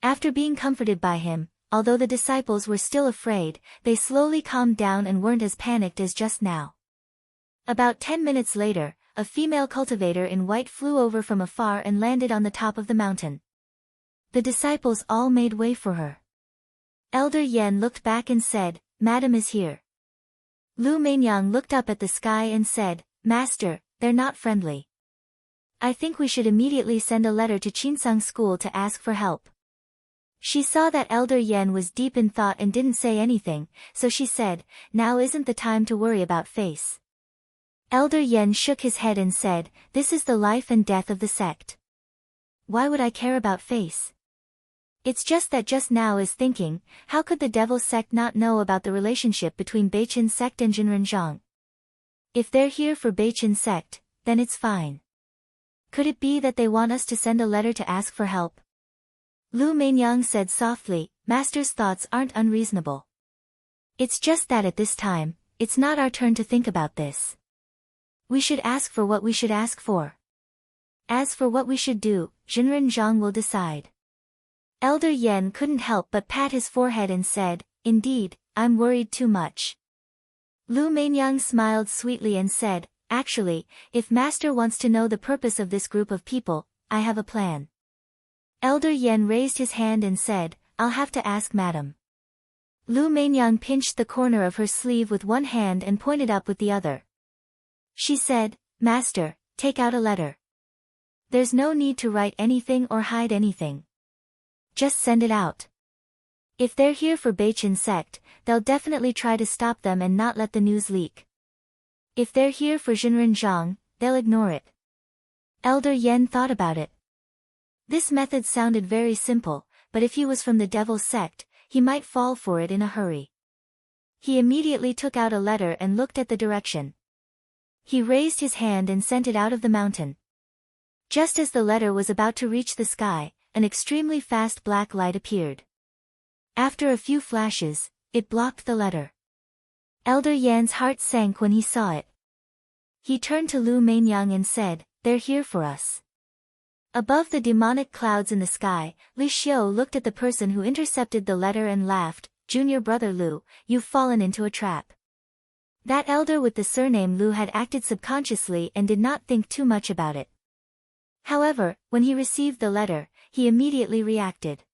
After being comforted by him, although the disciples were still afraid, they slowly calmed down and weren't as panicked as just now. About 10 minutes later, a female cultivator in white flew over from afar and landed on the top of the mountain. The disciples all made way for her. Elder Yen looked back and said, "Madam is here." Lu Meinyang looked up at the sky and said, "Master, they're not friendly. I think we should immediately send a letter to Qinsang School to ask for help." She saw that Elder Yen was deep in thought and didn't say anything, so she said, "Now isn't the time to worry about face." Elder Yen shook his head and said, "This is the life and death of the sect. Why would I care about face? It's just that just now is thinking, how could the devil sect not know about the relationship between Beichin sect and Jinren Zhang? If they're here for Beichin sect, then it's fine. Could it be that they want us to send a letter to ask for help?" Lu Meinyang said softly, "Master's thoughts aren't unreasonable. It's just that at this time, it's not our turn to think about this. We should ask for what we should ask for. As for what we should do, Jinren Zhang will decide." Elder Yen couldn't help but pat his forehead and said, "Indeed, I'm worried too much." Lu Meinyang smiled sweetly and said, "Actually, if Master wants to know the purpose of this group of people, I have a plan." Elder Yen raised his hand and said, "I'll have to ask Madam." Lu Meinyang pinched the corner of her sleeve with one hand and pointed up with the other. She said, "Master, take out a letter. There's no need to write anything or hide anything. Just send it out. If they're here for Beichin sect, they'll definitely try to stop them and not let the news leak. If they're here for Jinren Zhang, they'll ignore it." Elder Yen thought about it. This method sounded very simple, but if he was from the devil's sect, he might fall for it in a hurry. He immediately took out a letter and looked at the direction. He raised his hand and sent it out of the mountain. Just as the letter was about to reach the sky, an extremely fast black light appeared. After a few flashes, it blocked the letter. Elder Yan's heart sank when he saw it. He turned to Lu Meinyang and said, "They're here for us." Above the demonic clouds in the sky, Li Xiu looked at the person who intercepted the letter and laughed, "Junior brother Lu, you've fallen into a trap." That elder with the surname Lu had acted subconsciously and did not think too much about it. However, when he received the letter, he immediately reacted.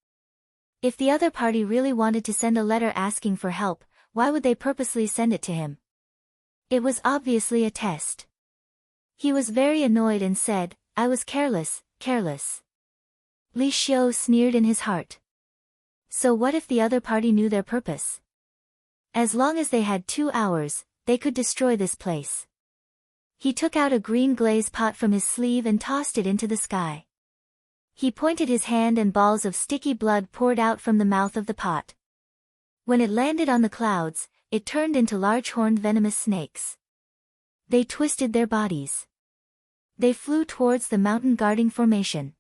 If the other party really wanted to send a letter asking for help, why would they purposely send it to him? It was obviously a test. He was very annoyed and said, "I was careless, careless." Li Xiu sneered in his heart. So what if the other party knew their purpose? As long as they had 2 hours, they could destroy this place. He took out a green glaze pot from his sleeve and tossed it into the sky. He pointed his hand and balls of sticky blood poured out from the mouth of the pot. When it landed on the clouds, it turned into large horned venomous snakes. They twisted their bodies. They flew towards the mountain guarding formation.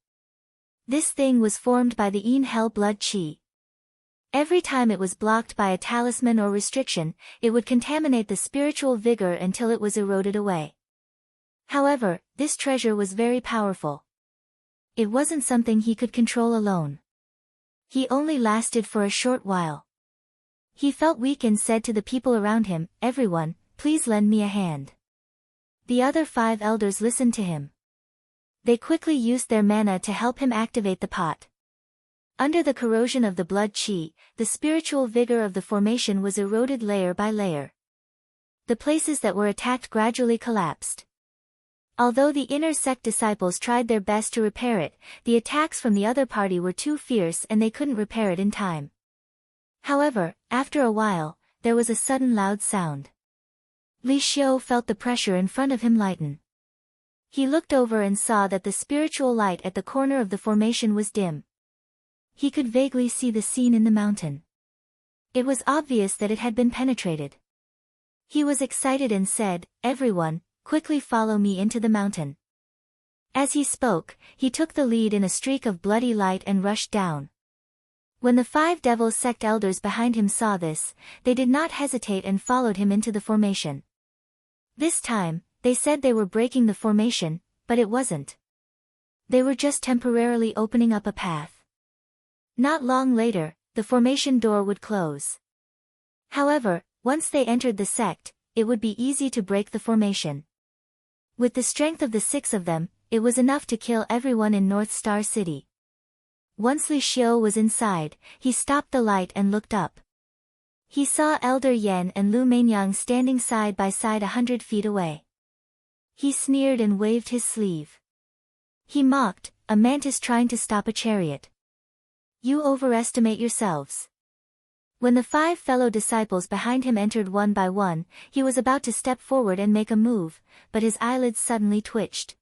This thing was formed by the Yin Hell blood chi. Every time it was blocked by a talisman or restriction, it would contaminate the spiritual vigor until it was eroded away. However, this treasure was very powerful. It wasn't something he could control alone. He only lasted for a short while. He felt weak and said to the people around him, "Everyone, please lend me a hand." The other 5 elders listened to him. They quickly used their mana to help him activate the pot. Under the corrosion of the blood chi, the spiritual vigor of the formation was eroded layer by layer. The places that were attacked gradually collapsed. Although the inner sect disciples tried their best to repair it, the attacks from the other party were too fierce and they couldn't repair it in time. However, after a while, there was a sudden loud sound. Li Xiu felt the pressure in front of him lighten. He looked over and saw that the spiritual light at the corner of the formation was dim. He could vaguely see the scene in the mountain. It was obvious that it had been penetrated. He was excited and said, "Everyone, quickly follow me into the mountain." As he spoke, he took the lead in a streak of bloody light and rushed down. When the 5 devil sect elders behind him saw this, they did not hesitate and followed him into the formation. This time, they said they were breaking the formation, but it wasn't. They were just temporarily opening up a path. Not long later, the formation door would close. However, once they entered the sect, it would be easy to break the formation. With the strength of the 6 of them, it was enough to kill everyone in North Star City. Once Li Xiu was inside, he stopped the light and looked up. He saw Elder Yan and Lu Mainyang standing side by side 100 feet away. He sneered and waved his sleeve. He mocked, "A mantis trying to stop a chariot. You overestimate yourselves." When the 5 fellow disciples behind him entered one by one, he was about to step forward and make a move, but his eyelids suddenly twitched.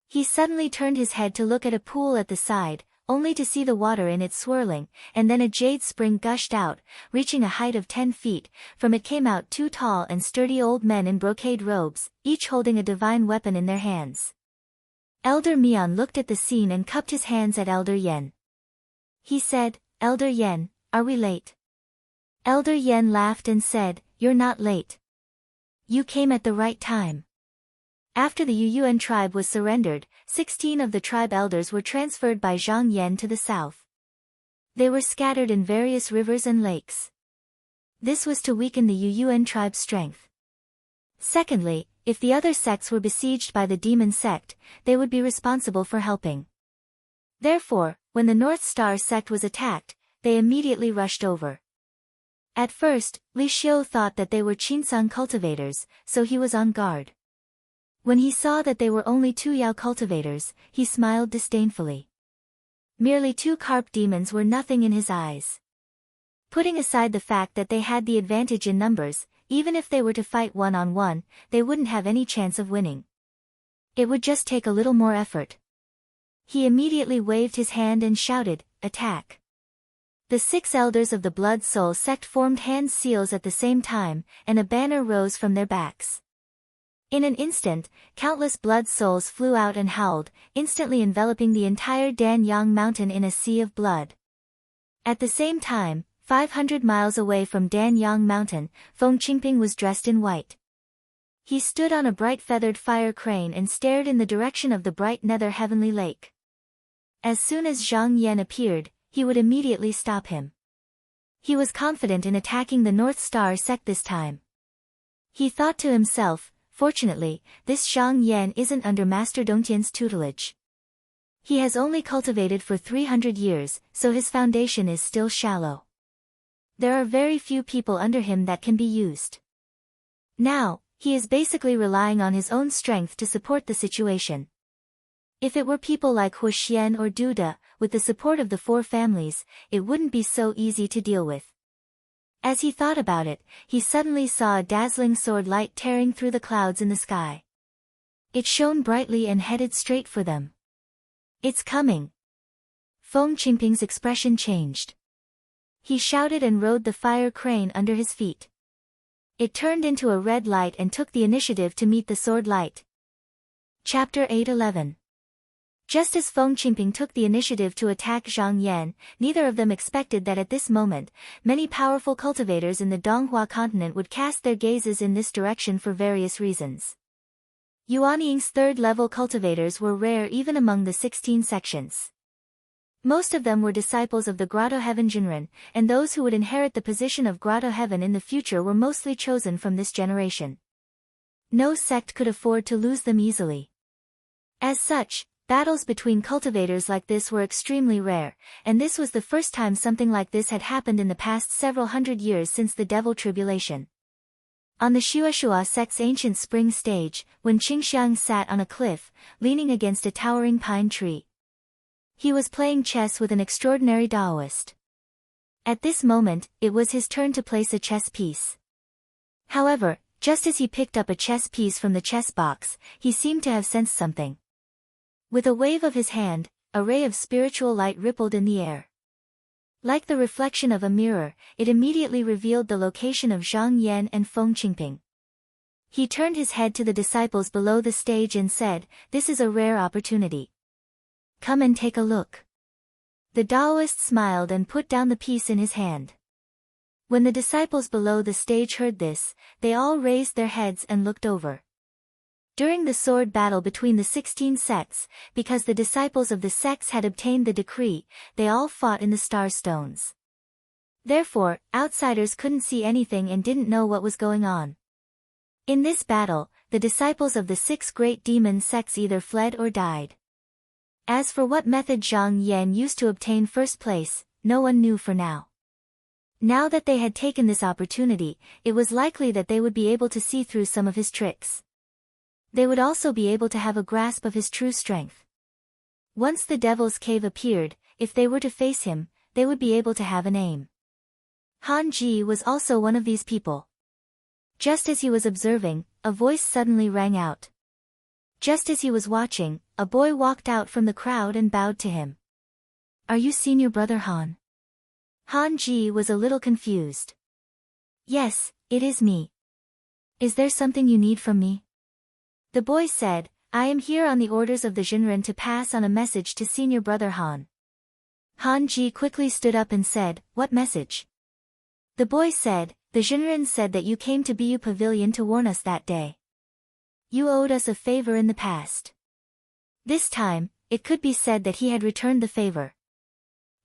He suddenly turned his head to look at a pool at the side, only to see the water in it swirling, and then a jade spring gushed out, reaching a height of 10 feet, from it came out 2 tall and sturdy old men in brocade robes, each holding a divine weapon in their hands. Elder Mian looked at the scene and cupped his hands at Elder Yen. He said, "Elder Yen, are we late?" Elder Yen laughed and said, "You're not late. You came at the right time." After the Yuyuan tribe was surrendered, 16 of the tribe elders were transferred by Zhang Yan to the south. They were scattered in various rivers and lakes. This was to weaken the Yuyuan tribe's strength. Secondly, if the other sects were besieged by the demon sect, they would be responsible for helping. Therefore, when the North Star sect was attacked, they immediately rushed over. At first, Li Xiu thought that they were Qinsang cultivators, so he was on guard. When he saw that they were only 2 Yao cultivators, he smiled disdainfully. Merely 2 carp demons were nothing in his eyes. Putting aside the fact that they had the advantage in numbers, even if they were to fight one-on-one, they wouldn't have any chance of winning. It would just take a little more effort. He immediately waved his hand and shouted, "Attack!" The 6 elders of the Blood Soul sect formed hand seals at the same time, and a banner rose from their backs. In an instant, countless blood souls flew out and howled, instantly enveloping the entire Danyang mountain in a sea of blood. At the same time, 500 miles away from Danyang mountain, Feng Qingping was dressed in white. He stood on a bright feathered fire crane and stared in the direction of the bright nether heavenly lake. As soon as Zhang Yan appeared, he would immediately stop him. He was confident in attacking the North Star sect this time. He thought to himself, "Fortunately, this Zhang Yan isn't under Master Dongtian's tutelage. He has only cultivated for 300 years, so his foundation is still shallow. There are very few people under him that can be used. Now, he is basically relying on his own strength to support the situation. If it were people like Huxian or Duda, with the support of the 4 families, it wouldn't be so easy to deal with." As he thought about it, he suddenly saw a dazzling sword light tearing through the clouds in the sky. It shone brightly and headed straight for them. "It's coming!" Feng Qingping's expression changed. He shouted and rode the fire crane under his feet. It turned into a red light and took the initiative to meet the sword light. Chapter 8:11. Just as Feng Qingping took the initiative to attack Zhang Yan, neither of them expected that at this moment, many powerful cultivators in the Donghua continent would cast their gazes in this direction for various reasons. Yuanying's 3rd-level cultivators were rare even among the 16 sections. Most of them were disciples of the Grotto Heaven Jinren, and those who would inherit the position of Grotto Heaven in the future were mostly chosen from this generation. No sect could afford to lose them easily. As such, battles between cultivators like this were extremely rare, and this was the first time something like this had happened in the past several hundred years since the Devil Tribulation. On the Shuashua sect's ancient spring stage, when Qingxiang sat on a cliff, leaning against a towering pine tree. He was playing chess with an extraordinary Taoist. At this moment, it was his turn to place a chess piece. However, just as he picked up a chess piece from the chess box, he seemed to have sensed something. With a wave of his hand, a ray of spiritual light rippled in the air. Like the reflection of a mirror, it immediately revealed the location of Zhang Yan and Feng Qingping. He turned his head to the disciples below the stage and said, "This is a rare opportunity. Come and take a look." The Taoist smiled and put down the piece in his hand. When the disciples below the stage heard this, they all raised their heads and looked over. During the sword battle between the 16 sects, because the disciples of the sects had obtained the decree, they all fought in the star stones. Therefore, outsiders couldn't see anything and didn't know what was going on. In this battle, the disciples of the 6 great demon sects either fled or died. As for what method Zhang Yan used to obtain first place, no one knew for now. Now that they had taken this opportunity, it was likely that they would be able to see through some of his tricks. They would also be able to have a grasp of his true strength. Once the Devil's Cave appeared, if they were to face him, they would be able to have an aim. Han Ji was also one of these people. Just as he was observing, a voice suddenly rang out. Just as he was watching, a boy walked out from the crowd and bowed to him. "Are you senior brother Han?" Han Ji was a little confused. "Yes, it is me. Is there something you need from me?" The boy said, "I am here on the orders of the Jinren to pass on a message to senior brother Han." Han Ji quickly stood up and said, "What message?" The boy said, "The Jinren said that you came to Bu Pavilion to warn us that day. You owed us a favor in the past. This time, it could be said that he had returned the favor.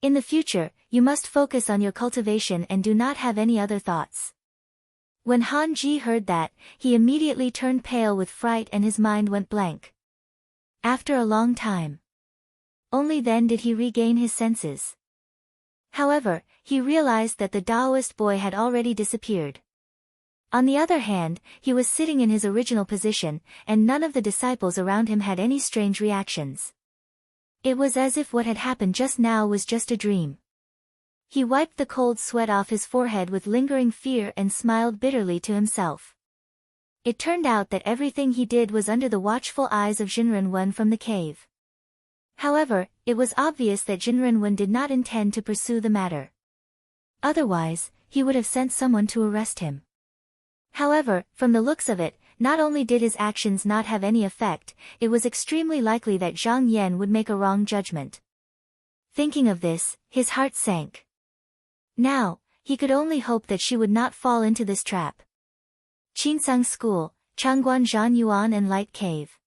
In the future, you must focus on your cultivation and do not have any other thoughts." When Han Ji heard that, he immediately turned pale with fright and his mind went blank. After a long time, only then did he regain his senses. However, he realized that the Taoist boy had already disappeared. On the other hand, he was sitting in his original position, and none of the disciples around him had any strange reactions. It was as if what had happened just now was just a dream. He wiped the cold sweat off his forehead with lingering fear and smiled bitterly to himself. It turned out that everything he did was under the watchful eyes of Jinren Wen from the cave. However, it was obvious that Jinren Wen did not intend to pursue the matter. Otherwise, he would have sent someone to arrest him. However, from the looks of it, not only did his actions not have any effect, it was extremely likely that Zhang Yan would make a wrong judgment. Thinking of this, his heart sank. Now, he could only hope that she would not fall into this trap. Qinsang School, Changguan Zhanyuan and Light Cave.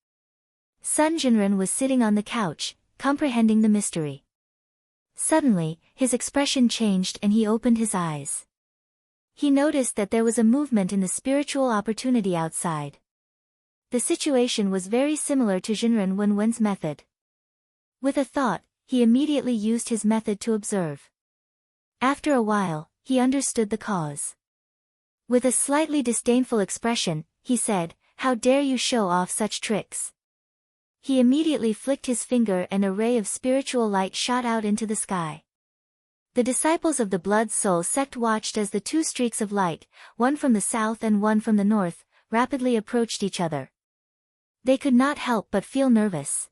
Sun Jinren was sitting on the couch, comprehending the mystery. Suddenly, his expression changed and he opened his eyes. He noticed that there was a movement in the spiritual opportunity outside. The situation was very similar to Jinren Wen's method. With a thought, he immediately used his method to observe. After a while, he understood the cause. With a slightly disdainful expression, he said, "How dare you show off such tricks?" He immediately flicked his finger and a ray of spiritual light shot out into the sky. The disciples of the Blood Soul sect watched as the 2 streaks of light, one from the south and one from the north, rapidly approached each other. They could not help but feel nervous.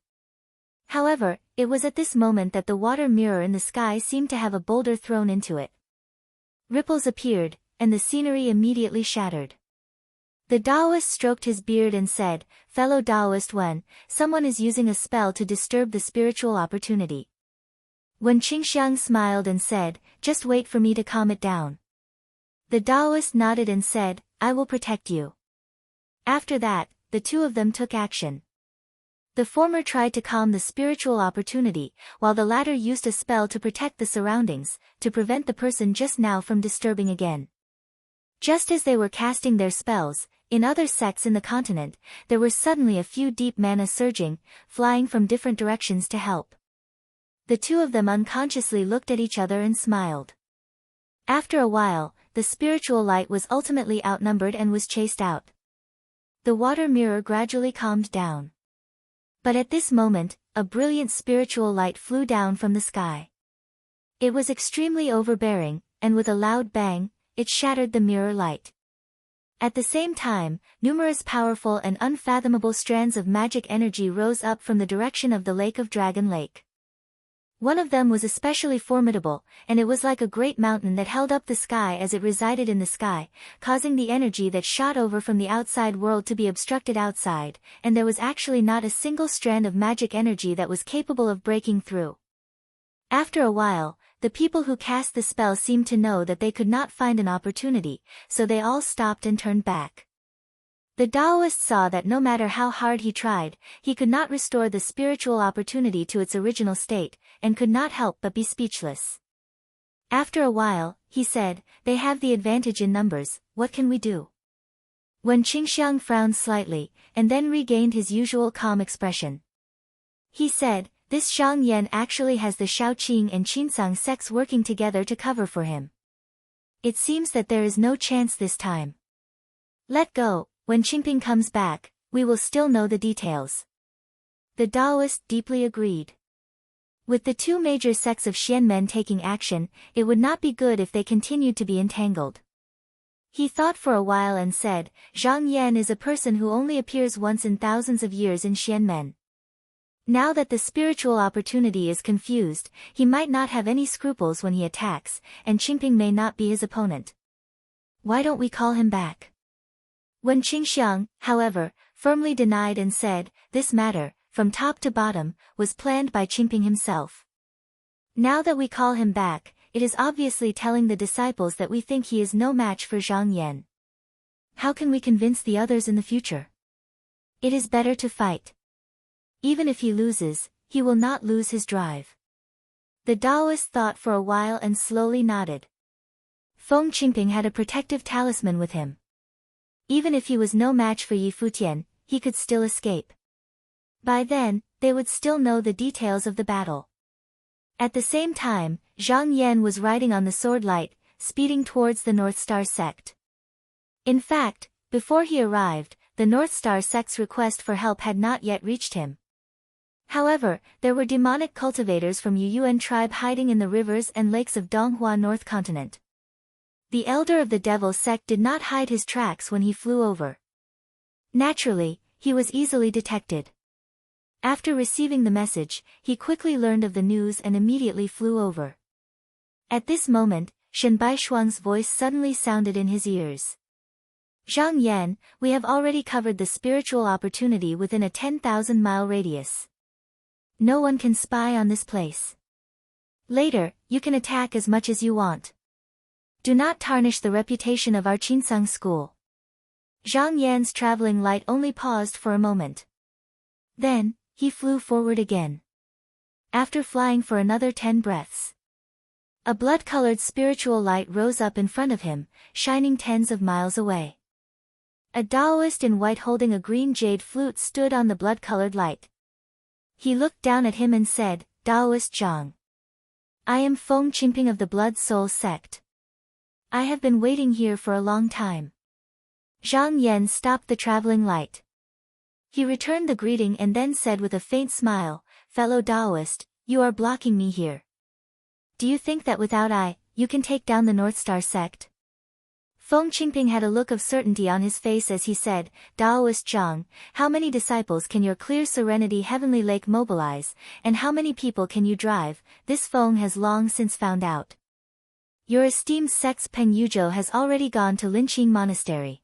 However, it was at this moment that the water mirror in the sky seemed to have a boulder thrown into it. Ripples appeared, and the scenery immediately shattered. The Taoist stroked his beard and said, "Fellow Taoist Wen, someone is using a spell to disturb the spiritual opportunity." When Qingxiang smiled and said, "Just wait for me to calm it down." The Taoist nodded and said, "I will protect you." After that, the two of them took action. The former tried to calm the spiritual opportunity, while the latter used a spell to protect the surroundings, to prevent the person just now from disturbing again. Just as they were casting their spells, in other sects in the continent, there were suddenly a few deep mana surging, flying from different directions to help. The two of them unconsciously looked at each other and smiled. After a while, the spiritual light was ultimately outnumbered and was chased out. The water mirror gradually calmed down. But at this moment, a brilliant spiritual light flew down from the sky. It was extremely overbearing, and with a loud bang, it shattered the mirror light. At the same time, numerous powerful and unfathomable strands of magic energy rose up from the direction of the Lake of Dragon Lake. One of them was especially formidable, and it was like a great mountain that held up the sky as it resided in the sky, causing the energy that shot over from the outside world to be obstructed outside, and there was actually not a single strand of magic energy that was capable of breaking through. After a while, the people who cast the spell seemed to know that they could not find an opportunity, so they all stopped and turned back. The Taoist saw that no matter how hard he tried, he could not restore the spiritual opportunity to its original state, and could not help but be speechless. After a while, he said, "They have the advantage in numbers, what can we do?" Wen Qingxiang frowned slightly, and then regained his usual calm expression. He said, "This Zhang Yan actually has the Shaoqing and Qinsang sects working together to cover for him. It seems that there is no chance this time. Let go, when Qingping comes back, we will still know the details." The Taoist deeply agreed. With the two major sects of Xianmen taking action, it would not be good if they continued to be entangled. He thought for a while and said, "Zhang Yan is a person who only appears once in thousands of years in Xianmen. Now that the spiritual opportunity is confused, he might not have any scruples when he attacks, and Qingping may not be his opponent. Why don't we call him back?" Wen Qingxiang, however, firmly denied and said, "This matter, from top to bottom, was planned by Qingping himself. Now that we call him back, it is obviously telling the disciples that we think he is no match for Zhang Yan. How can we convince the others in the future? It is better to fight. Even if he loses, he will not lose his drive." The Taoist thought for a while and slowly nodded. Feng Qingping had a protective talisman with him. Even if he was no match for Yi Futian, he could still escape. By then, they would still know the details of the battle. At the same time, Zhang Yan was riding on the sword light, speeding towards the North Star sect. In fact, before he arrived, the North Star sect's request for help had not yet reached him. However, there were demonic cultivators from Yuyuan tribe hiding in the rivers and lakes of Donghua North Continent. The elder of the devil sect did not hide his tracks when he flew over. Naturally, he was easily detected. After receiving the message, he quickly learned of the news and immediately flew over. At this moment, Shen Baishuang's voice suddenly sounded in his ears. "Zhang Yan, we have already covered the spiritual opportunity within a 10,000-mile radius. No one can spy on this place. Later, you can attack as much as you want. Do not tarnish the reputation of our Qinsang school." Zhang Yan's traveling light only paused for a moment. Then, he flew forward again. After flying for another 10 breaths, a blood-colored spiritual light rose up in front of him, shining tens of miles away. A Taoist in white holding a green jade flute stood on the blood-colored light. He looked down at him and said, "Taoist Zhang. I am Feng Qingping of the Blood Soul sect. I have been waiting here for a long time." Zhang Yan stopped the traveling light. He returned the greeting and then said with a faint smile, "Fellow Taoist, you are blocking me here. Do you think that without you can take down the North Star sect?" Feng Qingping had a look of certainty on his face as he said, "Taoist Zhang, how many disciples can your clear serenity heavenly lake mobilize, and how many people can you drive? This Feng has long since found out. Your esteemed sect's Peng Yuzhou has already gone to Linqing Monastery.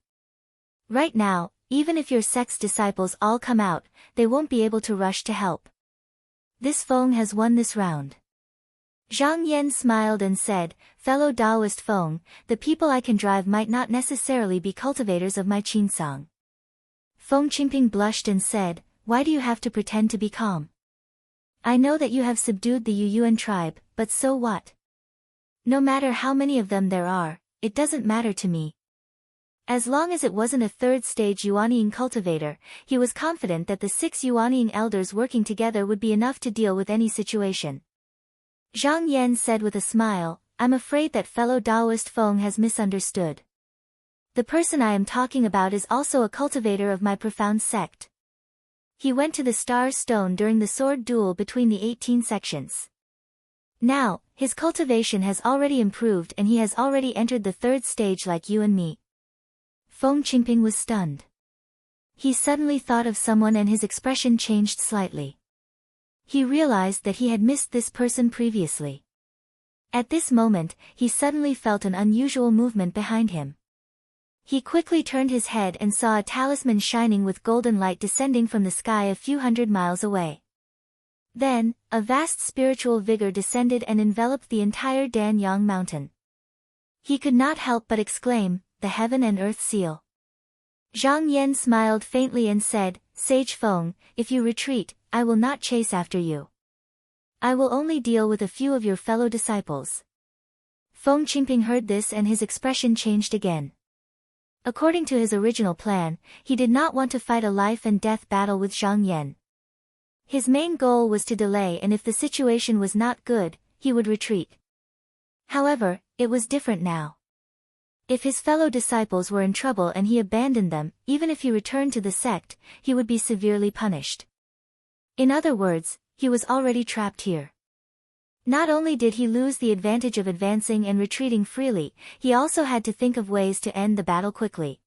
Right now, even if your sect's disciples all come out, they won't be able to rush to help. This Feng has won this round." Zhang Yan smiled and said, "Fellow Taoist Feng, the people I can drive might not necessarily be cultivators of my Qinsang." Feng Qingping blushed and said, "Why do you have to pretend to be calm? I know that you have subdued the Yuyuan tribe, but so what? No matter how many of them there are, it doesn't matter to me." As long as it wasn't a third-stage Yuanying cultivator, he was confident that the 6 Yuanying elders working together would be enough to deal with any situation. Zhang Yan said with a smile, I'm afraid that fellow Taoist Feng has misunderstood. The person I am talking about is also a cultivator of my profound sect. He went to the Star Stone during the sword duel between the 18 sections. Now, his cultivation has already improved and he has already entered the 3rd stage like you and me. Feng Qingping was stunned. He suddenly thought of someone and his expression changed slightly. He realized that he had missed this person previously. At this moment, he suddenly felt an unusual movement behind him. He quickly turned his head and saw a talisman shining with golden light descending from the sky a few hundred miles away. Then, a vast spiritual vigor descended and enveloped the entire Danyang mountain. He could not help but exclaim, "The heaven and earth seal." Zhang Yan smiled faintly and said, "Sage Feng, if you retreat, I will not chase after you. I will only deal with a few of your fellow disciples." Feng Qingping heard this and his expression changed again. According to his original plan, he did not want to fight a life-and-death battle with Zhang Yan. His main goal was to delay, and if the situation was not good, he would retreat. However, it was different now. If his fellow disciples were in trouble and he abandoned them, even if he returned to the sect, he would be severely punished. In other words, he was already trapped here. Not only did he lose the advantage of advancing and retreating freely, he also had to think of ways to end the battle quickly.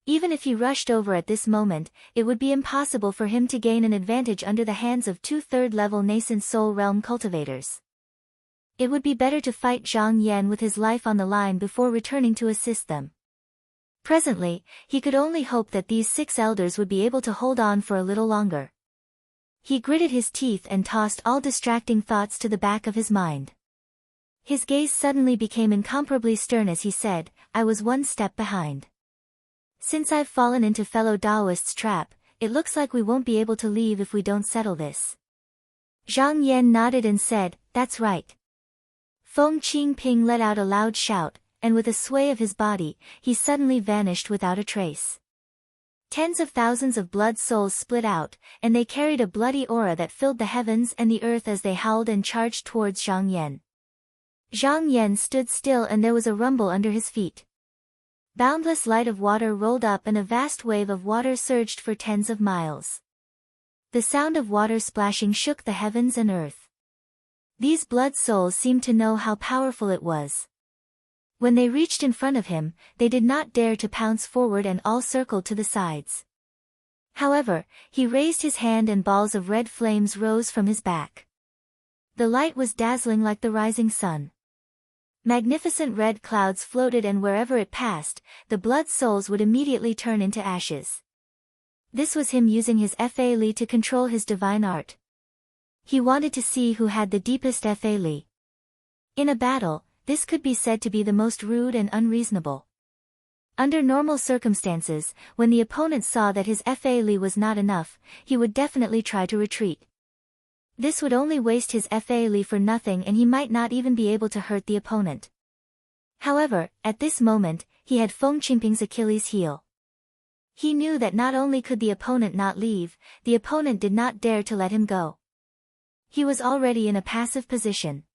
Even if he rushed over at this moment, it would be impossible for him to gain an advantage under the hands of 2 third-level nascent soul realm cultivators. It would be better to fight Zhang Yan with his life on the line before returning to assist them. Presently, he could only hope that these 6 elders would be able to hold on for a little longer. He gritted his teeth and tossed all distracting thoughts to the back of his mind. His gaze suddenly became incomparably stern as he said, "I was 1 step behind. Since I've fallen into fellow Taoists' trap, it looks like we won't be able to leave if we don't settle this." Zhang Yan nodded and said, "That's right." Feng Qingping let out a loud shout, and with a sway of his body, he suddenly vanished without a trace. Tens of thousands of blood souls split out, and they carried a bloody aura that filled the heavens and the earth as they howled and charged towards Zhang Yan. Zhang Yan stood still and there was a rumble under his feet. Boundless light of water rolled up and a vast wave of water surged for tens of miles. The sound of water splashing shook the heavens and earth. These blood souls seemed to know how powerful it was. When they reached in front of him, they did not dare to pounce forward and all circled to the sides. However, he raised his hand and balls of red flames rose from his back. The light was dazzling like the rising sun. Magnificent red clouds floated and wherever it passed, the blood souls would immediately turn into ashes. This was him using his Fa Li to control his divine art. He wanted to see who had the deepest Fa Li. In a battle, this could be said to be the most rude and unreasonable. Under normal circumstances, when the opponent saw that his Fa Li was not enough, he would definitely try to retreat. This would only waste his Fa Li for nothing and he might not even be able to hurt the opponent. However, at this moment, he had Feng Qingping's Achilles heel. He knew that not only could the opponent not leave, the opponent did not dare to let him go. He was already in a passive position.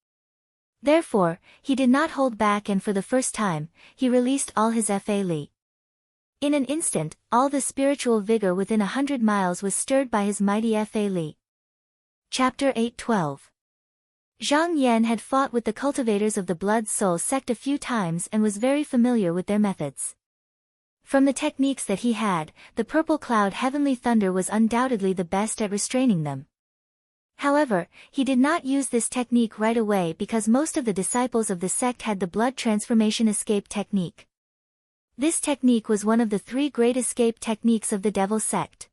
Therefore, he did not hold back and for the first time, he released all his Fa Li. In an instant, all the spiritual vigor within 100 miles was stirred by his mighty Fa Li. Chapter 8:12. Zhang Yan had fought with the cultivators of the Blood Soul sect a few times and was very familiar with their methods. From the techniques that he had, the Purple Cloud Heavenly Thunder was undoubtedly the best at restraining them. However, he did not use this technique right away because most of the disciples of the sect had the Blood Transformation Escape technique. This technique was one of the 3 great escape techniques of the Devil sect.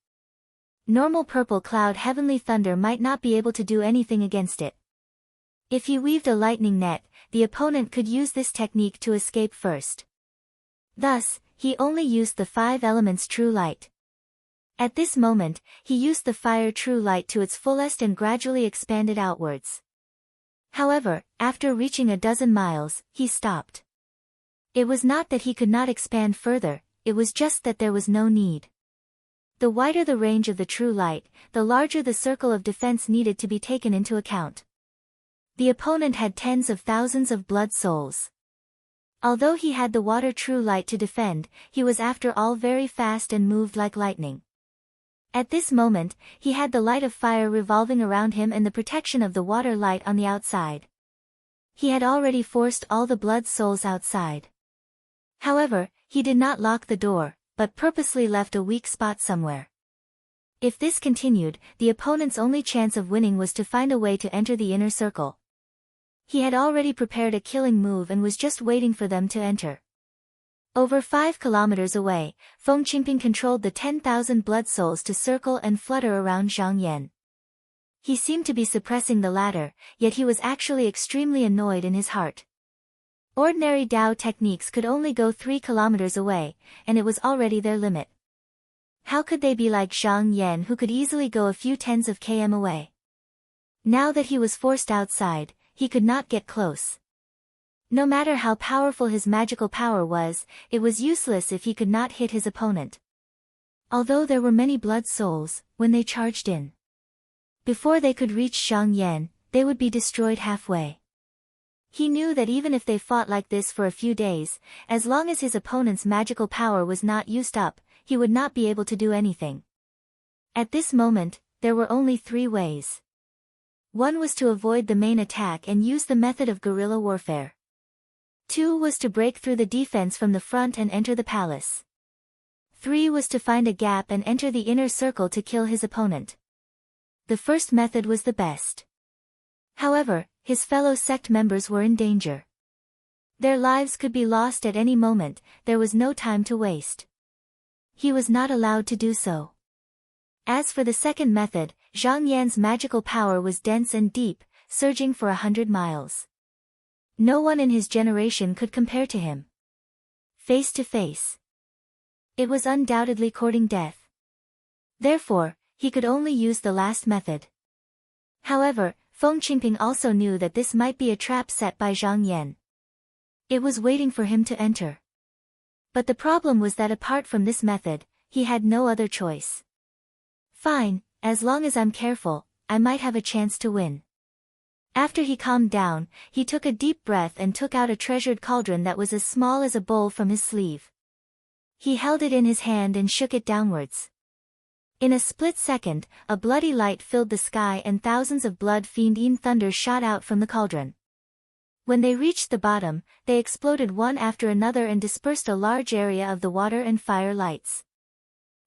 Normal Purple Cloud Heavenly Thunder might not be able to do anything against it. If he weaved a lightning net, the opponent could use this technique to escape first. Thus, he only used the 5 elements true light. At this moment, he used the fire true light to its fullest and gradually expanded outwards. However, after reaching a dozen miles, he stopped. It was not that he could not expand further, it was just that there was no need. The wider the range of the true light, the larger the circle of defense needed to be taken into account. The opponent had tens of thousands of blood souls. Although he had the water true light to defend, he was after all very fast and moved like lightning. At this moment, he had the light of fire revolving around him and the protection of the water light on the outside. He had already forced all the blood souls outside. However, he did not lock the door, but purposely left a weak spot somewhere. If this continued, the opponent's only chance of winning was to find a way to enter the inner circle. He had already prepared a killing move and was just waiting for them to enter. Over 5 kilometers away, Feng Qingping controlled the 10,000 blood souls to circle and flutter around Zhang Yan. He seemed to be suppressing the latter, yet he was actually extremely annoyed in his heart. Ordinary Dao techniques could only go 3 kilometers away, and it was already their limit. How could they be like Zhang Yan, who could easily go a few tens of km away? Now that he was forced outside, he could not get close. No matter how powerful his magical power was, it was useless if he could not hit his opponent. Although there were many blood souls, when they charged in, before they could reach Zhang Yan, they would be destroyed halfway. He knew that even if they fought like this for a few days, as long as his opponent's magical power was not used up, he would not be able to do anything. At this moment, there were only 3 ways. One was to avoid the main attack and use the method of guerrilla warfare. 2 was to break through the defense from the front and enter the palace. 3 was to find a gap and enter the inner circle to kill his opponent. The first method was the best. However, his fellow sect members were in danger. Their lives could be lost at any moment, there was no time to waste. He was not allowed to do so. As for the second method, Zhang Yan's magical power was dense and deep, surging for 100 miles. No one in his generation could compare to him. Face to face, it was undoubtedly courting death. Therefore, he could only use the last method. However, Feng Qingping also knew that this might be a trap set by Zhang Yan. It was waiting for him to enter. But the problem was that apart from this method, he had no other choice. Fine, as long as I'm careful, I might have a chance to win. After he calmed down, he took a deep breath and took out a treasured cauldron that was as small as a bowl from his sleeve. He held it in his hand and shook it downwards. In a split second, a bloody light filled the sky and thousands of blood-fiend thunders shot out from the cauldron. When they reached the bottom, they exploded one after another and dispersed a large area of the water and fire lights.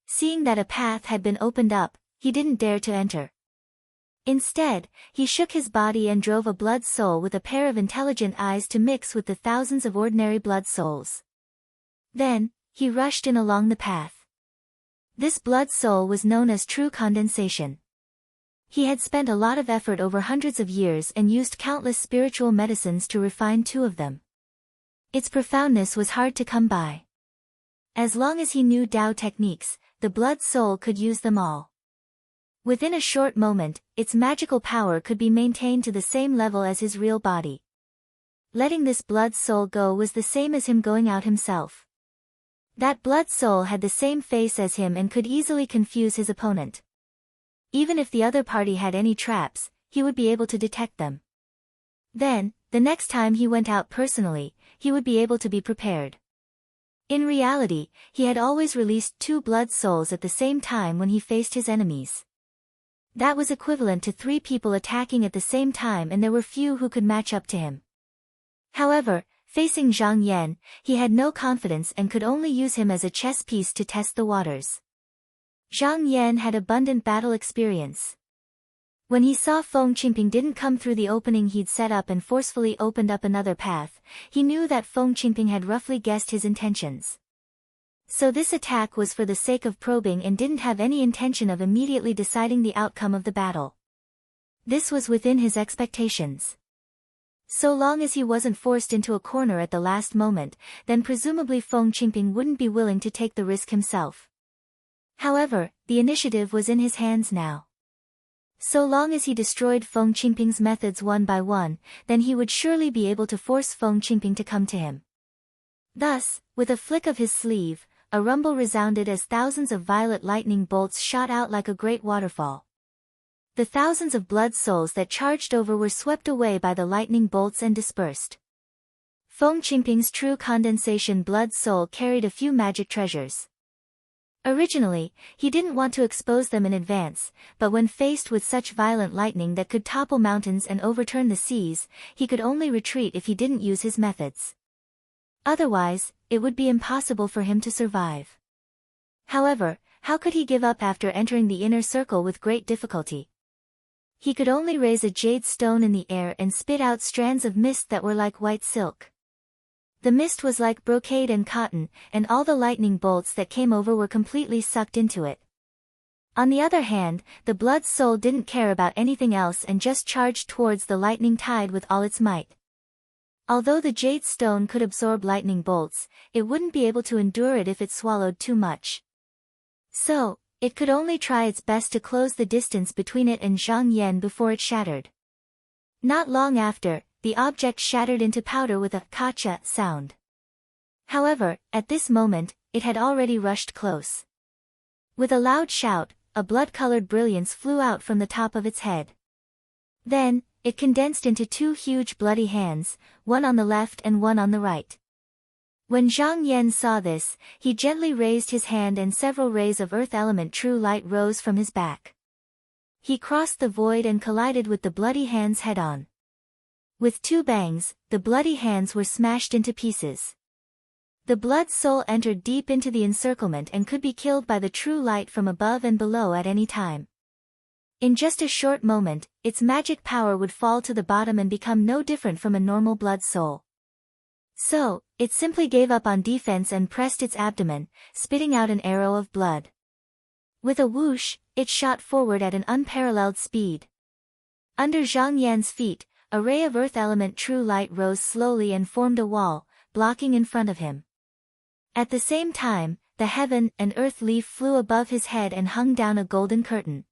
Seeing that a path had been opened up, he didn't dare to enter. Instead, he shook his body and drove a blood soul with a pair of intelligent eyes to mix with the thousands of ordinary blood souls. Then, he rushed in along the path. This blood soul was known as true condensation. He had spent a lot of effort over hundreds of years and used countless spiritual medicines to refine 2 of them. Its profoundness was hard to come by. As long as he knew Dao techniques, the blood soul could use them all. Within a short moment, its magical power could be maintained to the same level as his real body. Letting this blood soul go was the same as him going out himself. That blood soul had the same face as him and could easily confuse his opponent. Even if the other party had any traps, he would be able to detect them. Then, the next time he went out personally, he would be able to be prepared. In reality, he had always released 2 blood souls at the same time when he faced his enemies. That was equivalent to 3 people attacking at the same time, and there were few who could match up to him. However, facing Zhang Yan, he had no confidence and could only use him as a chess piece to test the waters. Zhang Yan had abundant battle experience. When he saw Feng Qingping didn't come through the opening he'd set up and forcefully opened up another path, he knew that Feng Qingping had roughly guessed his intentions. So this attack was for the sake of probing and didn't have any intention of immediately deciding the outcome of the battle. This was within his expectations. So long as he wasn't forced into a corner at the last moment, then presumably Feng Qingping wouldn't be willing to take the risk himself. However, the initiative was in his hands now. So long as he destroyed Feng Qingping's methods one by one, then he would surely be able to force Feng Qingping to come to him. Thus, with a flick of his sleeve, a rumble resounded as thousands of violet lightning bolts shot out like a great waterfall. The thousands of blood souls that charged over were swept away by the lightning bolts and dispersed. Feng Qingping's true condensation blood soul carried a few magic treasures. Originally, he didn't want to expose them in advance, but when faced with such violent lightning that could topple mountains and overturn the seas, he could only retreat if he didn't use his methods. Otherwise, it would be impossible for him to survive. However, how could he give up after entering the inner circle with great difficulty? He could only raise a jade stone in the air and spit out strands of mist that were like white silk. The mist was like brocade and cotton, and all the lightning bolts that came over were completely sucked into it. On the other hand, the blood soul didn't care about anything else and just charged towards the lightning tide with all its might. Although the jade stone could absorb lightning bolts, it wouldn't be able to endure it if it swallowed too much. So, it could only try its best to close the distance between it and Zhang Yan before it shattered. Not long after, the object shattered into powder with a "kacha" sound. However, at this moment, it had already rushed close. With a loud shout, a blood-colored brilliance flew out from the top of its head. Then, it condensed into two huge bloody hands, one on the left and one on the right. When Zhang Yan saw this, he gently raised his hand and several rays of earth element true light rose from his back. He crossed the void and collided with the bloody hands head-on. With two bangs, the bloody hands were smashed into pieces. The blood soul entered deep into the encirclement and could be killed by the true light from above and below at any time. In just a short moment, its magic power would fall to the bottom and become no different from a normal blood soul. So, it simply gave up on defense and pressed its abdomen, spitting out an arrow of blood. With a whoosh, it shot forward at an unparalleled speed. Under Zhang Yan's feet, a ray of earth element true light rose slowly and formed a wall, blocking in front of him. At the same time, the heaven and earth leaf flew above his head and hung down a golden curtain.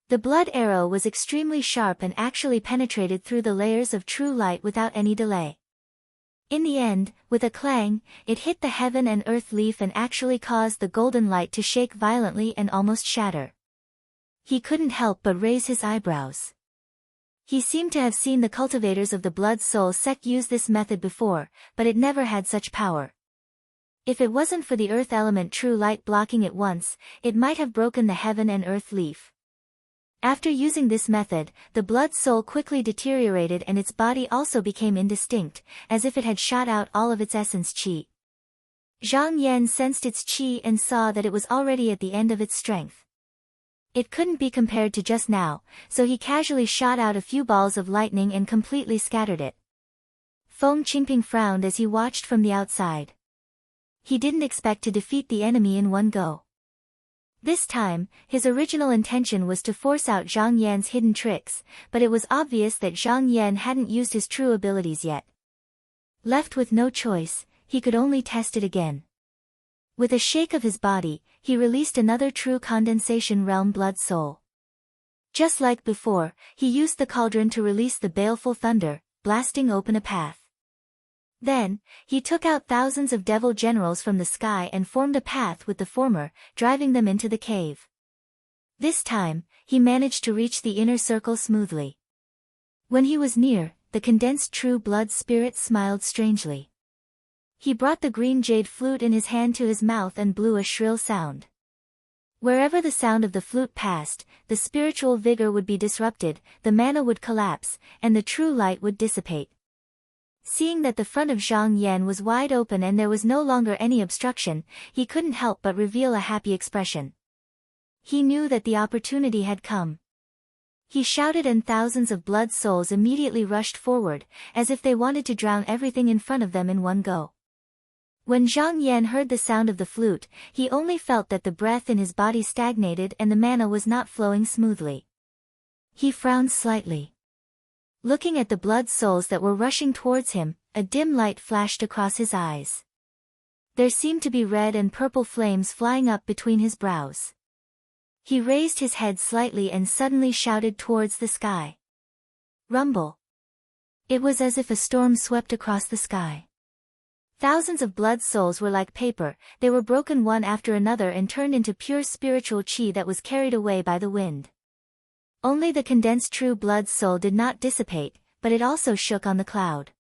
The blood arrow was extremely sharp and actually penetrated through the layers of true light without any delay. In the end, with a clang, it hit the heaven and earth leaf and actually caused the golden light to shake violently and almost shatter. He couldn't help but raise his eyebrows. He seemed to have seen the cultivators of the blood soul sect use this method before, but it never had such power. If it wasn't for the earth element true light blocking it once, it might have broken the heaven and earth leaf. After using this method, the blood soul quickly deteriorated and its body also became indistinct, as if it had shot out all of its essence qi. Zhang Yan sensed its qi and saw that it was already at the end of its strength. It couldn't be compared to just now, so he casually shot out a few balls of lightning and completely scattered it. Feng Qingping frowned as he watched from the outside. He didn't expect to defeat the enemy in one go. This time, his original intention was to force out Zhang Yan's hidden tricks, but it was obvious that Zhang Yan hadn't used his true abilities yet. Left with no choice, he could only test it again. With a shake of his body, he released another true condensation realm blood soul. Just like before, he used the cauldron to release the baleful thunder, blasting open a path. Then, he took out thousands of devil generals from the sky and formed a path with the former, driving them into the cave. This time, he managed to reach the inner circle smoothly. When he was near, the condensed true blood spirit smiled strangely. He brought the green jade flute in his hand to his mouth and blew a shrill sound. Wherever the sound of the flute passed, the spiritual vigor would be disrupted, the mana would collapse, and the true light would dissipate. Seeing that the front of Zhang Yan was wide open and there was no longer any obstruction, he couldn't help but reveal a happy expression. He knew that the opportunity had come. He shouted and thousands of blood souls immediately rushed forward, as if they wanted to drown everything in front of them in one go. When Zhang Yan heard the sound of the flute, he only felt that the breath in his body stagnated and the mana was not flowing smoothly. He frowned slightly. Looking at the blood souls that were rushing towards him, a dim light flashed across his eyes. There seemed to be red and purple flames flying up between his brows. He raised his head slightly and suddenly shouted towards the sky. Rumble! It was as if a storm swept across the sky. Thousands of blood souls were like paper, they were broken one after another and turned into pure spiritual qi that was carried away by the wind. Only the condensed true blood soul did not dissipate, but it also shook on the cloud.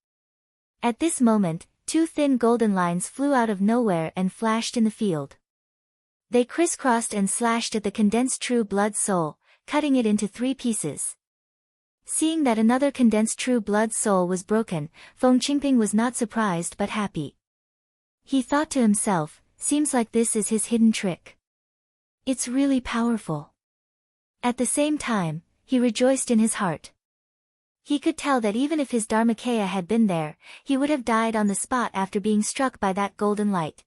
At this moment, two thin golden lines flew out of nowhere and flashed in the field. They crisscrossed and slashed at the condensed true blood soul, cutting it into 3 pieces. Seeing that another condensed true blood soul was broken, Feng Qingping was not surprised but happy. He thought to himself, seems like this is his hidden trick. It's really powerful. At the same time, he rejoiced in his heart. He could tell that even if his Dharmakaya had been there, he would have died on the spot after being struck by that golden light.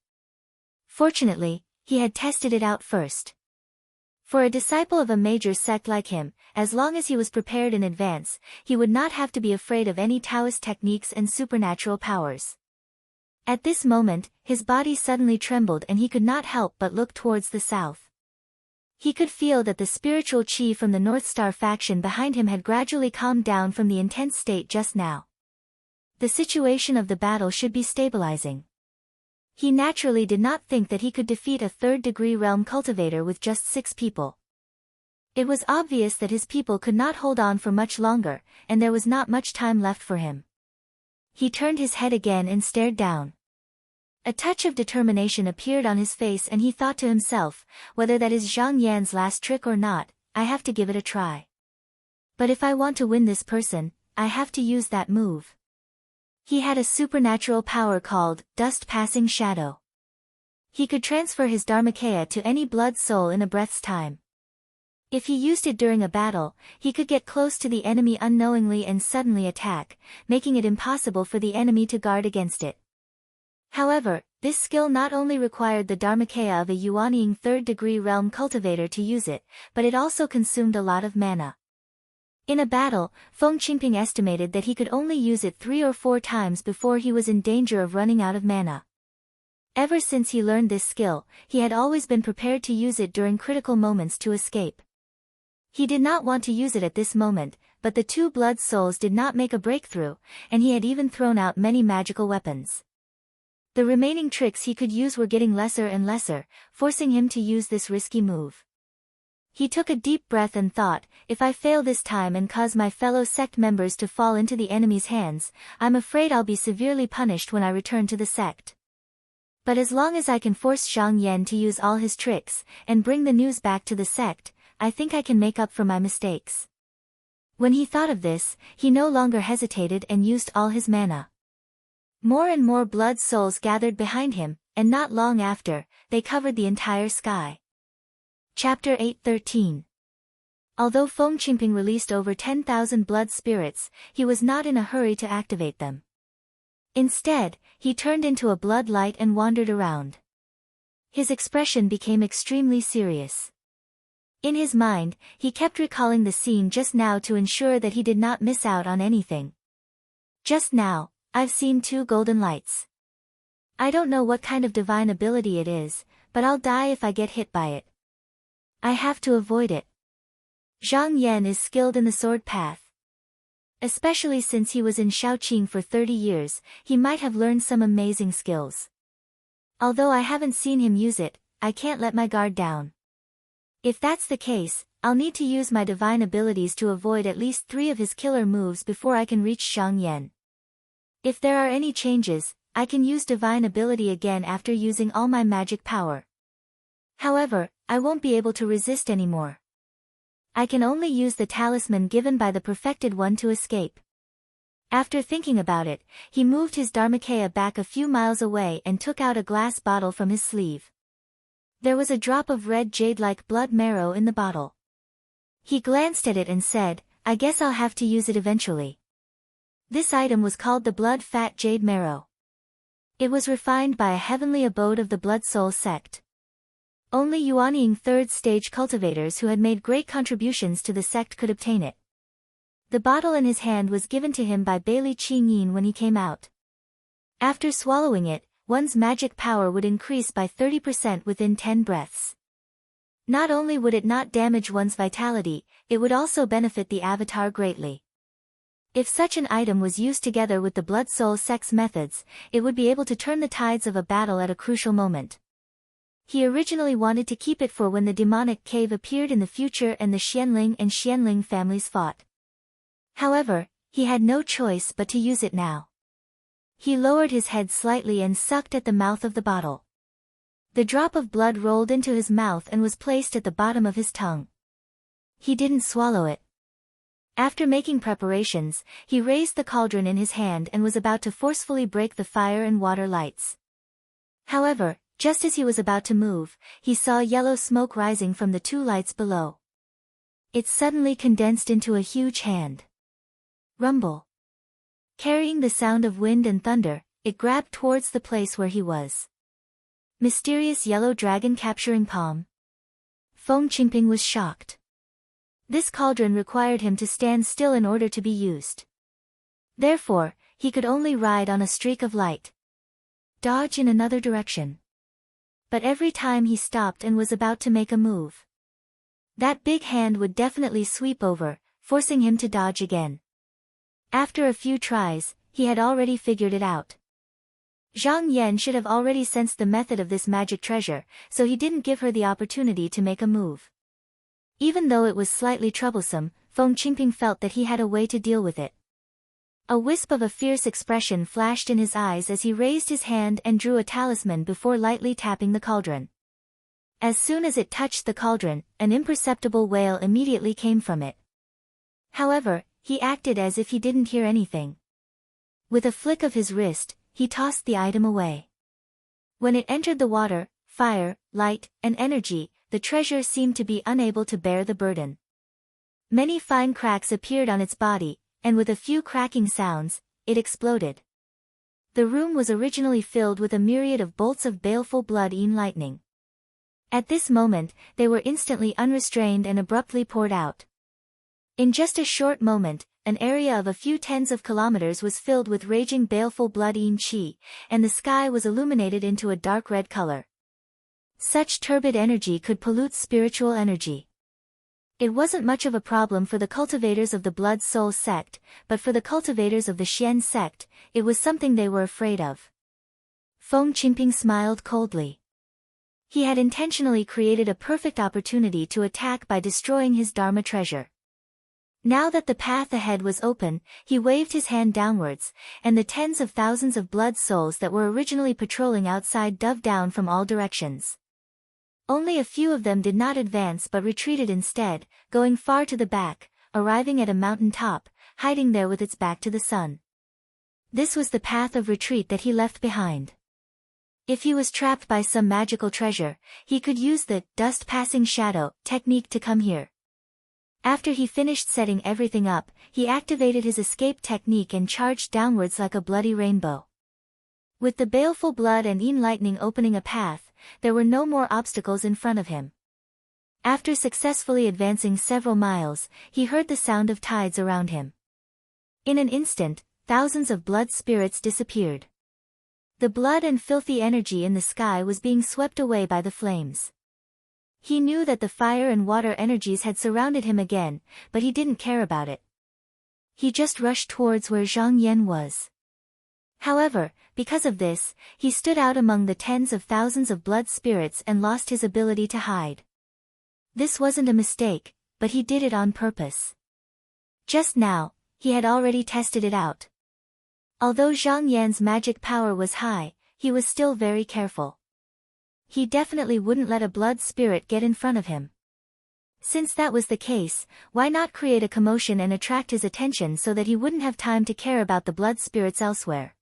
Fortunately, he had tested it out first. For a disciple of a major sect like him, as long as he was prepared in advance, he would not have to be afraid of any Taoist techniques and supernatural powers. At this moment, his body suddenly trembled and he could not help but look towards the south. He could feel that the spiritual chi from the North Star faction behind him had gradually calmed down from the intense state just now. The situation of the battle should be stabilizing. He naturally did not think that he could defeat a third-degree realm cultivator with just 6 people. It was obvious that his people could not hold on for much longer, and there was not much time left for him. He turned his head again and stared down. A touch of determination appeared on his face and he thought to himself, whether that is Zhang Yan's last trick or not, I have to give it a try. But if I want to win this person, I have to use that move. He had a supernatural power called Dust Passing Shadow. He could transfer his Dharmakaya to any blood soul in a breath's time. If he used it during a battle, he could get close to the enemy unknowingly and suddenly attack, making it impossible for the enemy to guard against it. However, this skill not only required the Dharmakaya of a Yuanying third-degree realm cultivator to use it, but it also consumed a lot of mana. In a battle, Feng Qingping estimated that he could only use it 3 or 4 times before he was in danger of running out of mana. Ever since he learned this skill, he had always been prepared to use it during critical moments to escape. He did not want to use it at this moment, but the 2 blood souls did not make a breakthrough, and he had even thrown out many magical weapons. The remaining tricks he could use were getting lesser and lesser, forcing him to use this risky move. He took a deep breath and thought, if I fail this time and cause my fellow sect members to fall into the enemy's hands, I'm afraid I'll be severely punished when I return to the sect. But as long as I can force Zhang Yan to use all his tricks, and bring the news back to the sect, I think I can make up for my mistakes. When he thought of this, he no longer hesitated and used all his mana. More and more blood souls gathered behind him, and not long after, they covered the entire sky. Chapter 8:13. Although Feng Qingping released over 10,000 blood spirits, he was not in a hurry to activate them. Instead, he turned into a blood light and wandered around. His expression became extremely serious. In his mind, he kept recalling the scene just now to ensure that he did not miss out on anything. Just now, I've seen 2 golden lights. I don't know what kind of divine ability it is, but I'll die if I get hit by it. I have to avoid it. Zhang Yan is skilled in the sword path. Especially since he was in Shaoqing for 30 years, he might have learned some amazing skills. Although I haven't seen him use it, I can't let my guard down. If that's the case, I'll need to use my divine abilities to avoid at least 3 of his killer moves before I can reach Zhang Yan. If there are any changes, I can use divine ability again after using all my magic power. However, I won't be able to resist anymore. I can only use the talisman given by the perfected one to escape. After thinking about it, he moved his Dharmakaya back a few miles away and took out a glass bottle from his sleeve. There was a drop of red jade-like blood marrow in the bottle. He glanced at it and said, I guess I'll have to use it eventually. This item was called the blood fat jade marrow. It was refined by a heavenly abode of the Blood Soul sect. Only Yuanying third-stage cultivators who had made great contributions to the sect could obtain it. The bottle in his hand was given to him by Bailey Qingyin when he came out. After swallowing it, one's magic power would increase by 30% within 10 breaths. Not only would it not damage one's vitality, it would also benefit the avatar greatly. If such an item was used together with the Blood Soul sect's methods, it would be able to turn the tides of a battle at a crucial moment. He originally wanted to keep it for when the demonic cave appeared in the future and the Xianling and Xianling families fought. However, he had no choice but to use it now. He lowered his head slightly and sucked at the mouth of the bottle. The drop of blood rolled into his mouth and was placed at the bottom of his tongue. He didn't swallow it. After making preparations, he raised the cauldron in his hand and was about to forcefully break the fire and water lights. However, just as he was about to move, he saw yellow smoke rising from the 2 lights below. It suddenly condensed into a huge hand. Rumble. Carrying the sound of wind and thunder, it grabbed towards the place where he was. Mysterious yellow dragon capturing palm. Feng Qingping was shocked. This cauldron required him to stand still in order to be used. Therefore, he could only ride on a streak of light. Dodge in another direction. But every time he stopped and was about to make a move, that big hand would definitely sweep over, forcing him to dodge again. After a few tries, he had already figured it out. Zhang Yan should have already sensed the method of this magic treasure, so he didn't give her the opportunity to make a move. Even though it was slightly troublesome, Feng Qingping felt that he had a way to deal with it. A wisp of a fierce expression flashed in his eyes as he raised his hand and drew a talisman before lightly tapping the cauldron. As soon as it touched the cauldron, an imperceptible wail immediately came from it. However, he acted as if he didn't hear anything. With a flick of his wrist, he tossed the item away. When it entered the water, fire, light, and energy, the treasure seemed to be unable to bear the burden. Many fine cracks appeared on its body, and with a few cracking sounds, it exploded. The room was originally filled with a myriad of bolts of baleful blood and lightning. At this moment, they were instantly unrestrained and abruptly poured out. In just a short moment, an area of a few tens of kilometers was filled with raging baleful blood and qi, and the sky was illuminated into a dark red color. Such turbid energy could pollute spiritual energy. It wasn't much of a problem for the cultivators of the Blood Soul sect, but for the cultivators of the Xian sect, it was something they were afraid of. Feng Qingping smiled coldly. He had intentionally created a perfect opportunity to attack by destroying his Dharma treasure. Now that the path ahead was open, he waved his hand downwards, and the tens of thousands of blood souls that were originally patrolling outside dove down from all directions. Only a few of them did not advance but retreated instead, going far to the back, arriving at a mountain top, hiding there with its back to the sun. This was the path of retreat that he left behind. If he was trapped by some magical treasure, he could use the dust passing shadow technique to come here. After he finished setting everything up, he activated his escape technique and charged downwards like a bloody rainbow. With the baleful blood and lightning opening a path, there were no more obstacles in front of him. After successfully advancing several miles, he heard the sound of tides around him. In an instant, thousands of blood spirits disappeared. The blood and filthy energy in the sky was being swept away by the flames. He knew that the fire and water energies had surrounded him again, but he didn't care about it. He just rushed towards where Zhang Yan was. However, because of this, he stood out among the tens of thousands of blood spirits and lost his ability to hide. This wasn't a mistake, but he did it on purpose. Just now, he had already tested it out. Although Zhang Yan's magic power was high, he was still very careful. He definitely wouldn't let a blood spirit get in front of him. Since that was the case, why not create a commotion and attract his attention so that he wouldn't have time to care about the blood spirits elsewhere?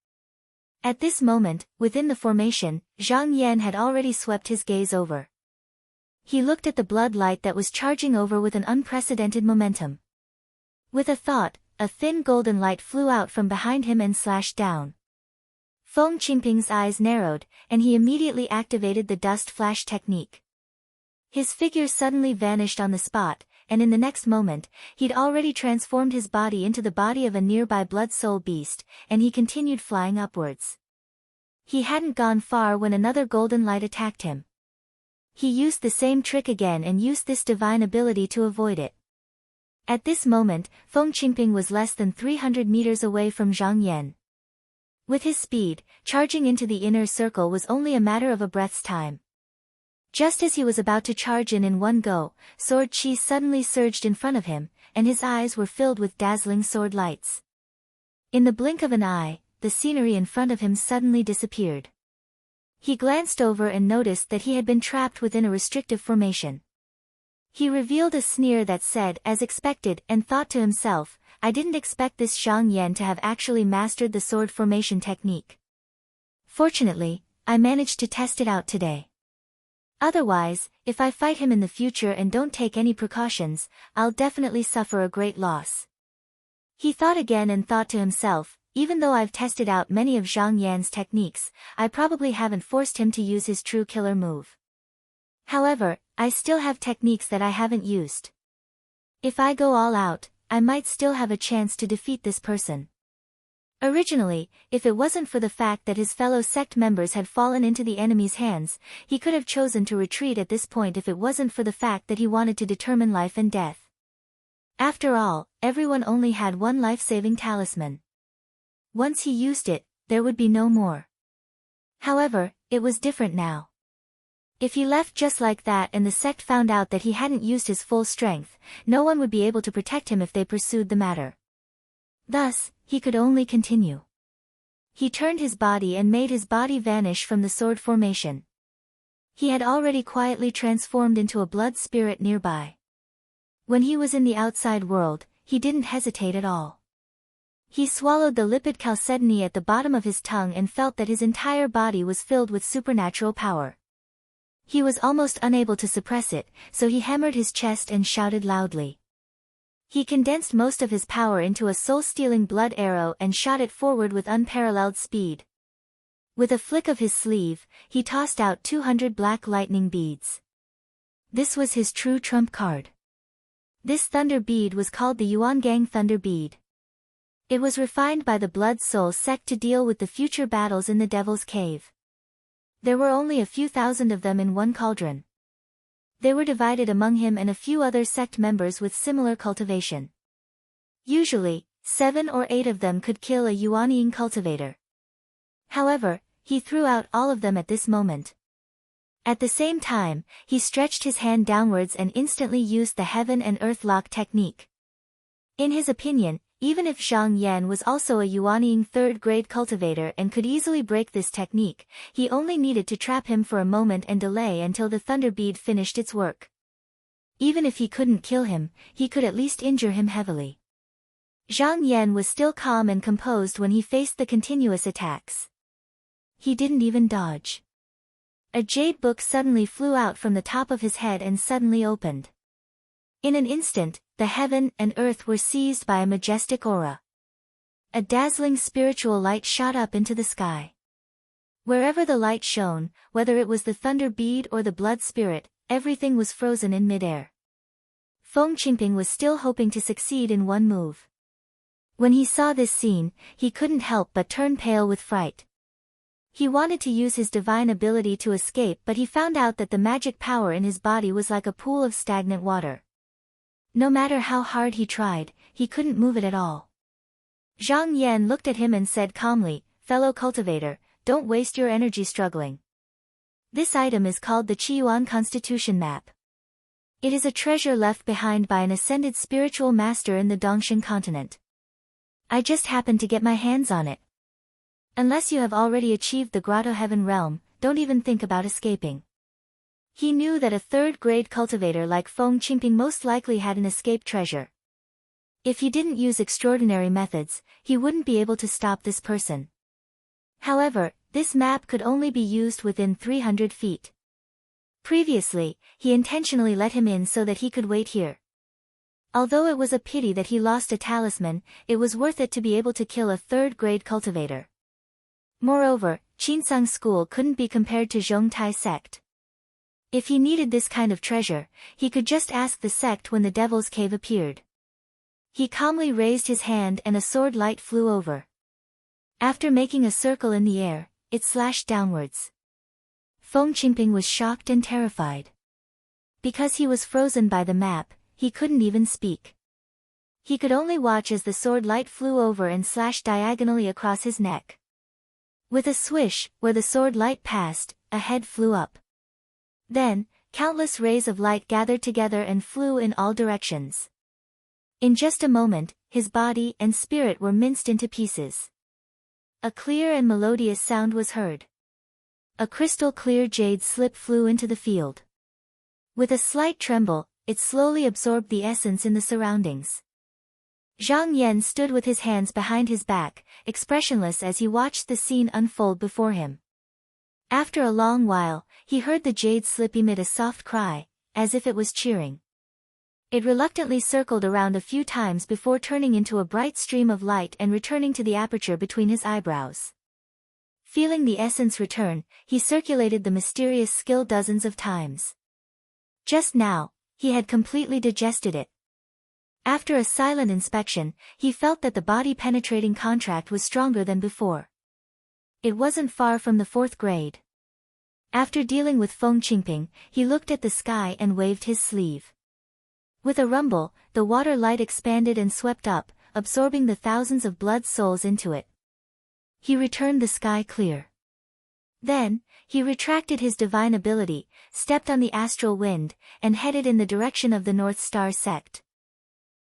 At this moment, within the formation, Zhang Yan had already swept his gaze over. He looked at the blood light that was charging over with an unprecedented momentum. With a thought, a thin golden light flew out from behind him and slashed down. Feng Qingping's eyes narrowed, and he immediately activated the dust flash technique. His figure suddenly vanished on the spot, and in the next moment, he'd already transformed his body into the body of a nearby blood soul beast, and he continued flying upwards. He hadn't gone far when another golden light attacked him. He used the same trick again and used this divine ability to avoid it. At this moment, Feng Qingping was less than 300 meters away from Zhang Yan. With his speed, charging into the inner circle was only a matter of a breath's time. Just as he was about to charge in one go, sword chi suddenly surged in front of him, and his eyes were filled with dazzling sword lights. In the blink of an eye, the scenery in front of him suddenly disappeared. He glanced over and noticed that he had been trapped within a restrictive formation. He revealed a sneer that said, as expected, and thought to himself, I didn't expect this Zhang Yan to have actually mastered the sword formation technique. Fortunately, I managed to test it out today. Otherwise, if I fight him in the future and don't take any precautions, I'll definitely suffer a great loss. He thought again and thought to himself, even though I've tested out many of Zhang Yan's techniques, I probably haven't forced him to use his true killer move. However, I still have techniques that I haven't used. If I go all out, I might still have a chance to defeat this person. Originally, if it wasn't for the fact that his fellow sect members had fallen into the enemy's hands, he could have chosen to retreat at this point if it wasn't for the fact that he wanted to determine life and death. After all, everyone only had one life-saving talisman. Once he used it, there would be no more. However, it was different now. If he left just like that and the sect found out that he hadn't used his full strength, no one would be able to protect him if they pursued the matter. Thus, he could only continue. He turned his body and made his body vanish from the sword formation. He had already quietly transformed into a blood spirit nearby. When he was in the outside world, he didn't hesitate at all. He swallowed the lipid chalcedony at the bottom of his tongue and felt that his entire body was filled with supernatural power. He was almost unable to suppress it, so he hammered his chest and shouted loudly. He condensed most of his power into a soul-stealing blood arrow and shot it forward with unparalleled speed. With a flick of his sleeve, he tossed out 200 black lightning beads. This was his true trump card. This thunder bead was called the Yuangang Thunder Bead. It was refined by the Blood Soul sect to deal with the future battles in the Devil's Cave. There were only a few thousand of them in one cauldron. They were divided among him and a few other sect members with similar cultivation. Usually, 7 or 8 of them could kill a Yuanying cultivator. However, he threw out all of them at this moment. At the same time, he stretched his hand downwards and instantly used the Heaven and Earth Lock technique. In his opinion, even if Zhang Yan was also a Yuanying third-grade cultivator and could easily break this technique, he only needed to trap him for a moment and delay until the thunder bead finished its work. Even if he couldn't kill him, he could at least injure him heavily. Zhang Yan was still calm and composed when he faced the continuous attacks. He didn't even dodge. A jade book suddenly flew out from the top of his head and suddenly opened. In an instant, the heaven and earth were seized by a majestic aura. A dazzling spiritual light shot up into the sky. Wherever the light shone, whether it was the thunder bead or the blood spirit, everything was frozen in midair. Feng Qingping was still hoping to succeed in one move. When he saw this scene, he couldn't help but turn pale with fright. He wanted to use his divine ability to escape, but he found out that the magic power in his body was like a pool of stagnant water. No matter how hard he tried, he couldn't move it at all. Zhang Yan looked at him and said calmly, "Fellow cultivator, don't waste your energy struggling. This item is called the Qiyuan Constitution Map. It is a treasure left behind by an ascended spiritual master in the Dongshan continent. I just happened to get my hands on it. Unless you have already achieved the Grotto Heaven realm, don't even think about escaping." He knew that a third-grade cultivator like Feng Qingping most likely had an escape treasure. If he didn't use extraordinary methods, he wouldn't be able to stop this person. However, this map could only be used within 300 feet. Previously, he intentionally let him in so that he could wait here. Although it was a pity that he lost a talisman, it was worth it to be able to kill a third-grade cultivator. Moreover, Qinsang School couldn't be compared to Zhongtai sect. If he needed this kind of treasure, he could just ask the sect when the Devil's Cave appeared. He calmly raised his hand and a sword light flew over. After making a circle in the air, it slashed downwards. Feng Qingping was shocked and terrified. Because he was frozen by the map, he couldn't even speak. He could only watch as the sword light flew over and slashed diagonally across his neck. With a swish, where the sword light passed, a head flew up. Then, countless rays of light gathered together and flew in all directions. In just a moment, his body and spirit were minced into pieces. A clear and melodious sound was heard. A crystal-clear jade slip flew into the field. With a slight tremble, it slowly absorbed the essence in the surroundings. Zhang Yan stood with his hands behind his back, expressionless as he watched the scene unfold before him. After a long while, he heard the jade slip emit a soft cry, as if it was cheering. It reluctantly circled around a few times before turning into a bright stream of light and returning to the aperture between his eyebrows. Feeling the essence return, he circulated the mysterious skill dozens of times. Just now, he had completely digested it. After a silent inspection, he felt that the body-penetrating contract was stronger than before. It wasn't far from the 4th grade. After dealing with Feng Qingping, he looked at the sky and waved his sleeve. With a rumble, the water light expanded and swept up, absorbing the thousands of blood souls into it. He returned the sky clear. Then, he retracted his divine ability, stepped on the astral wind, and headed in the direction of the North Star sect.